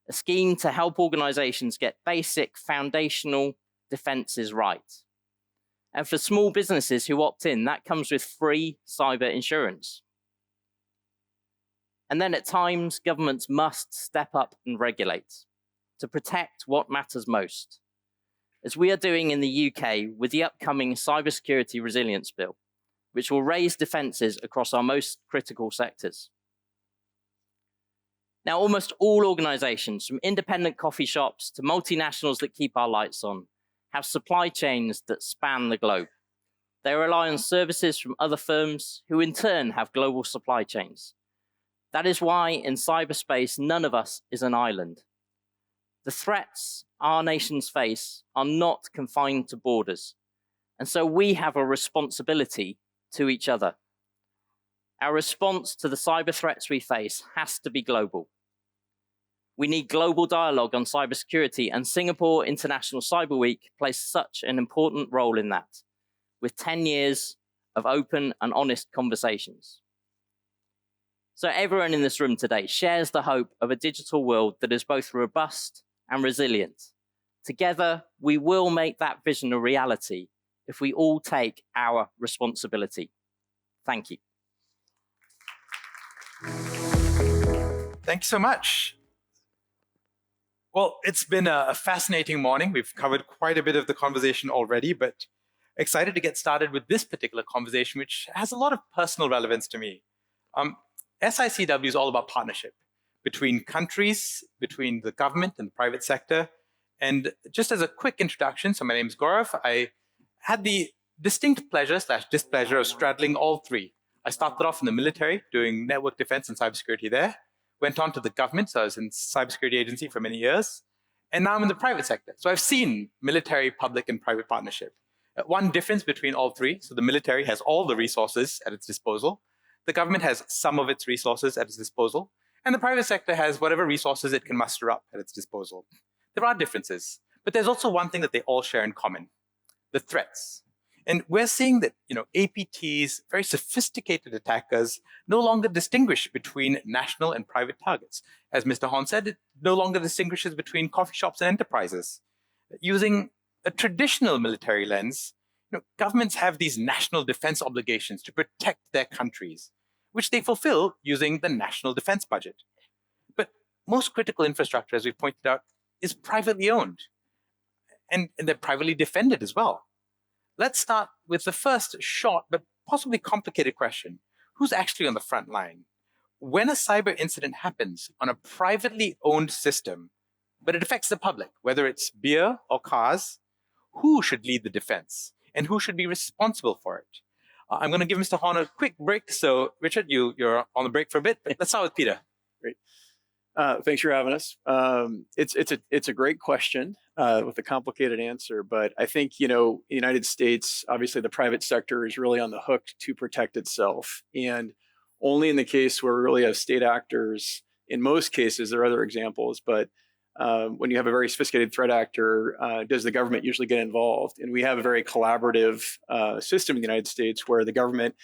a scheme to help organizations get basic foundational defenses right. And for small businesses who opt in, that comes with free cyber insurance. And then at times, governments must step up and regulate to protect what matters most, as we are doing in the UK with the upcoming Cybersecurity Resilience Bill, which will raise defences across our most critical sectors. Now, almost all organisations, from independent coffee shops to multinationals that keep our lights on, have supply chains that span the globe. They rely on services from other firms who in turn have global supply chains. That is why in cyberspace, none of us is an island. The threats our nations face are not confined to borders, and so we have a responsibility to each other. Our response to the cyber threats we face has to be global. We need global dialogue on cybersecurity, and Singapore International Cyber Week plays such an important role in that, with 10 years of open and honest conversations. So everyone in this room today shares the hope of a digital world that is both robust and resilient. Together, we will make that vision a reality if we all take our responsibility. Thank you.
Thank you so much. Well, it's been a fascinating morning. We've covered quite a bit of the conversation already, but excited to get started with this particular conversation, which has a lot of personal relevance to me. SICW is all about partnership between countries, between the government and the private sector. And just as a quick introduction, so my name is Gaurav. I had the distinct pleasure/displeasure of straddling all three. I started off in the military doing network defense and cybersecurity there, went on to the government, so I was in cybersecurity agency for many years, and now I'm in the private sector. So I've seen military, public, and private partnership. One difference between all three, so the military has all the resources at its disposal, the government has some of its resources at its disposal, and the private sector has whatever resources it can muster up at its disposal. There are differences, but there's also one thing that they all share in common: the threats. And we're seeing that, APTs, very sophisticated attackers, no longer distinguish between national and private targets. As Mr. Horn said, it no longer distinguishes between coffee shops and enterprises. Using a traditional military lens, governments have these national defense obligations to protect their countries, which they fulfill using the national defense budget. But most critical infrastructure, as we've pointed out, is privately owned, and they're privately defended as well. Let's start with the first short but possibly complicated question. Who's actually on the front line? When a cyber incident happens on a privately owned system, but it affects the public, whether it's beer or cars, who should lead the defense? And who should be responsible for it? I'm going to give Mr. Horn a quick break. So, Richard, you're on the break for a bit, but let's start with Peter.
Great. Thanks for having us. It's a great question with a complicated answer, but I think, in the United States, obviously the private sector is really on the hook to protect itself. And only in the case where we really have state actors, in most cases, there are other examples, but when you have a very sophisticated threat actor, does the government usually get involved? And we have a very collaborative system in the United States where the government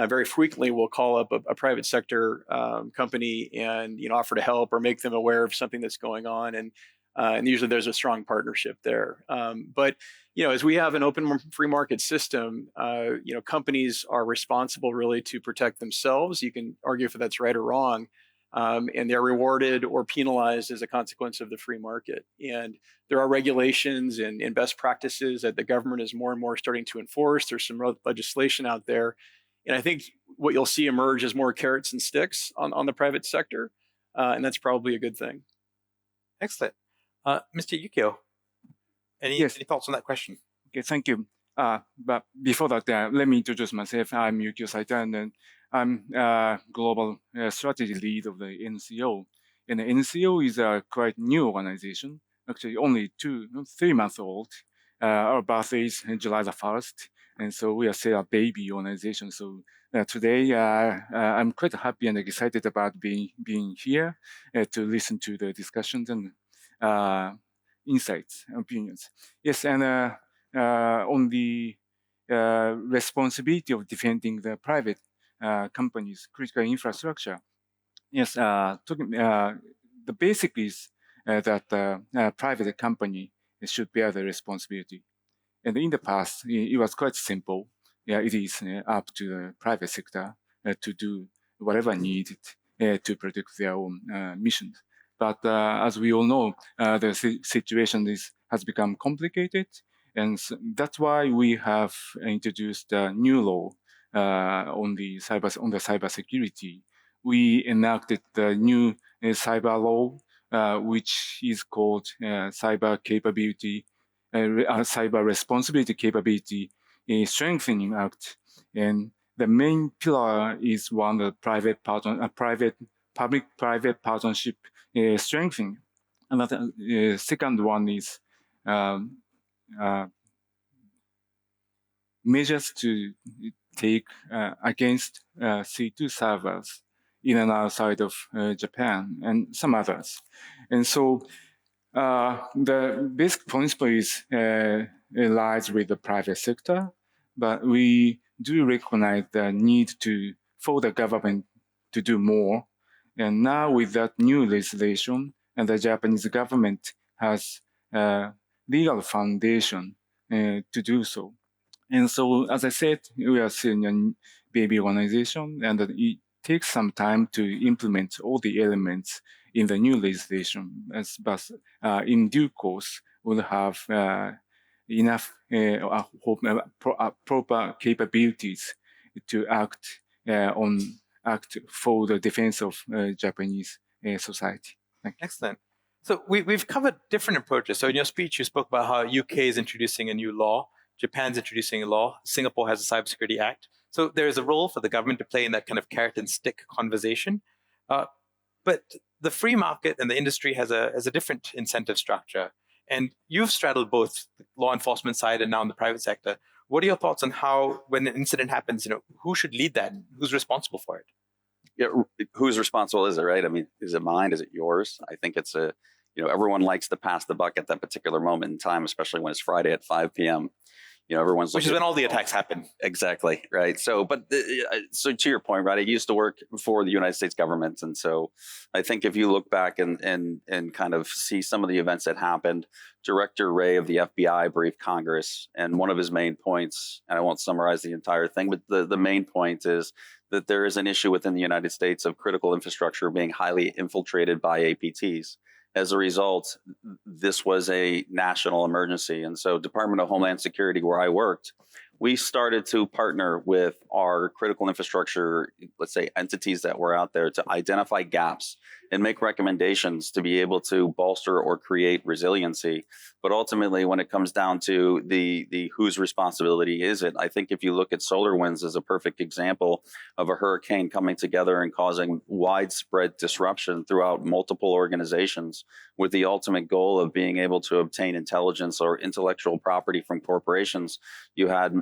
very frequently will call up a private sector company and offer to help or make them aware of something that's going on, and usually there's a strong partnership there. But as we have an open free market system, companies are responsible really to protect themselves. You can argue if that's right or wrong, and they're rewarded or penalized as a consequence of the free market. And there are regulations and best practices that the government is more and more starting to enforce. There's some legislation out there. And I think what you'll see emerge is more carrots and sticks on the private sector, and that's probably a good thing.
Excellent. Mr. Yukio, any thoughts on that question?
Okay, thank you. But before that, let me introduce myself. I'm Yukio Saita, and I'm global strategy lead of the NCO. And the NCO is a quite new organization, actually only 3 months old. Our birthday is July the 1st. And so we are still a baby organization. So today I'm quite happy and excited about being here to listen to the discussions and insights, opinions. Yes, and on the responsibility of defending the private companies' critical infrastructure. Yes, the basic is that private company should bear the responsibility. And in the past, it was quite simple. It is up to the private sector to do whatever needed to protect their own missions. But as we all know, the situation has become complicated, and so that's why we have introduced a new law on the cybersecurity. We enacted the new cyber law, which is called Cyber Responsibility Capability Strengthening Act, and the main pillar is one of public-private partnership strengthening. And the second one is measures to take against C2 servers in and outside of Japan and some others. And so the basic principle is lies with the private sector, but we do recognize the need for the government to do more. And now with that new legislation, and the Japanese government has a legal foundation to do so. And so, as I said, we are still a baby organization, and it takes some time to implement all the elements in the new legislation. But in due course, we'll have enough proper capabilities to act for the defense of Japanese society.
Excellent. So we've covered different approaches. So in your speech, you spoke about how UK is introducing a new law, Japan's introducing a law, Singapore has a Cybersecurity Act. So there is a role for the government to play in that kind of carrot and stick conversation. But the free market and the industry has a different incentive structure. And you've straddled both the law enforcement side and now in the private sector. What are your thoughts on how, when an incident happens, who should lead that? Who's responsible for it?
Yeah, whose responsible is it, right? I mean, is it mine? Is it yours? I think it's everyone likes to pass the buck at that particular moment in time, especially when it's Friday at 5 p.m. Everyone's
which is when all the attacks happen.
Exactly, right? So, so to your point, right? I used to work for the United States government, and so I think if you look back and kind of see some of the events that happened, Director Wray of the FBI briefed Congress, and one of his main points, and I won't summarize the entire thing, but the main point is that there is an issue within the United States of critical infrastructure being highly infiltrated by APTs. As a result, this was a national emergency. And so Department of Homeland Security, where I worked, we started to partner with our critical infrastructure, let's say, entities that were out there to identify gaps and make recommendations to be able to bolster or create resiliency. But ultimately, when it comes down to the whose responsibility is it, I think if you look at SolarWinds as a perfect example of a hurricane coming together and causing widespread disruption throughout multiple organizations with the ultimate goal of being able to obtain intelligence or intellectual property from corporations, you had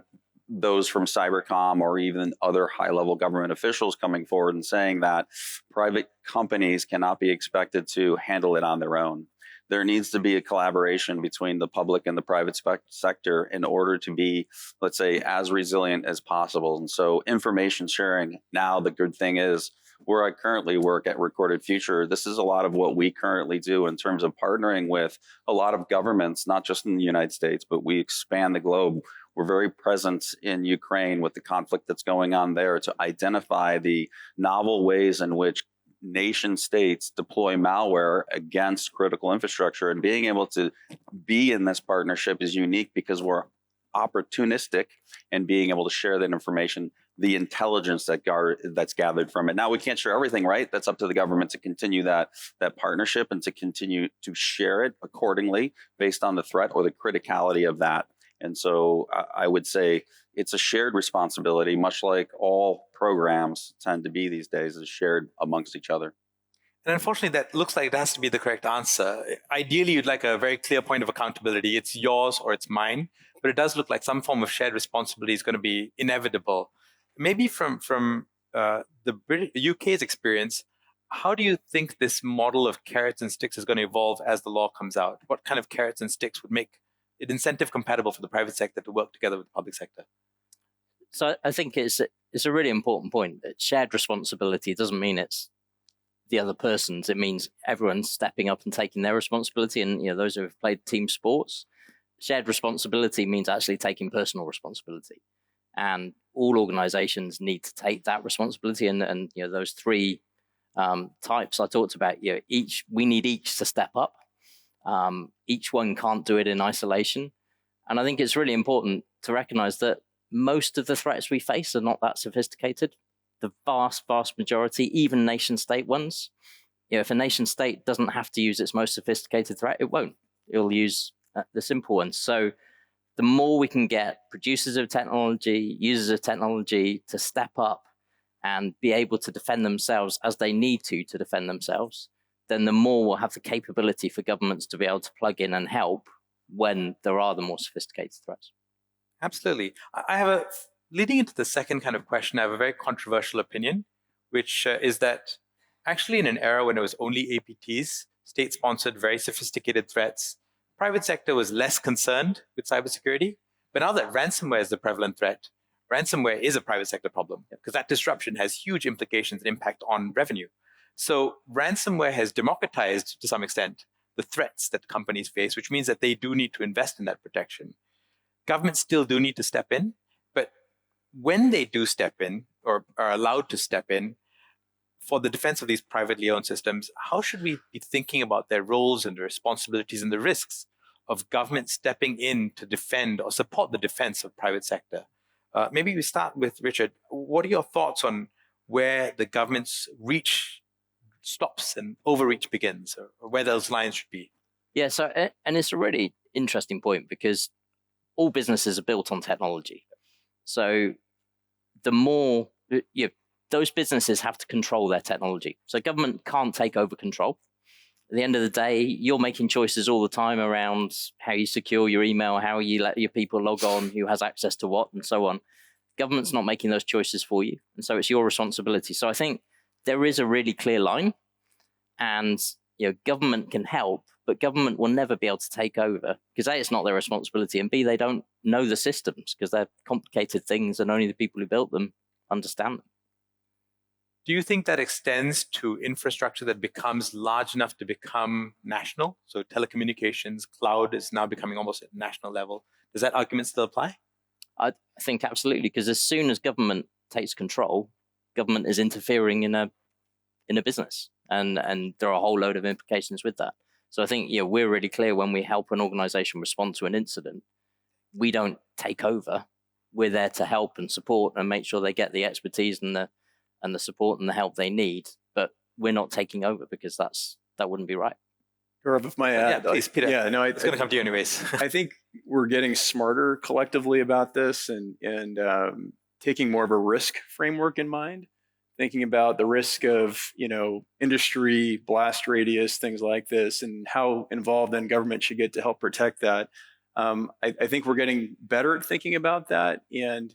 those from Cybercom or even other high-level government officials coming forward and saying that private companies cannot be expected to handle it on their own. There needs to be a collaboration between the public and the private sector in order to be, let's say, as resilient as possible. And so information sharing, now the good thing is, where I currently work at Recorded Future, this is a lot of what we currently do in terms of partnering with a lot of governments, not just in the United States, but we expand the globe. We're very present in Ukraine with the conflict that's going on there to identify the novel ways in which nation states deploy malware against critical infrastructure. And being able to be in this partnership is unique because we're opportunistic and being able to share that information, the intelligence that's gathered from it. Now, we can't share everything, right? That's up to the government to continue that partnership and to continue to share it accordingly based on the threat or the criticality of that. And so I would say it's a shared responsibility, much like all programs tend to be these days, is shared amongst each other.
And unfortunately, that looks like it has to be the correct answer. Ideally, you'd like a very clear point of accountability. It's yours or it's mine. But it does look like some form of shared responsibility is going to be inevitable. Maybe from the UK's experience, how do you think this model of carrots and sticks is going to evolve as the law comes out? What kind of carrots and sticks would make it incentive compatible for the private sector to work together with the public sector?
So I think it's a really important point that shared responsibility doesn't mean it's the other person's. It means everyone's stepping up and taking their responsibility. And those who have played team sports, shared responsibility means actually taking personal responsibility. And all organizations need to take that responsibility. And those three types I talked about, we need each to step up. Each one can't do it in isolation. And I think it's really important to recognize that most of the threats we face are not that sophisticated. The vast, vast majority, even nation state ones, if a nation state doesn't have to use its most sophisticated threat, it won't. It'll use the simple ones. So the more we can get producers of technology, users of technology to step up and be able to defend themselves as they need to defend themselves, then the more we'll have the capability for governments to be able to plug in and help when there are the more sophisticated threats.
Absolutely. Leading into the second kind of question, I have a very controversial opinion, which is that actually in an era when it was only APTs, state-sponsored, very sophisticated threats, private sector was less concerned with cybersecurity. But now that ransomware is the prevalent threat, ransomware is a private sector problem because that disruption has huge implications and impact on revenue. So ransomware has democratized, to some extent, the threats that companies face, which means that they do need to invest in that protection. Governments still do need to step in, but when they do step in or are allowed to step in for the defense of these privately owned systems, how should we be thinking about their roles and the responsibilities and the risks of government stepping in to defend or support the defense of private sector? Maybe we start with Richard. What are your thoughts on where the government's reach stops and overreach begins, or where those lines should be?
Yeah, and it's a really interesting point because all businesses are built on technology. So the more, those businesses have to control their technology. So government can't take over control. At the end of the day, you're making choices all the time around how you secure your email, how you let your people log on, who has access to what, and so on. Government's not making those choices for you. And so it's your responsibility. So I think there is a really clear line, and government can help, but government will never be able to take over because A, it's not their responsibility, and B, they don't know the systems because they're complicated things and only the people who built them understand them.
Do you think that extends to infrastructure that becomes large enough to become national? So telecommunications, cloud is now becoming almost at national level. Does that argument still apply?
I think absolutely, because as soon as government takes control, government is interfering in a business, and there are a whole load of implications with that. So I think we're really clear when we help an organization respond to an incident, we don't take over. We're there to help and support and make sure they get the expertise and the support and the help they need. But we're not taking over, because that wouldn't be right.
Gaurav, if I add,
please, Peter.
Yeah, no,
It's going to come to you anyways.
I think we're getting smarter collectively about this and taking more of a risk framework in mind, thinking about the risk of, industry, blast radius, things like this, and how involved then government should get to help protect that. I think we're getting better at thinking about that. And,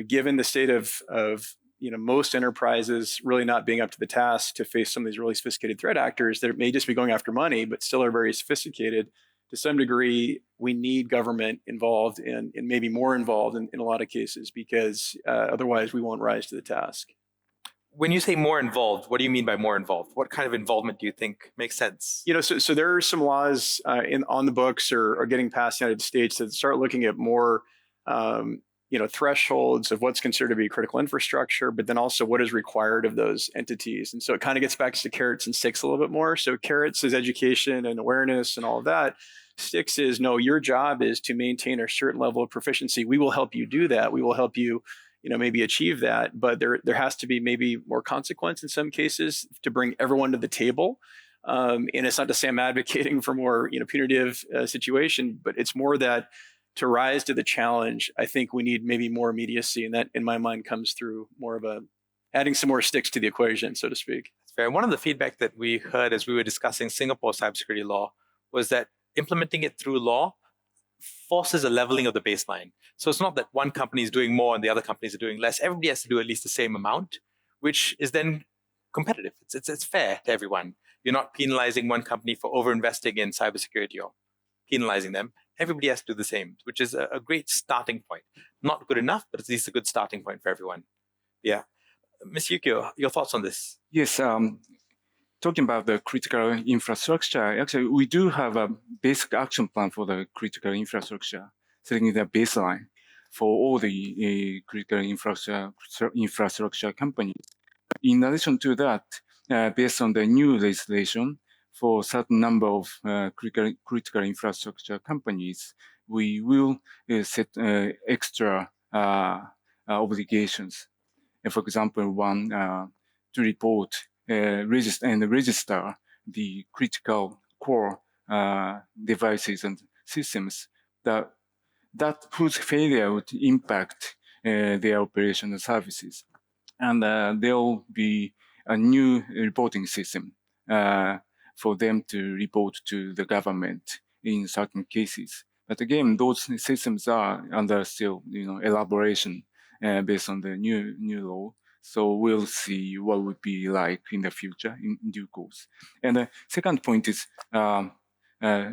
given the state of most enterprises really not being up to the task to face some of these really sophisticated threat actors that may just be going after money, but still are very sophisticated, to some degree, we need government involved and maybe more involved in a lot of cases, because otherwise we won't rise to the task.
When you say more involved, what do you mean by more involved? What kind of involvement do you think makes sense?
So there are some laws on the books or getting passed in the United States that start looking at more thresholds of what's considered to be critical infrastructure, but then also what is required of those entities. And so it kind of gets back to carrots and sticks a little bit more. So carrots is education and awareness and all of that. Sticks is, no, your job is to maintain a certain level of proficiency. We will help you do that. We will help you, maybe achieve that. But there has to be maybe more consequence in some cases to bring everyone to the table. And it's not to say I'm advocating for more, punitive situation, but it's more that to rise to the challenge, I think we need maybe more immediacy. And that, in my mind, comes through more of adding some more sticks to the equation, so to speak.
That's fair. One of the feedback that we heard as we were discussing Singapore cybersecurity law was that implementing it through law forces a leveling of the baseline. So it's not that one company is doing more and the other companies are doing less. Everybody has to do at least the same amount, which is then competitive. It's fair to everyone. You're not penalizing one company for overinvesting in cybersecurity or penalizing them. Everybody has to do the same, which is a great starting point. Not good enough, but at least a good starting point for everyone. Yeah. Ms. Yukio, your thoughts on this?
Yes, talking about the critical infrastructure, actually, we do have a basic action plan for the critical infrastructure, setting the baseline for all the critical infrastructure companies. In addition to that, based on the new legislation, for a certain number of critical infrastructure companies, we will set extra obligations. For example, one to report register the critical core devices and systems that whose failure would impact their operational services. And there will be a new reporting system for them to report to the government in certain cases. But again, those systems are under still, elaboration based on the new law. So we'll see what would be like in the future in due course. And the second point is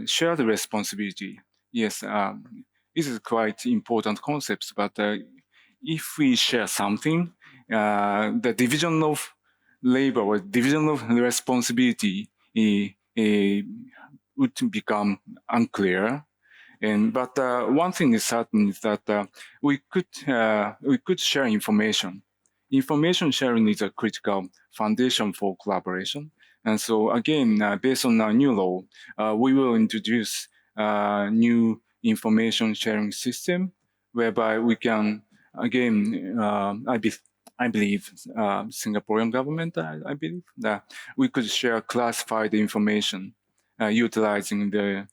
shared responsibility. Yes, this is quite important concept, but if we share something, the division of labor or division of responsibility would become unclear. But one thing is certain is that we could share information. Information sharing is a critical foundation for collaboration. And so again, based on our new law, we will introduce a new information sharing system whereby we can, again, I believe, Singaporean government, I believe, that we could share classified information utilizing the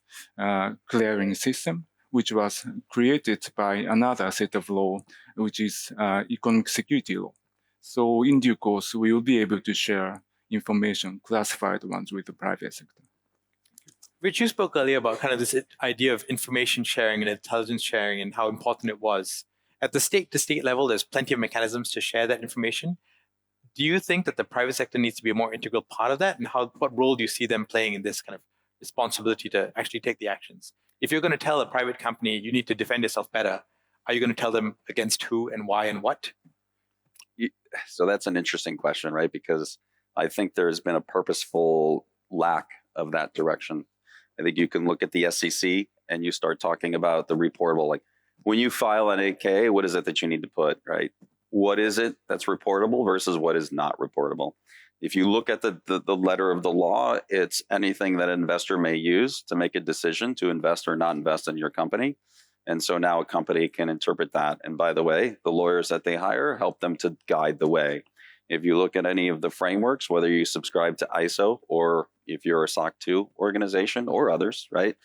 clearing system, which was created by another set of law, which is economic security law. So in due course, we will be able to share information, classified ones, with the private sector.
Rich, you spoke earlier about kind of this idea of information sharing and intelligence sharing and how important it was. At the state-to-state level, there's plenty of mechanisms to share that information. Do you think that the private sector needs to be a more integral part of that? And what role do you see them playing in this kind of responsibility to actually take the actions? If you're going to tell a private company you need to defend yourself better, are you going to tell them against who and why and what?
So that's an interesting question, right? Because I think there's been a purposeful lack of that direction. I think you can look at the SEC and you start talking about the reportable, like when you file an 8K, what is it that you need to put, right? What is it that's reportable versus what is not reportable? If you look at the letter of the law, it's anything that an investor may use to make a decision to invest or not invest in your company. And so now a company can interpret that. And by the way, the lawyers that they hire help them to guide the way. If you look at any of the frameworks, whether you subscribe to ISO or if you're a SOC 2 organization or others, right?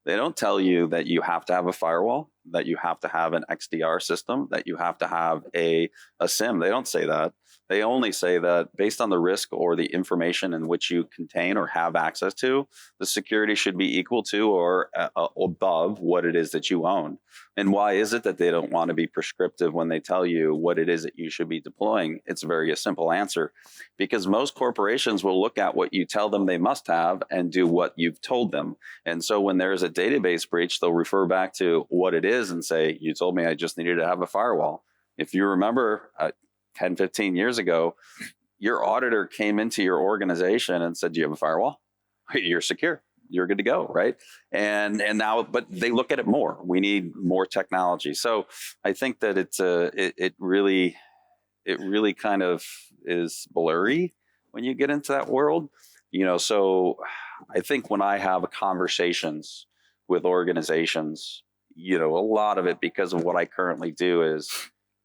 They don't tell you that you have to have a firewall, that you have to have an XDR system, that you have to have a SIM. They don't say that. They only say that based on the risk or the information in which you contain or have access to, the security should be equal to or above what it is that you own. And why is it that they don't want to be prescriptive when they tell you what it is that you should be deploying? It's a simple answer. Because most corporations will look at what you tell them they must have and do what you've told them. And so when there's a database breach, they'll refer back to what it is and say, you told me I just needed to have a firewall. If you remember 10, 15 years ago, your auditor came into your organization and said, do you have a firewall? You're secure. You're good to go, right? And now, but they look at it more. We need more technology. So I think that it really kind of is blurry when you get into that world. So I think when I have conversations with organizations, a lot of it, because of what I currently do, is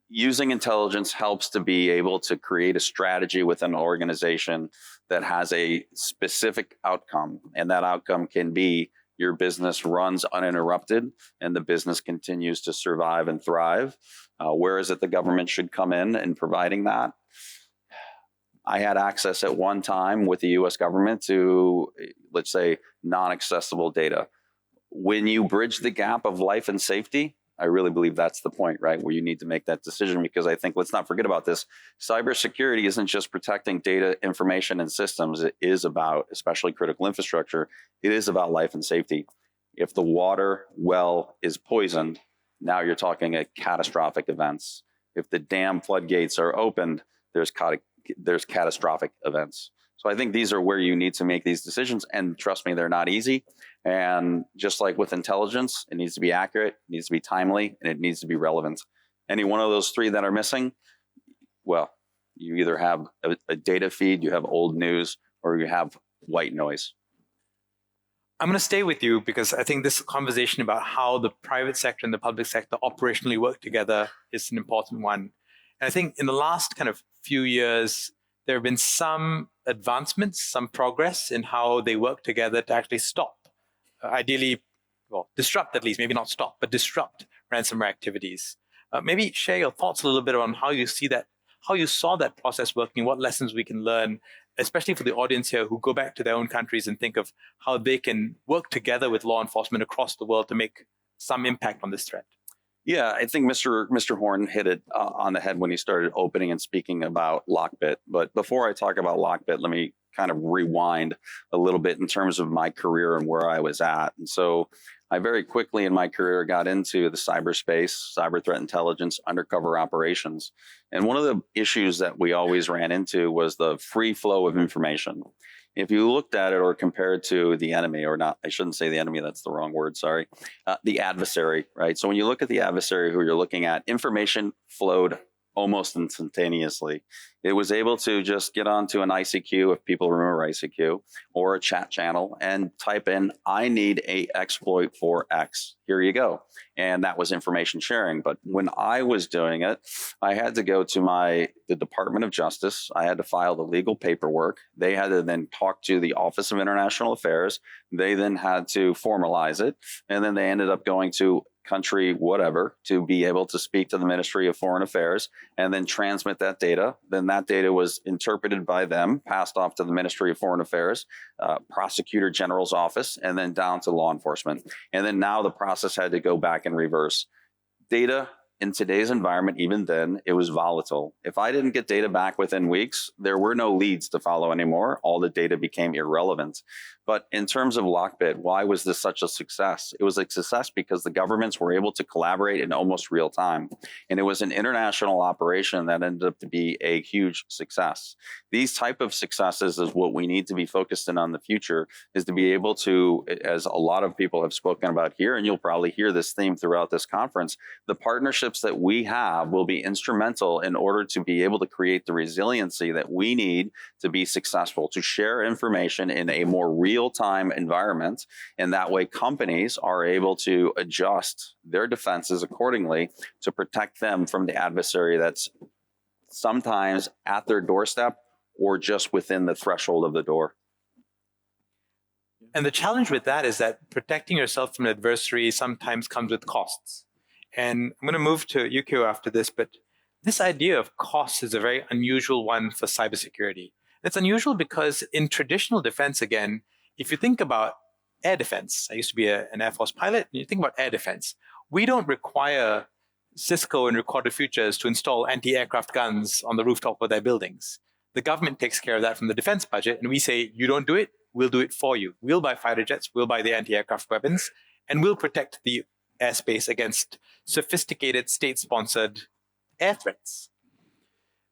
using intelligence helps to be able to create a strategy within an organization that has a specific outcome. And that outcome can be your business runs uninterrupted and the business continues to survive and thrive. Where is it the government should come in providing that? I had access at one time with the US government to, let's say, non-accessible data. When you bridge the gap of life and safety, I really believe that's the point, right? Where you need to make that decision, because I think, let's not forget about this. Cybersecurity isn't just protecting data, information, and systems. It is about, especially critical infrastructure, it is about life and safety. If the water well is poisoned, now you're talking at catastrophic events. If the dam floodgates are opened, there's catastrophic events. So I think these are where you need to make these decisions. And trust me, they're not easy. And just like with intelligence, it needs to be accurate, it needs to be timely, and it needs to be relevant. Any one of those three that are missing, well, you either have a data feed, you have old news, or you have white noise.
I'm going to stay with you because I think this conversation about how the private sector and the public sector operationally work together is an important one. And I think in the last kind of few years, there have been some advancements, some progress in how they work together to actually stop, ideally, well, disrupt at least, maybe not stop, but disrupt ransomware activities. Maybe share your thoughts a little bit on how you see that, how you saw that process working, what lessons we can learn, especially for the audience here who go back to their own countries and think of how they can work together with law enforcement across the world to make some impact on this threat.
Yeah, I think Mr. Horn hit it on the head when he started opening and speaking about Lockbit. But before I talk about Lockbit, let me kind of rewind a little bit in terms of my career and where I was at. And so I very quickly in my career got into the cyberspace, cyber threat intelligence, undercover operations. And one of the issues that we always ran into was the free flow of information. If you looked at it or compared to the enemy, or not, I shouldn't say the enemy, that's the wrong word, sorry, the adversary, right? So when you look at the adversary who you're looking at, information flowed almost instantaneously. It was able to just get onto an ICQ, if people remember ICQ, or a chat channel and type in, I need a exploit for X. Here you go. And that was information sharing. But when I was doing it, I had to go to the Department of Justice. I had to file the legal paperwork. They had to then talk to the Office of International Affairs. They then had to formalize it. And then they ended up going to country whatever to be able to speak to the Ministry of Foreign Affairs and then transmit that data. Then that data was interpreted by them, passed off to the Ministry of Foreign Affairs, Prosecutor General's office, and then down to law enforcement. And then now the process had to go back in reverse. Data in today's environment, even then, it was volatile. If I didn't get data back within weeks, there were no leads to follow anymore. All the data became irrelevant. But in terms of Lockbit, why was this such a success? It was a success because the governments were able to collaborate in almost real time. And it was an international operation that ended up to be a huge success. These type of successes is what we need to be focused in on the future, is to be able to, as a lot of people have spoken about here, and you'll probably hear this theme throughout this conference, the partnerships that we have will be instrumental in order to be able to create the resiliency that we need to be successful, to share information in a more real-time environment. And that way companies are able to adjust their defenses accordingly to protect them from the adversary that's sometimes at their doorstep or just within the threshold of the door.
And the challenge with that is that protecting yourself from an adversary sometimes comes with costs. And I'm going to move to Yukio after this, but this idea of costs is a very unusual one for cybersecurity. It's unusual because in traditional defense, again, if you think about air defense, I used to be an Air Force pilot, and you think about air defense, we don't require Cisco and Recorded Futures to install anti-aircraft guns on the rooftop of their buildings. The government takes care of that from the defense budget, and we say, you don't do it, we'll do it for you. We'll buy fighter jets, we'll buy the anti-aircraft weapons, and we'll protect the airspace against sophisticated state-sponsored air threats.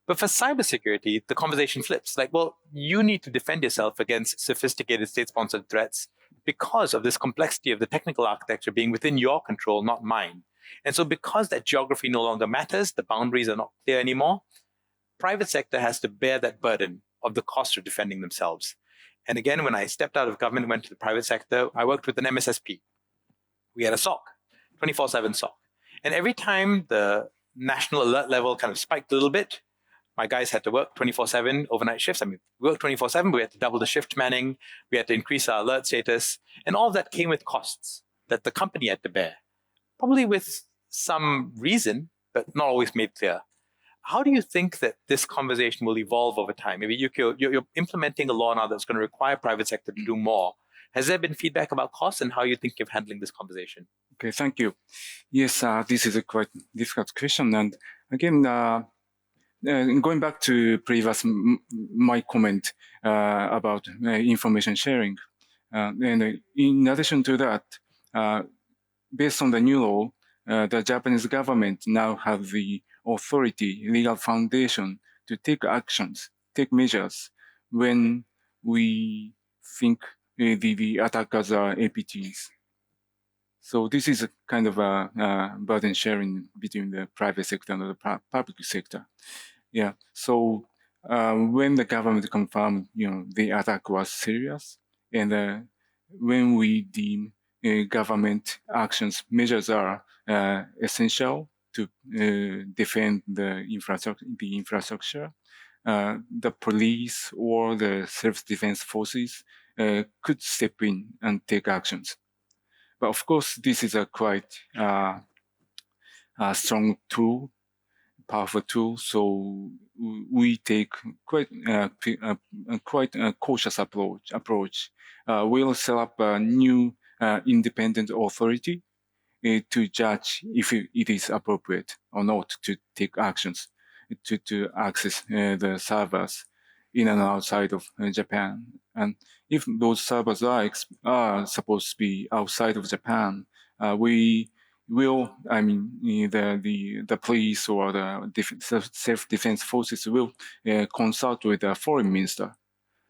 But for cybersecurity, the conversation flips. Like, well, you need to defend yourself against sophisticated state-sponsored threats because of this complexity of the technical architecture being within your control, not mine. And so because that geography no longer matters, the boundaries are not clear anymore, private sector has to bear that burden of the cost of defending themselves. And again, when I stepped out of government and went to the private sector, I worked with an MSSP. We had a SOC, 24/7 SOC. And every time the national alert level kind of spiked a little bit, my guys had to work 24/7 overnight shifts. I mean, we worked 24/7, but we had to double the shift manning. We had to increase our alert status. And all of that came with costs that the company had to bear, probably with some reason, but not always made clear. How do you think that this conversation will evolve over time? Maybe Yukio, you're implementing a law now that's going to require private sector to do more. Has there been feedback about costs and how you think of handling this conversation?
Okay, thank you. Yes, this is a quite difficult question. And again, going back to previous my comment about information sharing, and in addition to that, based on the new law, the Japanese government now have the authority, legal foundation to take actions, take measures when we think the attackers are APTs. So this is a kind of a burden sharing between the private sector and the public sector. Yeah. So when the government confirmed, the attack was serious, and when we deem government actions measures are essential to defend the infrastructure, the police or the self-defense forces could step in and take actions. But of course, this is a quite strong tool, powerful tool. So we take quite a cautious approach. We'll set up a new independent authority to judge if it is appropriate or not to take actions to access the servers in and outside of Japan. And if those servers are supposed to be outside of Japan, we will, the police or the self-defense forces will consult with the foreign minister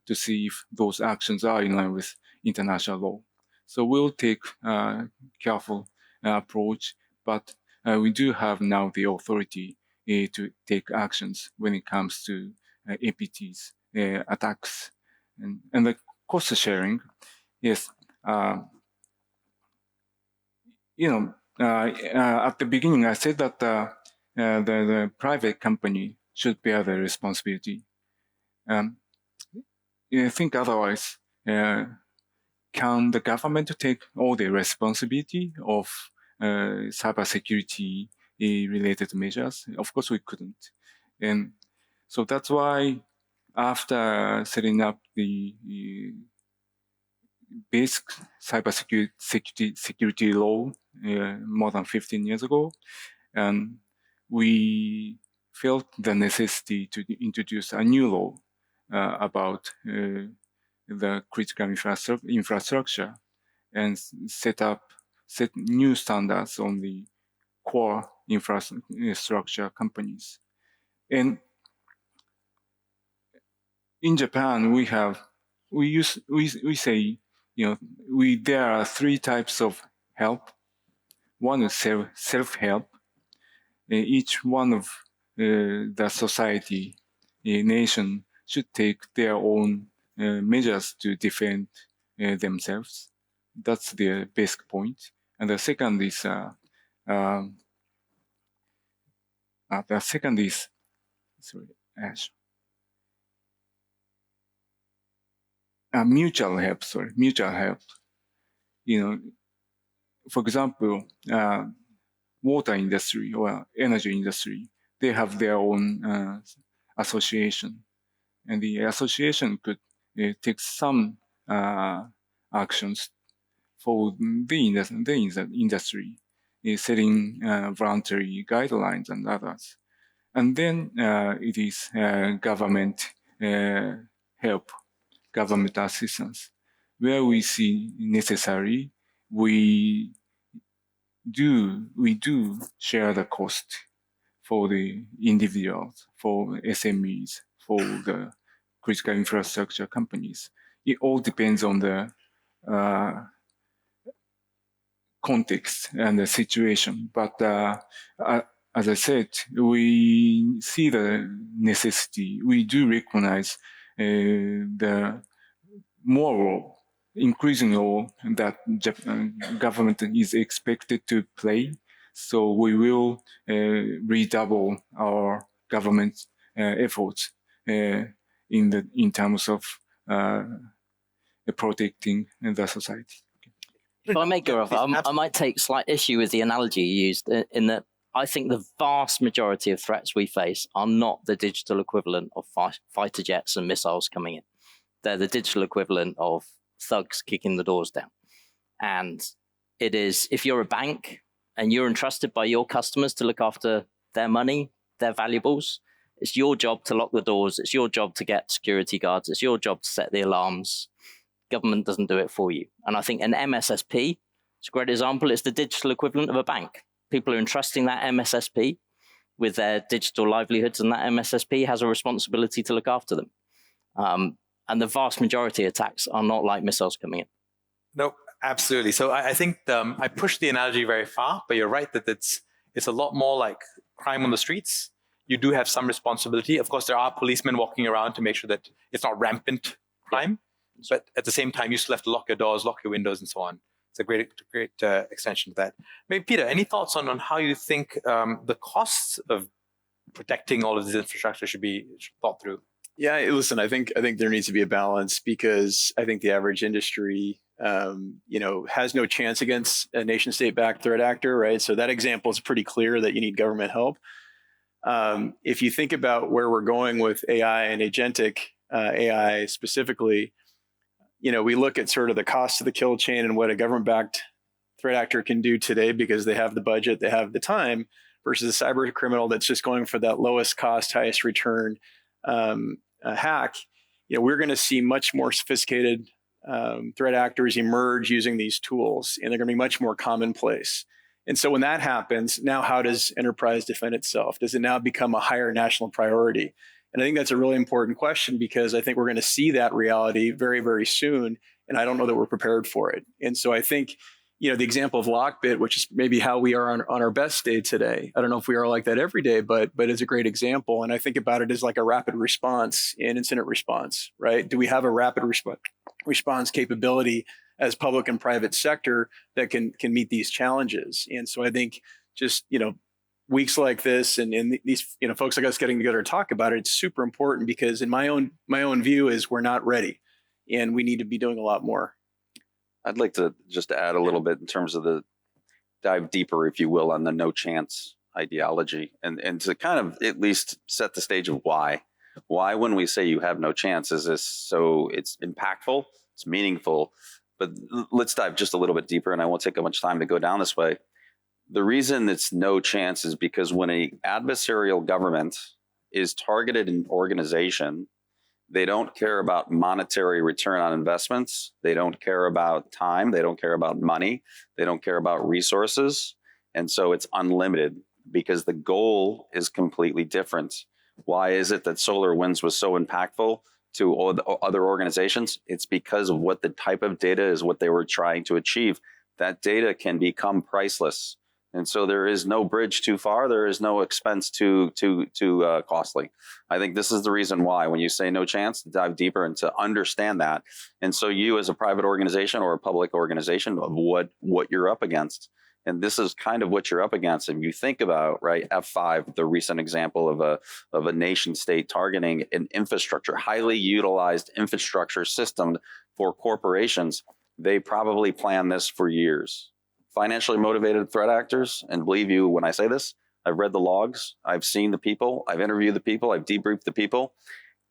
to see if those actions are in line with international law. So we'll take a careful approach, but we do have now the authority to take actions when it comes to APTs, attacks, and the cost sharing. Yes, at the beginning I said that the private company should bear the responsibility. I think otherwise, can the government take all the responsibility of cybersecurity related measures? Of course, we couldn't. And so that's why after setting up the basic cybersecurity law more than 15 years ago, we felt the necessity to introduce a new law about the critical infrastructure and set new standards on the core infrastructure companies. And in Japan, we say, there are three types of help. One is self-help. Each one of the society, nation should take their own measures to defend themselves. That's the basic point. And the second is sorry, Ash. Mutual help, sorry, mutual help. You know, for example, water industry or energy industry, they have their own association, and the association could take some actions for the industry, setting voluntary guidelines and others. And then it is government help, government assistance. Where we see necessary, we do share the cost for the individuals, for SMEs, for the critical infrastructure companies. It all depends on the context and the situation. But as I said, we see the necessity. We do recognize the moral, increasing role that government is expected to play. So we will redouble our government efforts in terms of protecting the society.
If I may go off, I might take slight issue with the analogy you used in that I think the vast majority of threats we face are not the digital equivalent of fighter jets and missiles coming in. They're the digital equivalent of thugs kicking the doors down. And it is, if you're a bank and you're entrusted by your customers to look after their money, their valuables, it's your job to lock the doors. It's your job to get security guards. It's your job to set the alarms. Government doesn't do it for you. And I think an MSSP, it's a great example. It's the digital equivalent of a bank. People are entrusting that MSSP with their digital livelihoods, and that MSSP has a responsibility to look after them. And the vast majority of attacks are not like missiles coming in.
No, absolutely. So I think I pushed the analogy very far, but you're right that it's a lot more like crime on the streets. You do have some responsibility. Of course, there are policemen walking around to make sure that it's not rampant crime. But at the same time, you still have to lock your doors, lock your windows, and so on. It's a great extension to that. Maybe Peter, any thoughts on how you think the costs of protecting all of this infrastructure should be thought through?
Yeah, listen, I think there needs to be a balance, because I think the average industry, has no chance against a nation state backed threat actor, right? So that example is pretty clear that you need government help. If you think about where we're going with AI and agentic AI specifically, we look at sort of the cost of the kill chain and what a government-backed threat actor can do today because they have the budget, they have the time, versus a cyber criminal that's just going for that lowest cost, highest return hack. We're going to see much more sophisticated threat actors emerge using these tools, and they're going to be much more commonplace. And so when that happens, now how does enterprise defend itself? Does it now become a higher national priority? And I think that's a really important question, because I think we're going to see that reality very, very soon. And I don't know that we're prepared for it. And so I think, the example of Lockbit, which is maybe how we are on our best day today. I don't know if we are like that every day, but it's a great example. And I think about it as like a rapid response and incident response, right? Do we have a rapid response capability as public and private sector that can meet these challenges? And so I think just, weeks like this and these folks like us getting together to talk about it, it's super important, because in my own view is we're not ready, and we need to be doing a lot more.
I'd like to just add a little bit in terms of the dive deeper, if you will, on the no chance ideology, and to kind of at least set the stage of why when we say you have no chance is this, so it's impactful, it's meaningful. But let's dive just a little bit deeper, and I won't take much time to go down this way. The reason it's no chance is because when an adversarial government is targeted in organization, they don't care about monetary return on investments. They don't care about time. They don't care about money. They don't care about resources. And so it's unlimited, because the goal is completely different. Why is it that SolarWinds was so impactful to all the other organizations? It's because of what the type of data is, what they were trying to achieve. That data can become priceless. And so there is no bridge too far. There is no expense too costly. I think this is the reason why, when you say no chance, dive deeper and to understand that. And so you, as a private organization or a public organization, of what you're up against. And this is kind of what you're up against. If you think about, right, F5, the recent example of a nation state targeting an infrastructure, highly utilized infrastructure system for corporations, they probably planned this for years. Financially motivated threat actors, and believe you when I say this, I've read the logs, I've seen the people, I've interviewed the people, I've debriefed the people.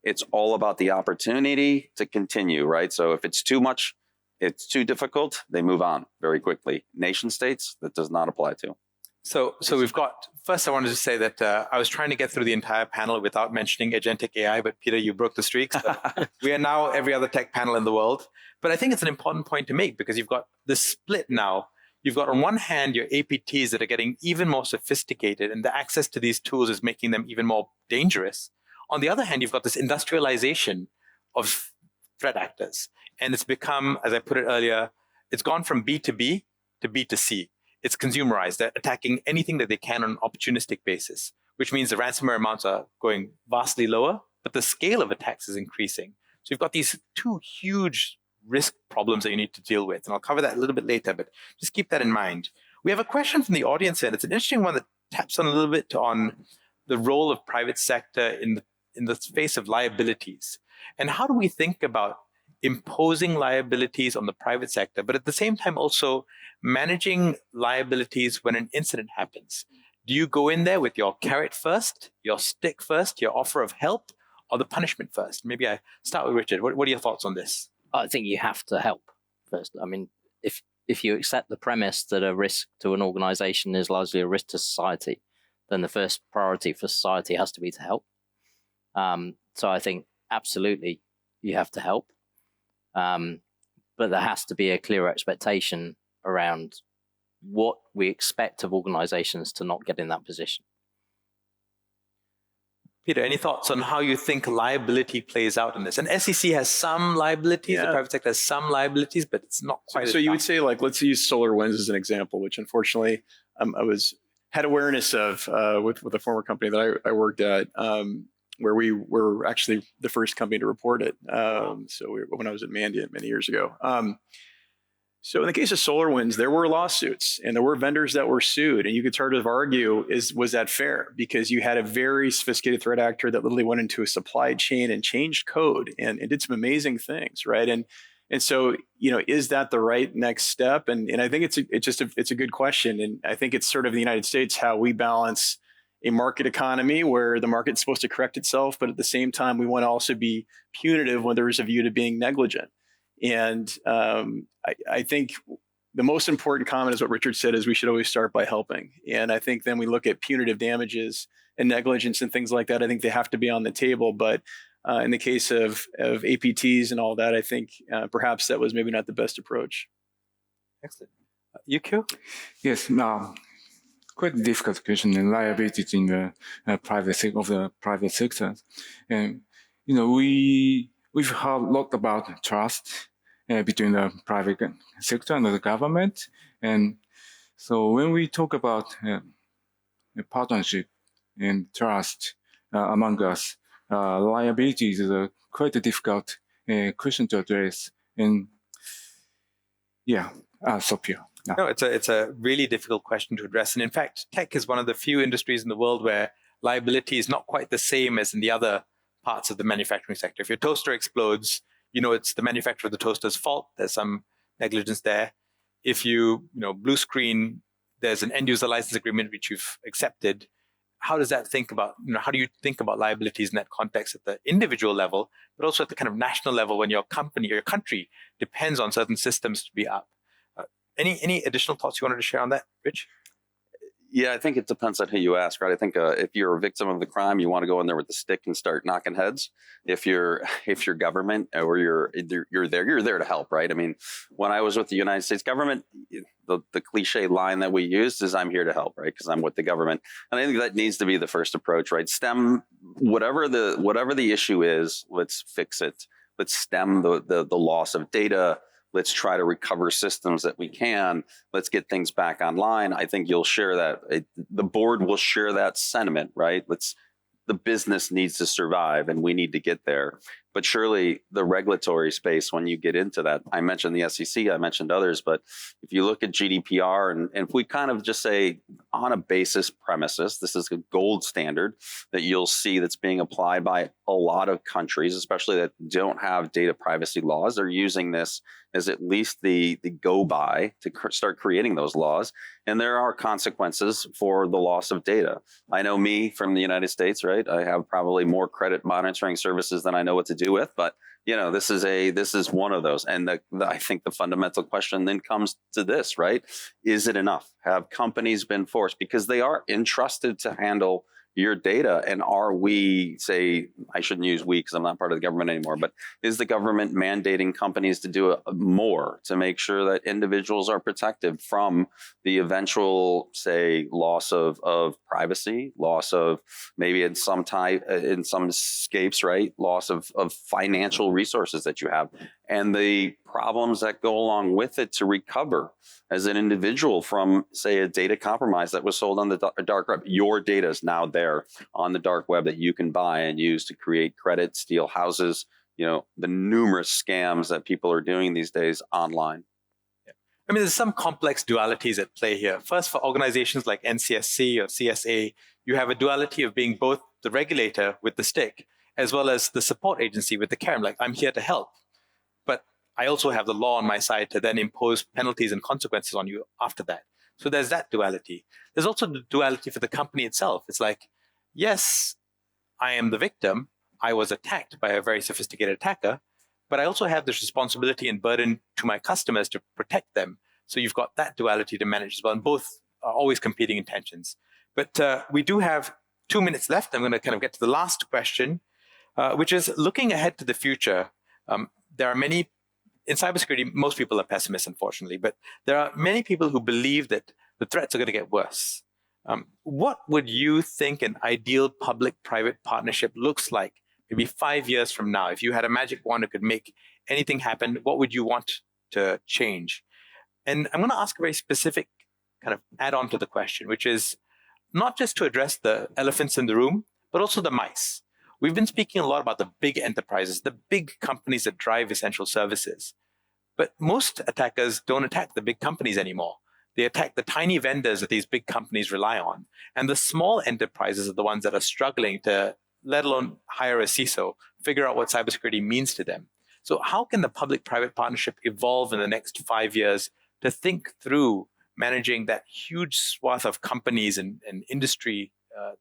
It's all about the opportunity to continue, right? So if it's too much, it's too difficult, they move on very quickly. Nation states, that does not apply to.
So we've got, first I wanted to say that I was trying to get through the entire panel without mentioning agentic AI, but Peter, you broke the streak. So we are now every other tech panel in the world. But I think it's an important point to make because you've got this split now. You've got on one hand your APTs that are getting even more sophisticated and the access to these tools is making them even more dangerous. On the other hand, you've got this industrialization of threat actors. And it's become, as I put it earlier, it's gone from B2B to B2C. It's consumerized. They're attacking anything that they can on an opportunistic basis, which means the ransomware amounts are going vastly lower, but the scale of attacks is increasing. So you've got these two huge risk problems that you need to deal with. And I'll cover that a little bit later, but just keep that in mind. We have a question from the audience here, and it's an interesting one that taps on a little bit on the role of private sector in the space of liabilities. And how do we think about imposing liabilities on the private sector, but at the same time also managing liabilities when an incident happens? Do you go in there with your carrot first, your stick first, your offer of help, or the punishment first? Maybe I start with Richard. What are your thoughts on this?
I think you have to help first. I mean, if you accept the premise that a risk to an organization is largely a risk to society, then the first priority for society has to be to help. So I think absolutely you have to help. But there has to be a clear expectation around what we expect of organizations to not get in that position.
Peter, any thoughts on how you think liability plays out in this? And SEC has some liabilities, the private sector has some liabilities, but it's not quite.
So you would say, like, let's use SolarWinds as an example, which unfortunately I had awareness of with a former company that I worked at, where we were actually the first company to report it. When I was at Mandiant many years ago. So in the case of SolarWinds, there were lawsuits and there were vendors that were sued, and you could sort of argue, was that fair? Because you had a very sophisticated threat actor that literally went into a supply chain and changed code and did some amazing things, right? And so, is that the right next step? And I think it's a good question. And I think it's sort of the United States, how we balance a market economy where the market's supposed to correct itself, but at the same time, we want to also be punitive when there is a view to being negligent. And I think the most important comment is what Richard said, is we should always start by helping. And I think then we look at punitive damages and negligence and things like that. I think they have to be on the table. But in the case of APTs and all that, I think perhaps that was maybe not the best approach.
Excellent. Yukio?
Yes, quite a difficult question, and liabilities in the private sector. And, we've heard a lot about trust between the private sector and the government. And so when we talk about a partnership and trust among us, liabilities is a quite a difficult question to address. And stop here.
No, it's a really difficult question to address. And in fact, tech is one of the few industries in the world where liability is not quite the same as in the other parts of the manufacturing sector. If your toaster explodes, it's the manufacturer of the toaster's fault. There's some negligence there. If you blue screen, there's an end user license agreement which you've accepted. How does that think about, how do you think about liabilities in that context at the individual level, but also at the kind of national level when your company or your country depends on certain systems to be up? Any additional thoughts you wanted to share on that, Rich?
Yeah, I think it depends on who you ask, right? I think if you're a victim of the crime, you want to go in there with the stick and start knocking heads. If you're government or you're there to help, right? I mean, when I was with the United States government, the cliche line that we used is "I'm here to help," right? Because I'm with the government, and I think that needs to be the first approach, right? Stem whatever the issue is, let's fix it. Let's stem the loss of data. Let's try to recover systems that we can. Let's get things back online. I think you'll share that. The board will share that sentiment, right? The business needs to survive and we need to get there. But surely the regulatory space, when you get into that, I mentioned the SEC, I mentioned others, but if you look at GDPR and if we kind of just say on a basis premises, this is a gold standard that you'll see that's being applied by a lot of countries, especially that don't have data privacy laws. They're using this as at least the go-by to start creating those laws. And there are consequences for the loss of data. I know me from the United States, right? I have probably more credit monitoring services than I know what to do with, but this is one of those. And I think the fundamental question then comes to this, right? Is it enough? Have companies been forced? Because they are entrusted to handle your data. And are we, say, I shouldn't use we because I'm not part of the government anymore, but is the government mandating companies to do more to make sure that individuals are protected from the eventual, say, loss of privacy, loss of maybe in some escapes, right? Loss of financial resources that you have and the problems that go along with it to recover as an individual from, say, a data compromise that was sold on the dark web. Your data is now there on the dark web that you can buy and use to create credit, steal houses, the numerous scams that people are doing these days online.
I mean, there's some complex dualities at play here. First, for organizations like NCSC or CSA, you have a duality of being both the regulator with the stick, as well as the support agency with the carrot. Like, I'm here to help. But I also have the law on my side to then impose penalties and consequences on you after that. So there's that duality. There's also the duality for the company itself. It's like, yes, I am the victim. I was attacked by a very sophisticated attacker, but I also have this responsibility and burden to my customers to protect them. So you've got that duality to manage as well. And both are always competing intentions. But we do have 2 minutes left. I'm going to kind of get to the last question, which is looking ahead to the future. There are many, in cybersecurity, most people are pessimists, unfortunately, but there are many people who believe that the threats are going to get worse. What would you think an ideal public-private partnership looks like maybe 5 years from now? If you had a magic wand that could make anything happen, what would you want to change? And I'm going to ask a very specific kind of add-on to the question, which is not just to address the elephants in the room, but also the mice. We've been speaking a lot about the big enterprises, the big companies that drive essential services. But most attackers don't attack the big companies anymore. They attack the tiny vendors that these big companies rely on. And the small enterprises are the ones that are struggling to, let alone hire a CISO, figure out what cybersecurity means to them. So how can the public-private partnership evolve in the next 5 years to think through managing that huge swath of companies and industry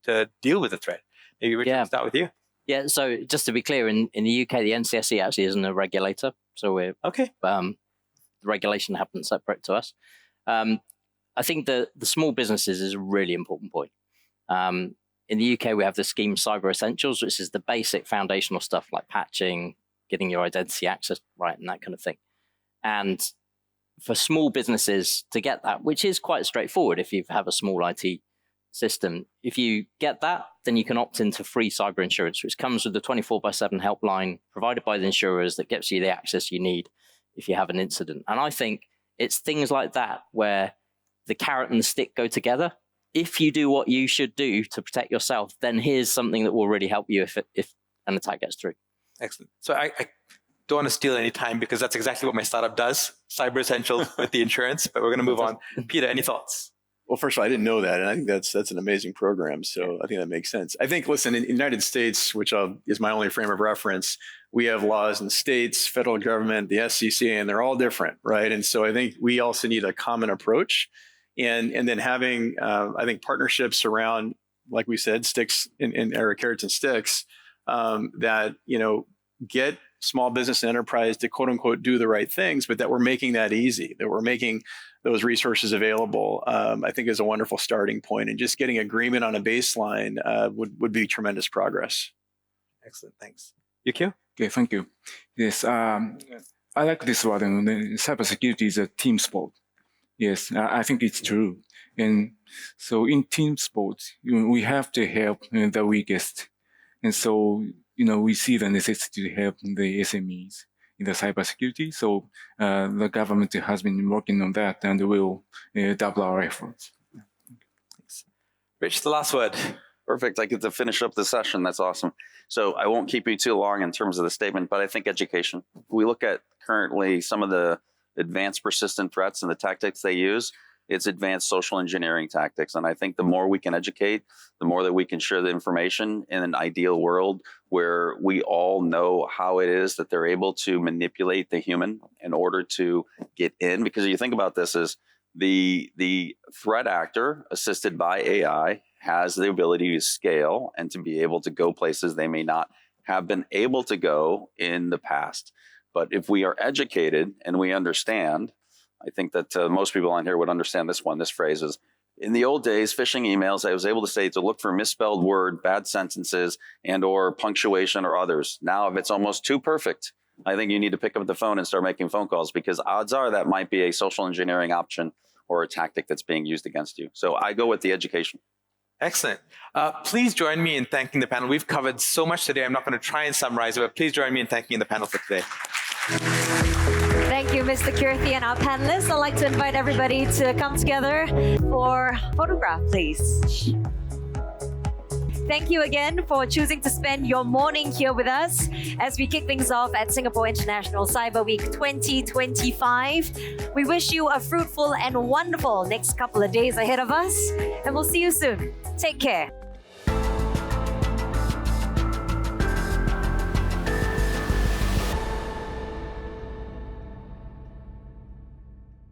to deal with the threat? Maybe Richard, can start with you.
Yeah, so just to be clear, in the UK, the NCSC actually isn't a regulator. So we're the regulation happens separate to us. I think the small businesses is a really important point. In the UK, we have the scheme Cyber Essentials, which is the basic foundational stuff like patching, getting your identity access right, and that kind of thing. And for small businesses to get that, which is quite straightforward if you have a small IT system, if you get that, then you can opt into free cyber insurance, which comes with the 24/7 helpline provided by the insurers that gets you the access you need if you have an incident. And I think it's things like that where the carrot and the stick go together. If you do what you should do to protect yourself, then here's something that will really help you if an attack gets through.
Excellent. So I don't want to steal any time because that's exactly what my startup does, Cyber Essentials with the insurance, but we're going to move on. Peter, any thoughts?
Well, first of all, I didn't know that, and I think that's an amazing program. So I think that makes sense. I think, listen, in the United States, which is my only frame of reference, we have laws in the states, federal government, the SEC, and they're all different, right? And so I think we also need a common approach, and then having I think partnerships around, like we said, sticks or carrots and sticks that get small business and enterprise to quote unquote do the right things, but that we're making that easy, that we're making those resources available, I think is a wonderful starting point. And just getting agreement on a baseline would be tremendous progress.
Excellent, thanks. Yukio?
Okay, thank you. Yes, I like this word. Cybersecurity is a team sport. Yes, I think it's true. And so in team sports, we have to help the weakest. And so, we see the necessity to help the SMEs in the cybersecurity. So the government has been working on that and will double our efforts.
Rich, the last word.
Perfect. I get to finish up the session. That's awesome. So I won't keep you too long in terms of the statement, but I think education. We look at currently some of the advanced persistent threats and the tactics they use. It's advanced social engineering tactics. And I think the more we can educate, the more that we can share the information in an ideal world where we all know how it is that they're able to manipulate the human in order to get in. Because you think about this as the threat actor assisted by AI has the ability to scale and to be able to go places they may not have been able to go in the past. But if we are educated and we understand, I think that most people on here would understand this one. This phrase is, in the old days, phishing emails, I was able to say to look for misspelled word, bad sentences, and or punctuation or others. Now, if it's almost too perfect, I think you need to pick up the phone and start making phone calls, because odds are that might be a social engineering option or a tactic that's being used against you. So I go with the education.
Excellent. Please join me in thanking the panel. We've covered so much today. I'm not going to try and summarize it, but please join me in thanking the panel for today.
Thank you, Mr. Kirthi, and our panelists. I'd like to invite everybody to come together for a photograph, please. Thank you again for choosing to spend your morning here with us as we kick things off at Singapore International Cyber Week 2025. We wish you a fruitful and wonderful next couple of days ahead of us, and we'll see you soon. Take care.